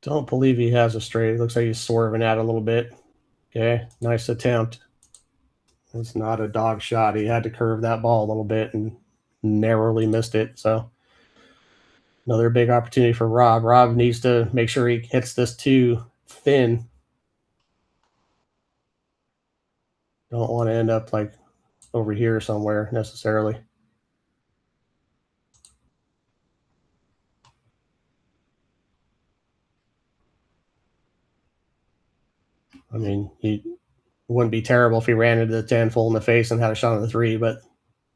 Don't believe he has a straight. It looks like he's swerving out a little bit. Okay, nice attempt. It's not a dog shot. He had to curve that ball a little bit and narrowly missed it. So another big opportunity for Rob. Rob needs to make sure he hits this too thin. Don't want to end up like over here somewhere necessarily. I mean, it wouldn't be terrible if he ran into the 10 full in the face and had a shot on the 3, but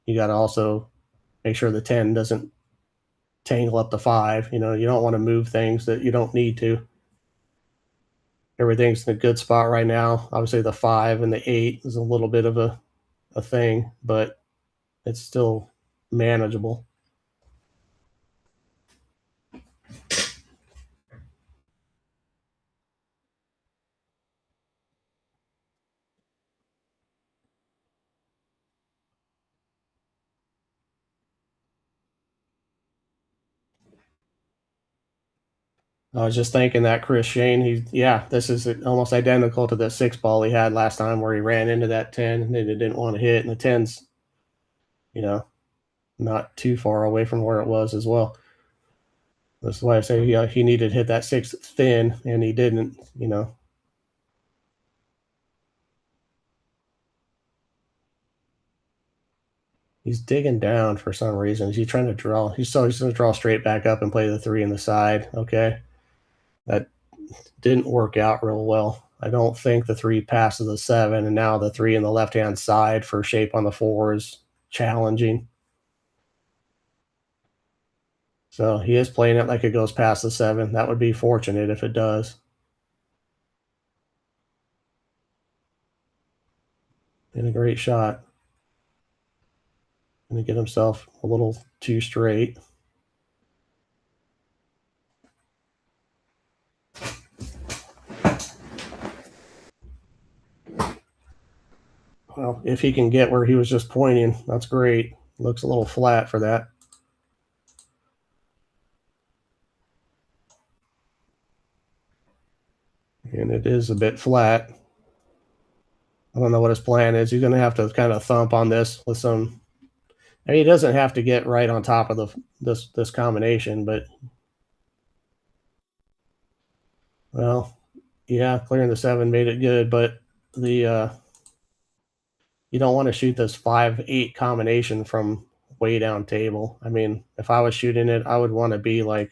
you got to also make sure the 10 doesn't tangle up the 5. You know, you don't want to move things that you don't need to. Everything's in a good spot right now. Obviously, the 5 and the 8 is a little bit of a thing, but it's still manageable. I was just thinking that Chris Shane, this is almost identical to the 6 ball he had last time where he ran into that 10 and it didn't want to hit, and the 10's, you know, not too far away from where it was as well. That's why I say he needed to hit that 6 thin, and he didn't, you know. He's digging down for some reason. He's trying to draw. He's going to draw straight back up and play the 3 in the side. Okay. That didn't work out real well. I don't think the 3 passes the 7, and now the 3 in the left-hand side for shape on the 4 is challenging. So he is playing it like it goes past the 7. That would be fortunate if it does. And a great shot. Going to get himself a little too straight. Well, if he can get where he was just pointing, that's great. Looks a little flat for that. And it is a bit flat. I don't know what his plan is. He's going to have to kind of thump on this with some. I mean, he doesn't have to get right on top of this combination, but well, yeah, clearing the 7 made it good, but the you don't want to shoot this 5-8 combination from way down table. I mean, if I was shooting it, I would want to be like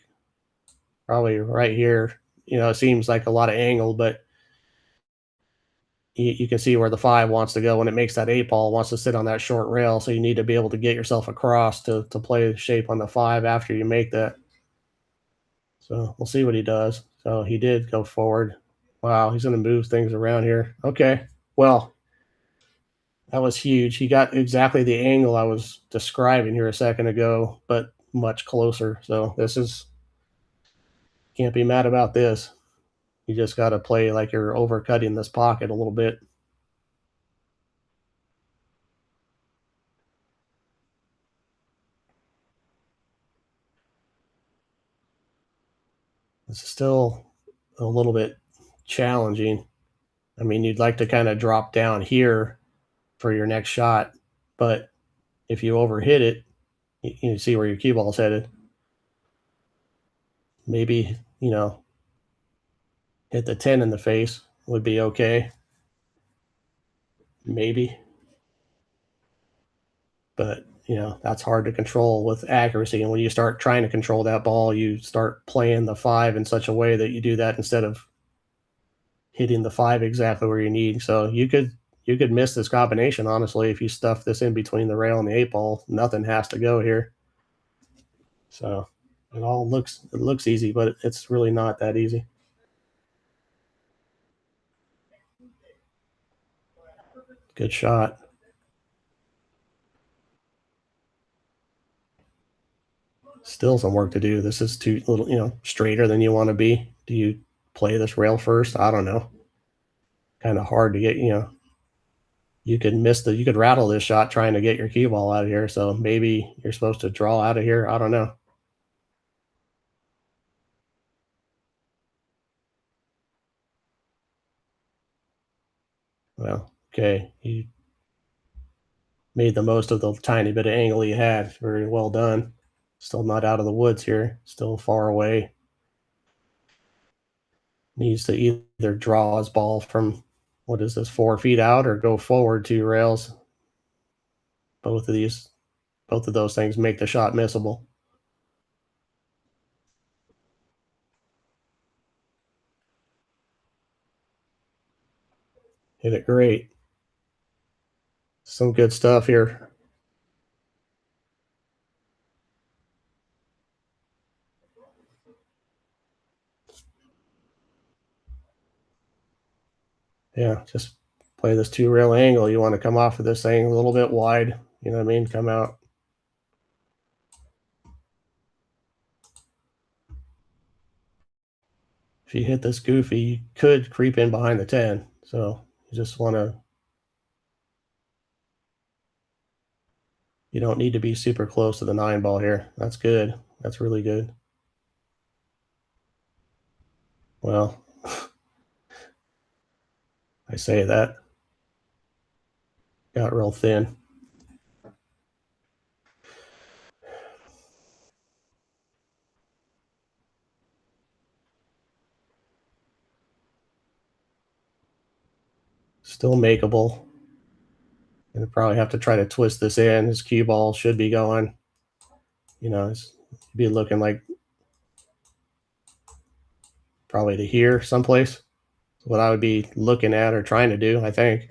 probably right here. You know, it seems like a lot of angle, but you can see where the 5 wants to go when it makes that 8 ball, wants to sit on that short rail. So you need to be able to get yourself across to play the shape on the 5 after you make that. So we'll see what he does. So he did go forward. Wow, he's going to move things around here. Okay, well, that was huge. He got exactly the angle I was describing here a second ago, but much closer. So this is, can't be mad about this. You just got to play like you're overcutting this pocket a little bit. It's still a little bit challenging. I mean, you'd like to kind of drop down here for your next shot, but if you overhit it, you see where your cue ball's headed. Maybe, hit the 10 in the face would be okay. Maybe. But, that's hard to control with accuracy. And when you start trying to control that ball, you start playing the 5 in such a way that you do that instead of hitting the 5 exactly where you need. So you could miss this combination, honestly, if you stuff this in between the rail and the 8 ball. Nothing has to go here. So it looks easy, but it's really not that easy. Good shot. Still some work to do. This is too little, straighter than you want to be. Do you play this rail first? I don't know. Kind of hard to get, you could rattle this shot trying to get your cue ball out of here. So maybe you're supposed to draw out of here. I don't know. Well, okay. You made the most of the tiny bit of angle you had. Very well done. Still not out of the woods here. Still far away. Needs to either draw his ball from, 4 feet out, or go forward 2 rails. Both of those things make the shot missable. Hit it great. Some good stuff here. Yeah, just play this 2 rail angle. You want to come off of this thing a little bit wide. You know what I mean? Come out. If you hit this goofy, you could creep in behind the 10. So you just want to, you don't need to be super close to the 9 ball here. That's good. That's really good. Well, I say that. Got real thin. Still makeable. Gonna probably have to try to twist this in. His cue ball should be going. It's be looking like probably to here someplace. What I would be looking at or trying to do, I think.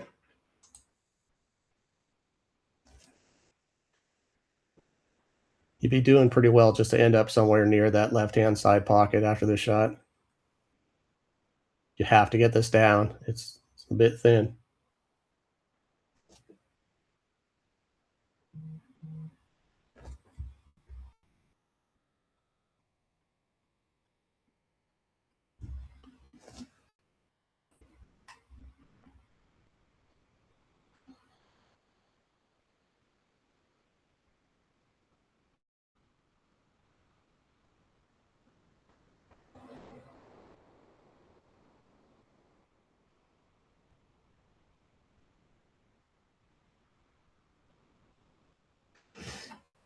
You'd be doing pretty well just to end up somewhere near that left-hand side pocket after the shot. You have to get this down. It's a bit thin.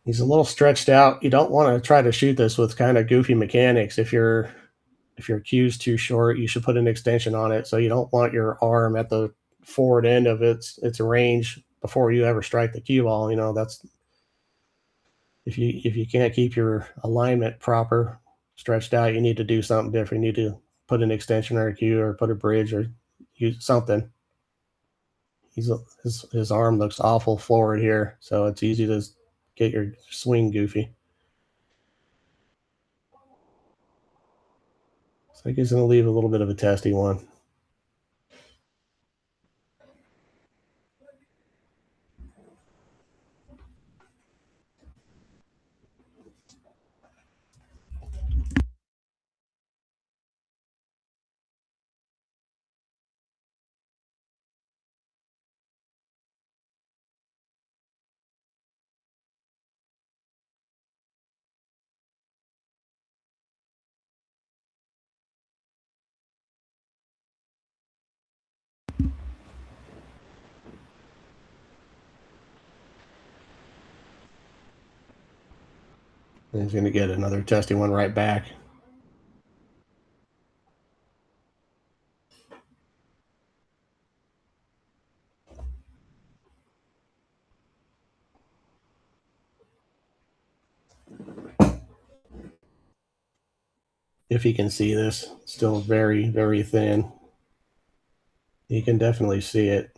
He's a little stretched out. You don't want to try to shoot this with kind of goofy mechanics. If your cue's too short, you should put an extension on it. So you don't want your arm at the forward end of its range before you ever strike the cue ball. That's, if you can't keep your alignment proper, stretched out, you need to do something different. You need to put an extension or a cue, or put a bridge, or use something. His arm looks awful forward here, so it's easy to get your swing goofy. I think he's going to leave a little bit of a testy one. And he's going to get another testy one right back. If he can see this, still very, very thin. You can definitely see it.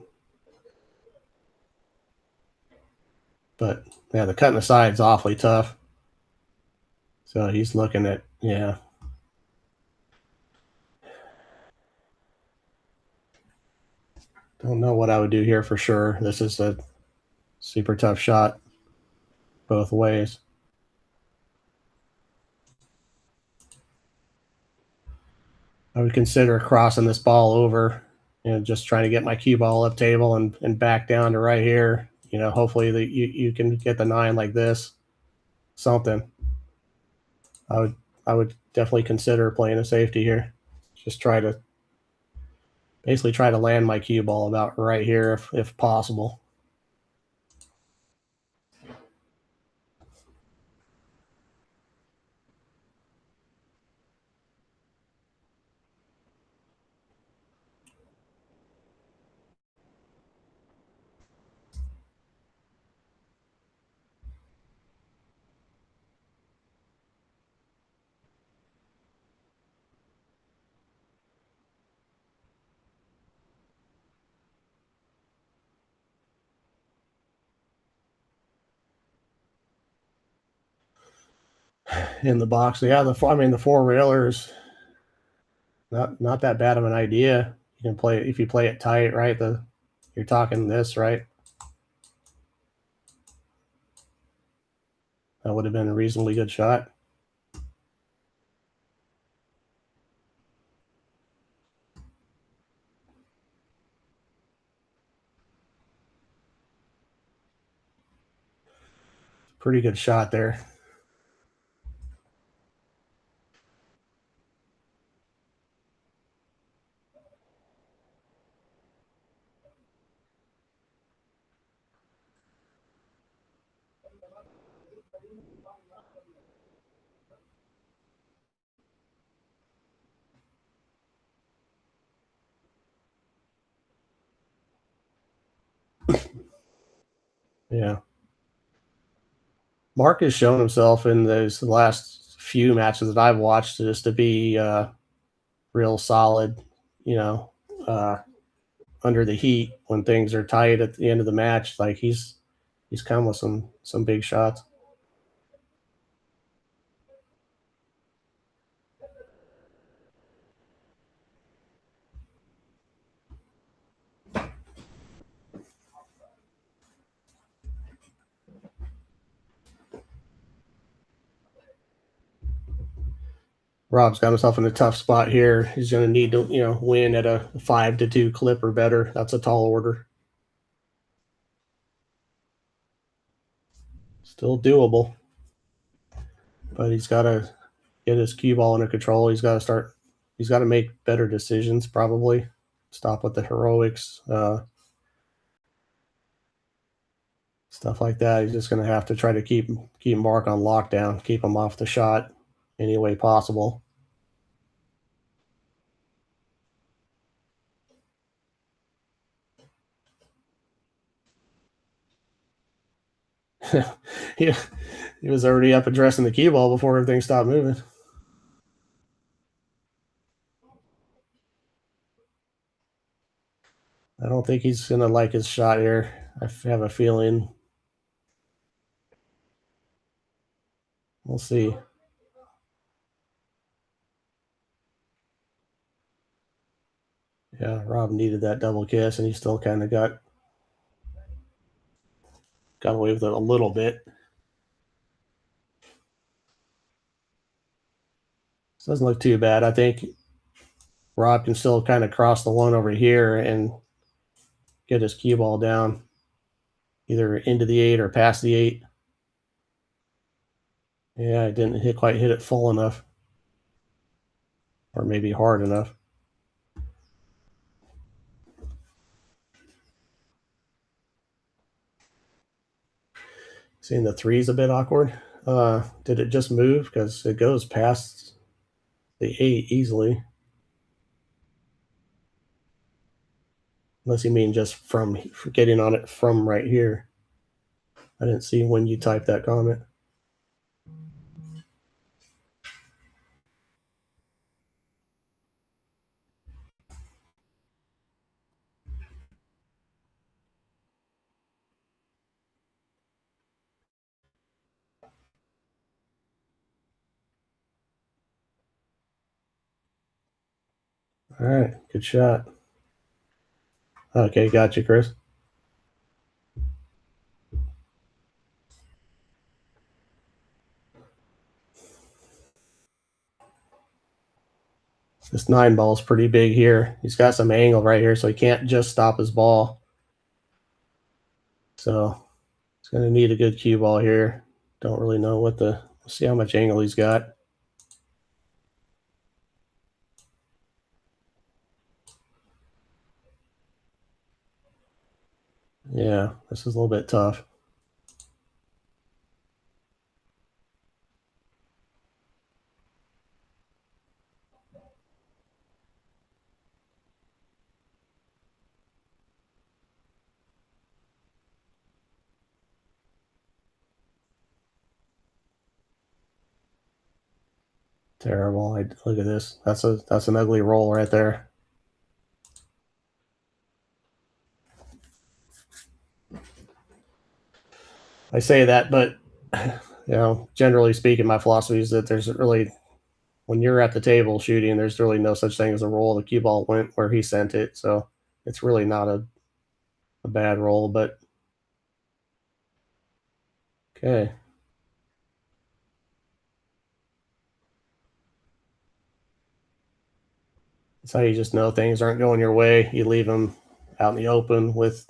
But yeah, the cut in the side is awfully tough. So he's looking at, yeah. Don't know what I would do here for sure. This is a super tough shot both ways. I would consider crossing this ball over, just trying to get my cue ball up table and back down to right here. Hopefully that you can get the 9 like this, something. I would definitely consider playing a safety here. Just basically try to land my cue ball about right here if possible. In the box, yeah. The 4-railer not that bad of an idea. You can play if you play it tight, right? You're talking this, right? That would have been a reasonably good shot. Pretty good shot there. Yeah. Mark has shown himself in those last few matches that I've watched just to be real solid, you know, uh, under the heat when things are tight at the end of the match. Like he's come with some big shots. Rob's got himself in a tough spot here. He's going to need to, win at a 5-2 clip or better. That's a tall order. Still doable, but he's got to get his cue ball under control. He's got to make better decisions, probably. Stop with the heroics, stuff like that. He's just going to have to try to keep Mark on lockdown, keep him off the shot any way possible. he, he was already up addressing the cue ball before everything stopped moving. I don't think he's going to like his shot here. I have a feeling. We'll see. Yeah, Rob needed that double kiss, and he still kind of got away with it a little bit. So it doesn't look too bad. I think Rob can still kind of cross the one over here and get his cue ball down either into the 8 or past the 8. Yeah, I didn't quite hit it full enough, or maybe hard enough. Seeing the 3's a bit awkward. Did it just move? Because it goes past the 8 easily. Unless you mean just from getting on it from right here. I didn't see when you typed that comment. All right, good shot. Okay, got you, Chris. This 9 ball is pretty big here. He's got some angle right here, so he can't just stop his ball. So he's going to need a good cue ball here. Don't really know what the. Let's see how much angle he's got. Yeah, this is a little bit tough. Terrible. Look at this. That's an ugly roll right there. I say that, but generally speaking, my philosophy is that there's really, when you're at the table shooting, there's really no such thing as a roll. The cue ball went where he sent it, so it's really not a bad roll. But okay. That's how you just know things aren't going your way. You leave them out in the open with,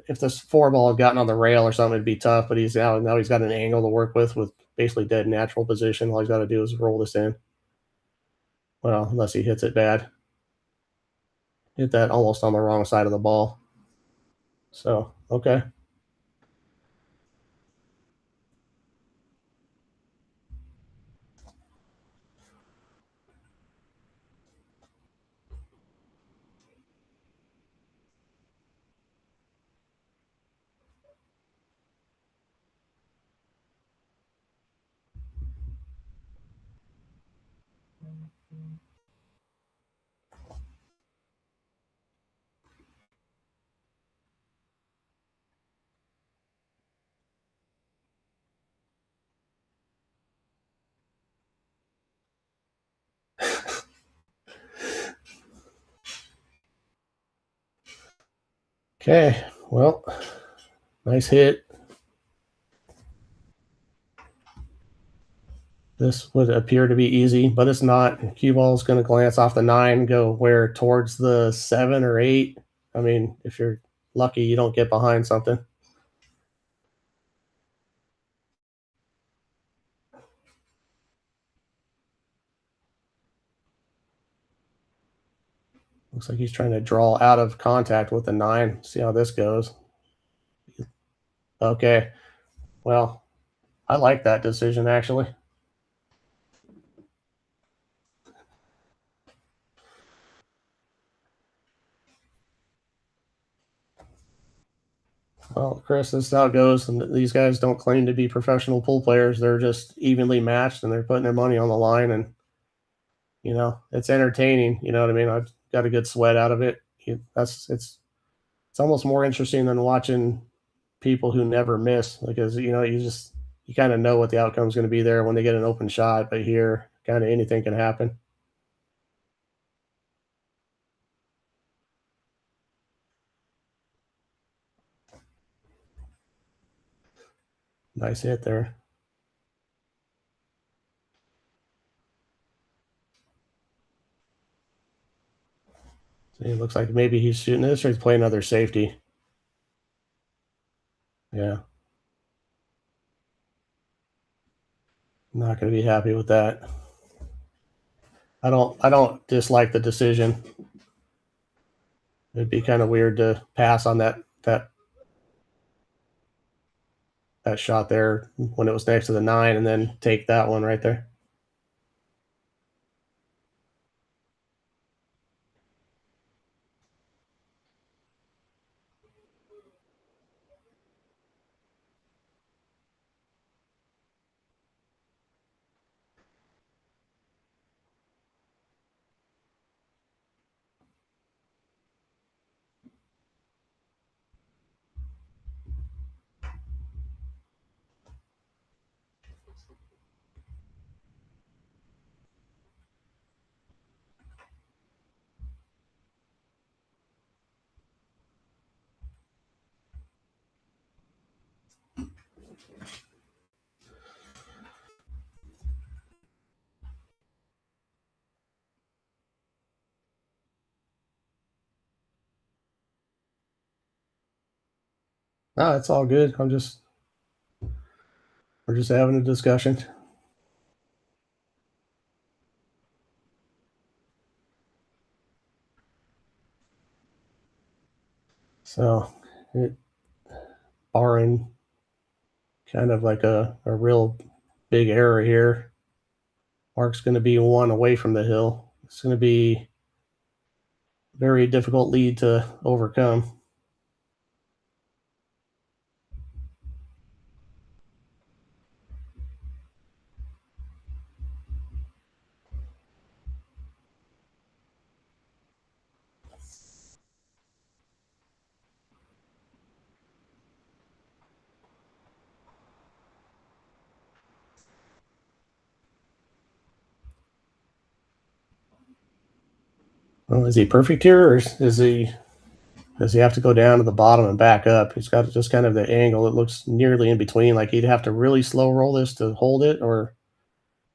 if this 4 ball had gotten on the rail or something, it'd be tough. But now he's got an angle to work with basically dead natural position. All he's got to do is roll this in. Well, unless he hits it bad. Hit that almost on the wrong side of the ball. So, okay. Okay. Well, nice hit. This would appear to be easy, but it's not. Cue ball is going to glance off the 9, go where towards the 7 or 8. I mean, if you're lucky, you don't get behind something. Looks like he's trying to draw out of contact with the 9. See how this goes. Okay. Well, I like that decision, actually. Well, Chris, this is how it goes. And these guys don't claim to be professional pool players. They're just evenly matched, and they're putting their money on the line. And, it's entertaining. You know what I mean? I've got a good sweat out of it. It's almost more interesting than watching people who never miss, because you kind of know what the outcome is going to be there when they get an open shot. But here, kind of anything can happen. Nice hit there. See, it looks like maybe he's shooting this or he's playing another safety. Yeah. Not going to be happy with that. I don't dislike the decision. It'd be kind of weird to pass on that shot there when it was next to the 9 and then take that one right there. No, it's all good. We're just having a discussion. So, barring kind of like a real big error here, Mark's going to be 1 away from the hill. It's going to be a very difficult lead to overcome. Well, is he perfect here, or does he have to go down to the bottom and back up? He's got just kind of the angle. It looks nearly in between. Like he'd have to really slow roll this to hold it, or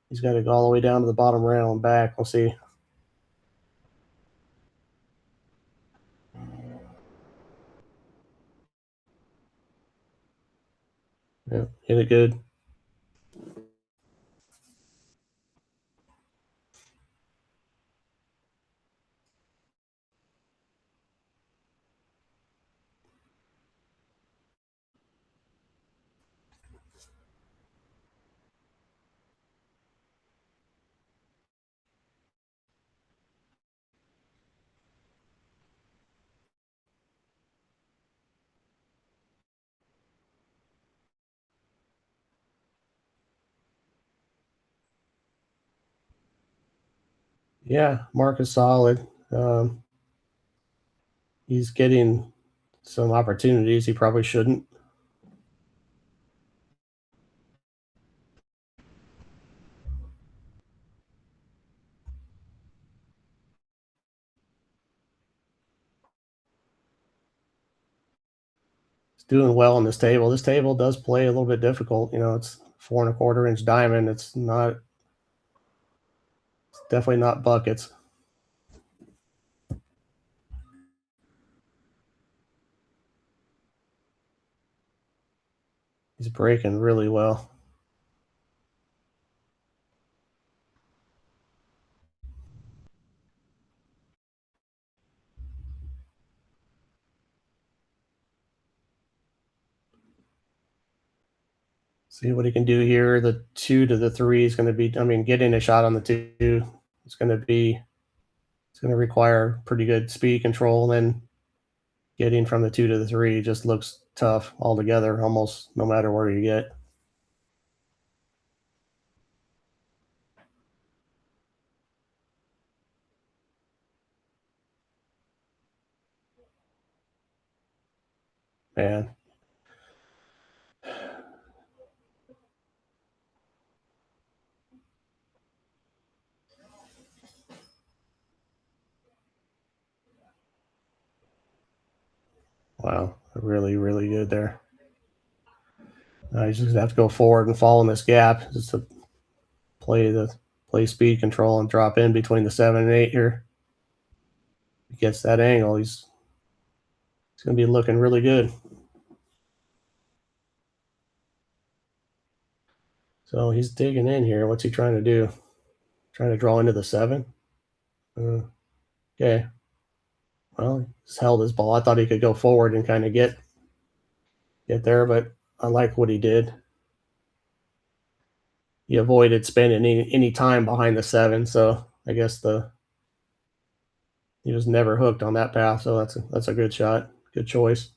he's got to go all the way down to the bottom rail and back. We'll see. Yeah, hit it good. Yeah, Mark is solid. He's getting some opportunities he probably shouldn't. He's doing well on this table. This table does play a little bit difficult. It's 4.25 inch diamond. It's definitely not buckets. He's breaking really well. See what he can do here. The 2 to the 3 is going to be, getting a shot on the 2 is going to be, it's going to require pretty good speed control. And then getting from the 2 to the 3 just looks tough altogether, almost no matter where you get. Man, wow, really, really good there. He's just gonna have to go forward and fall in this gap just to play speed control and drop in between the 7 and 8 here. If he gets that angle, he's gonna be looking really good. So he's digging in here. What's he trying to do? Trying to draw into the 7? Okay. Well, he's held his ball. I thought he could go forward and kind of get there, but I like what he did. He avoided spending any time behind the 7, so I guess he was never hooked on that path. So that's a good shot, good choice.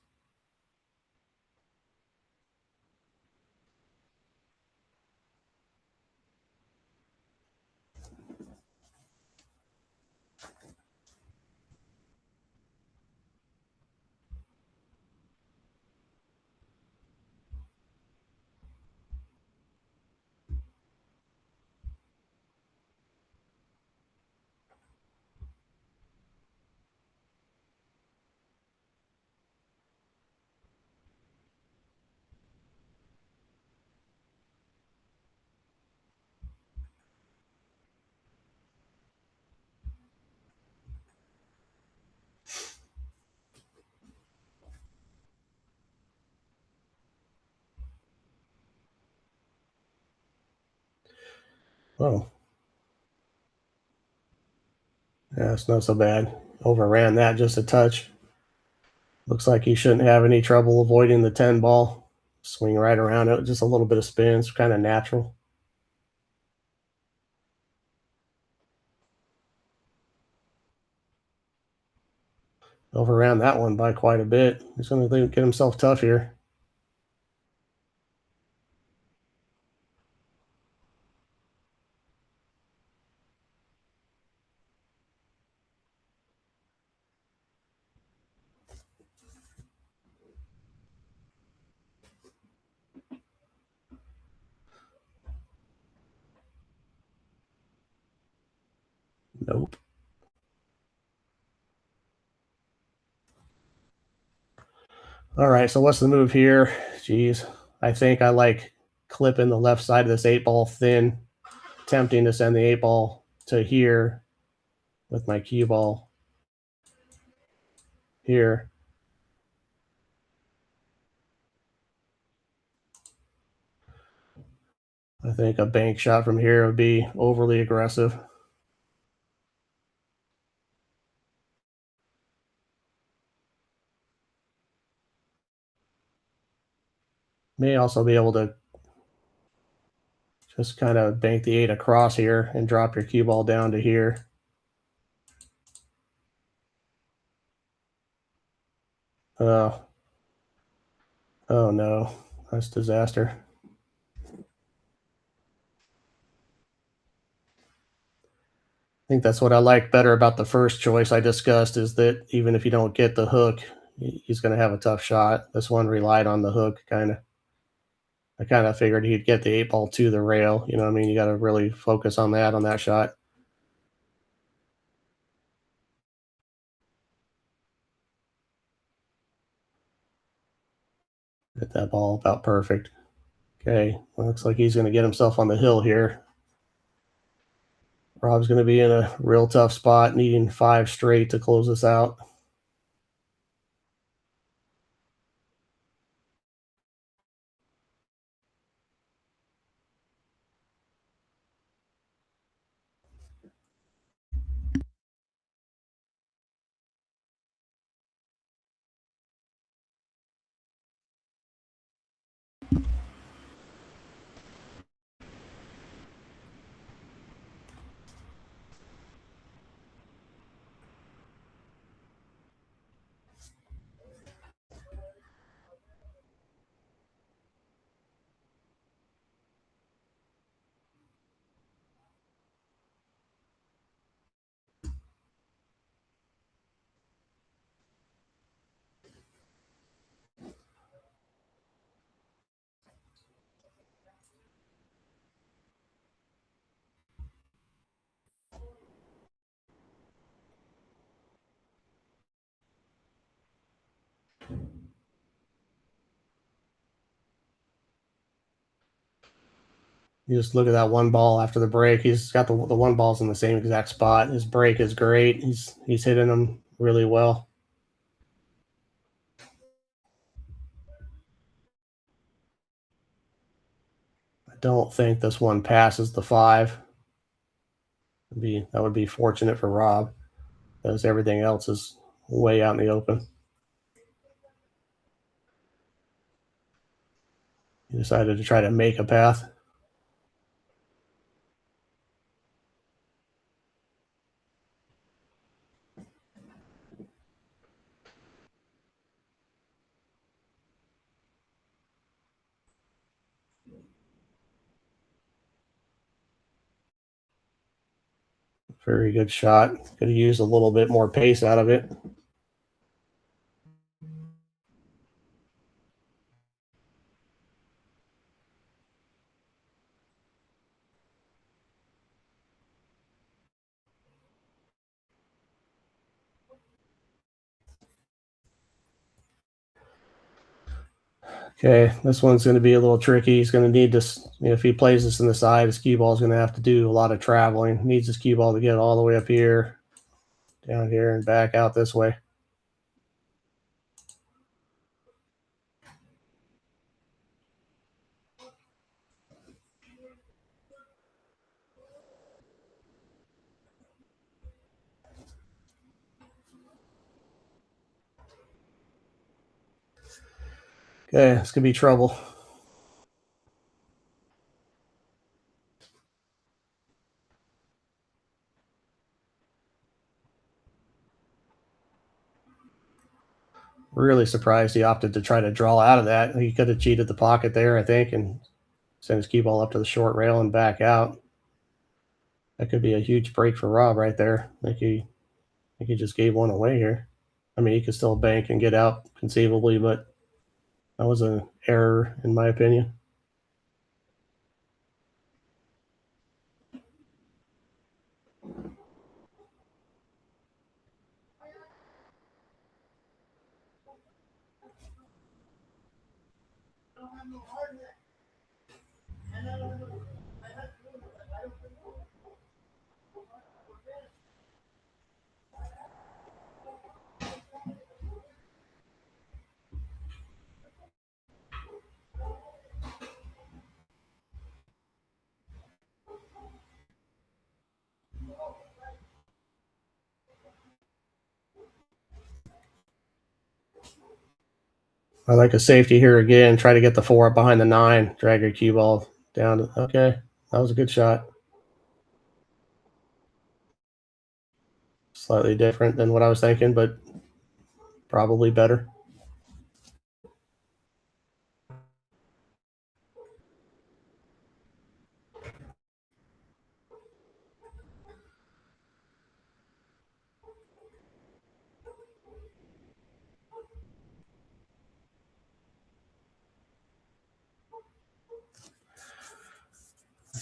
Oh, yeah, it's not so bad. Overran that just a touch. Looks like he shouldn't have any trouble avoiding the 10 ball. Swing right around it, just a little bit of spin. It's kind of natural. Overran that one by quite a bit. He's going to get himself tough here. Nope. All right, so what's the move here? Jeez. I think I like clipping the left side of this 8 ball thin, attempting to send the 8 ball to here with my cue ball here. I think a bank shot from here would be overly aggressive. May also be able to just kind of bank the 8 across here and drop your cue ball down to here. Oh no, that's disaster. I think that's what I like better about the first choice I discussed is that even if you don't get the hook, he's going to have a tough shot. This one relied on the hook kind of. I kind of figured he'd get the 8 ball to the rail. You know what I mean? You got to really focus on that shot. Hit that ball about perfect. Okay, well, looks like he's going to get himself on the hill here. Rob's going to be in a real tough spot, needing 5 straight to close this out. You just look at that one ball after the break. He's got the one ball's in the same exact spot. His break is great. He's hitting them really well. I don't think this one passes the 5. That would be fortunate for Rob, because everything else is way out in the open. He decided to try to make a path. Very good shot. Could have used a little bit more pace out of it. Okay, this one's going to be a little tricky. He's going to need this. If he plays this in the side, his cue ball is going to have to do a lot of traveling. He needs his cue ball to get all the way up here, down here, and back out this way. Okay, this could be trouble. Really surprised he opted to try to draw out of that. He could have cheated the pocket there, I think, and sent his cue ball up to the short rail and back out. That could be a huge break for Rob right there. I think he just gave one away here. I mean, he could still bank and get out conceivably, but that was an error in my opinion. I like a safety here again. Try to get the 4 up behind the 9. Drag your cue ball down. Okay, that was a good shot. Slightly different than what I was thinking, but probably better.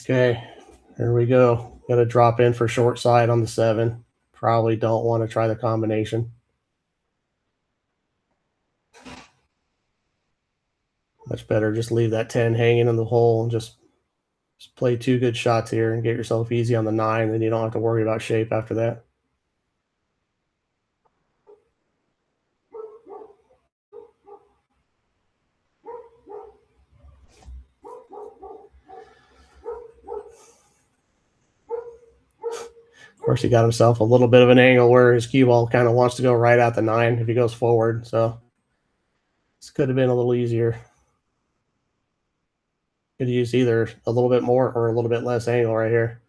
Okay, here we go. Got to drop in for short side on the 7. Probably don't want to try the combination. Much better just leave that 10 hanging in the hole and just play 2 good shots here and get yourself easy on the 9. Then you don't have to worry about shape after that. Of course, he got himself a little bit of an angle where his cue ball kind of wants to go right at the 9 if he goes forward. So this could have been a little easier. Could use either a little bit more or a little bit less angle right here.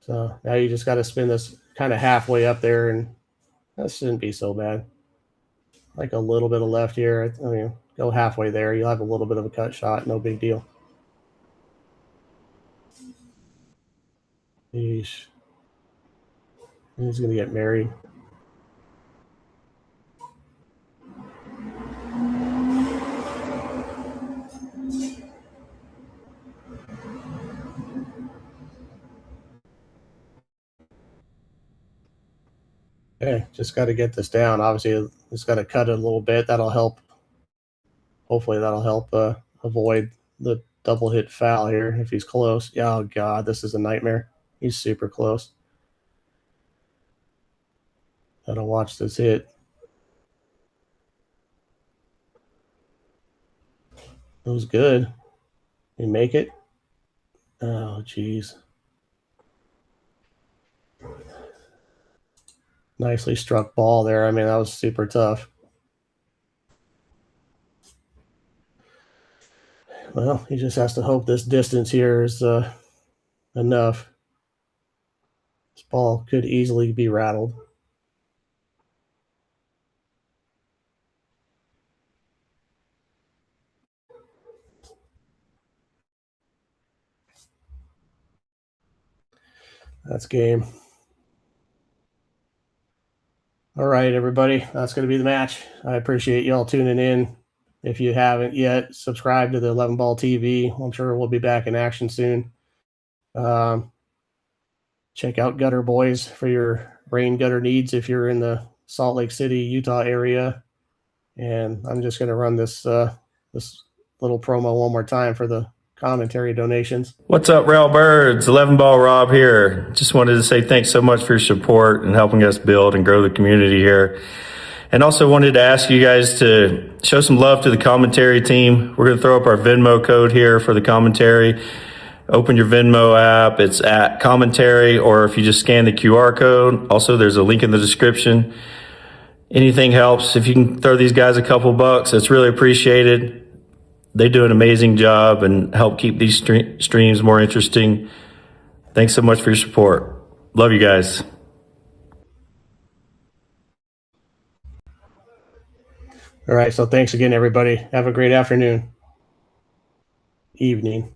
So now you just got to spin this kind of halfway up there, and that shouldn't be so bad. Like a little bit of left here. I mean, go halfway there. You'll have a little bit of a cut shot. No big deal. Yeesh. He's going to get married. Okay, just got to get this down. Obviously, just got to cut it a little bit. That'll help. Hopefully, that'll help avoid the double hit foul here if he's close. Oh, God, this is a nightmare. He's super close. Gotta watch this hit. It was good. You make it? Oh, geez. Nicely struck ball there. I mean, that was super tough. Well, he just has to hope this distance here is enough. This ball could easily be rattled. That's game. All right, everybody. That's going to be the match. I appreciate y'all tuning in. If you haven't yet, subscribe to the 11 Ball TV. I'm sure we'll be back in action soon. Check out Gutter Boys for your rain gutter needs if you're in the Salt Lake City, Utah area. And I'm just going to run this this little promo one more time for the commentary donations. What's up, Rail Birds? 11 Ball Rob here. Just wanted to say thanks so much for your support and helping us build and grow the community here. And also wanted to ask you guys to show some love to the commentary team. We're going to throw up our Venmo code here for the commentary. Open your Venmo app. It's at commentary, or if you just scan the QR code. Also, there's a link in the description. Anything helps. If you can throw these guys a couple bucks, it's really appreciated. They do an amazing job and help keep these streams more interesting. Thanks so much for your support. Love you guys. All right. So thanks again, everybody. Have a great afternoon, evening.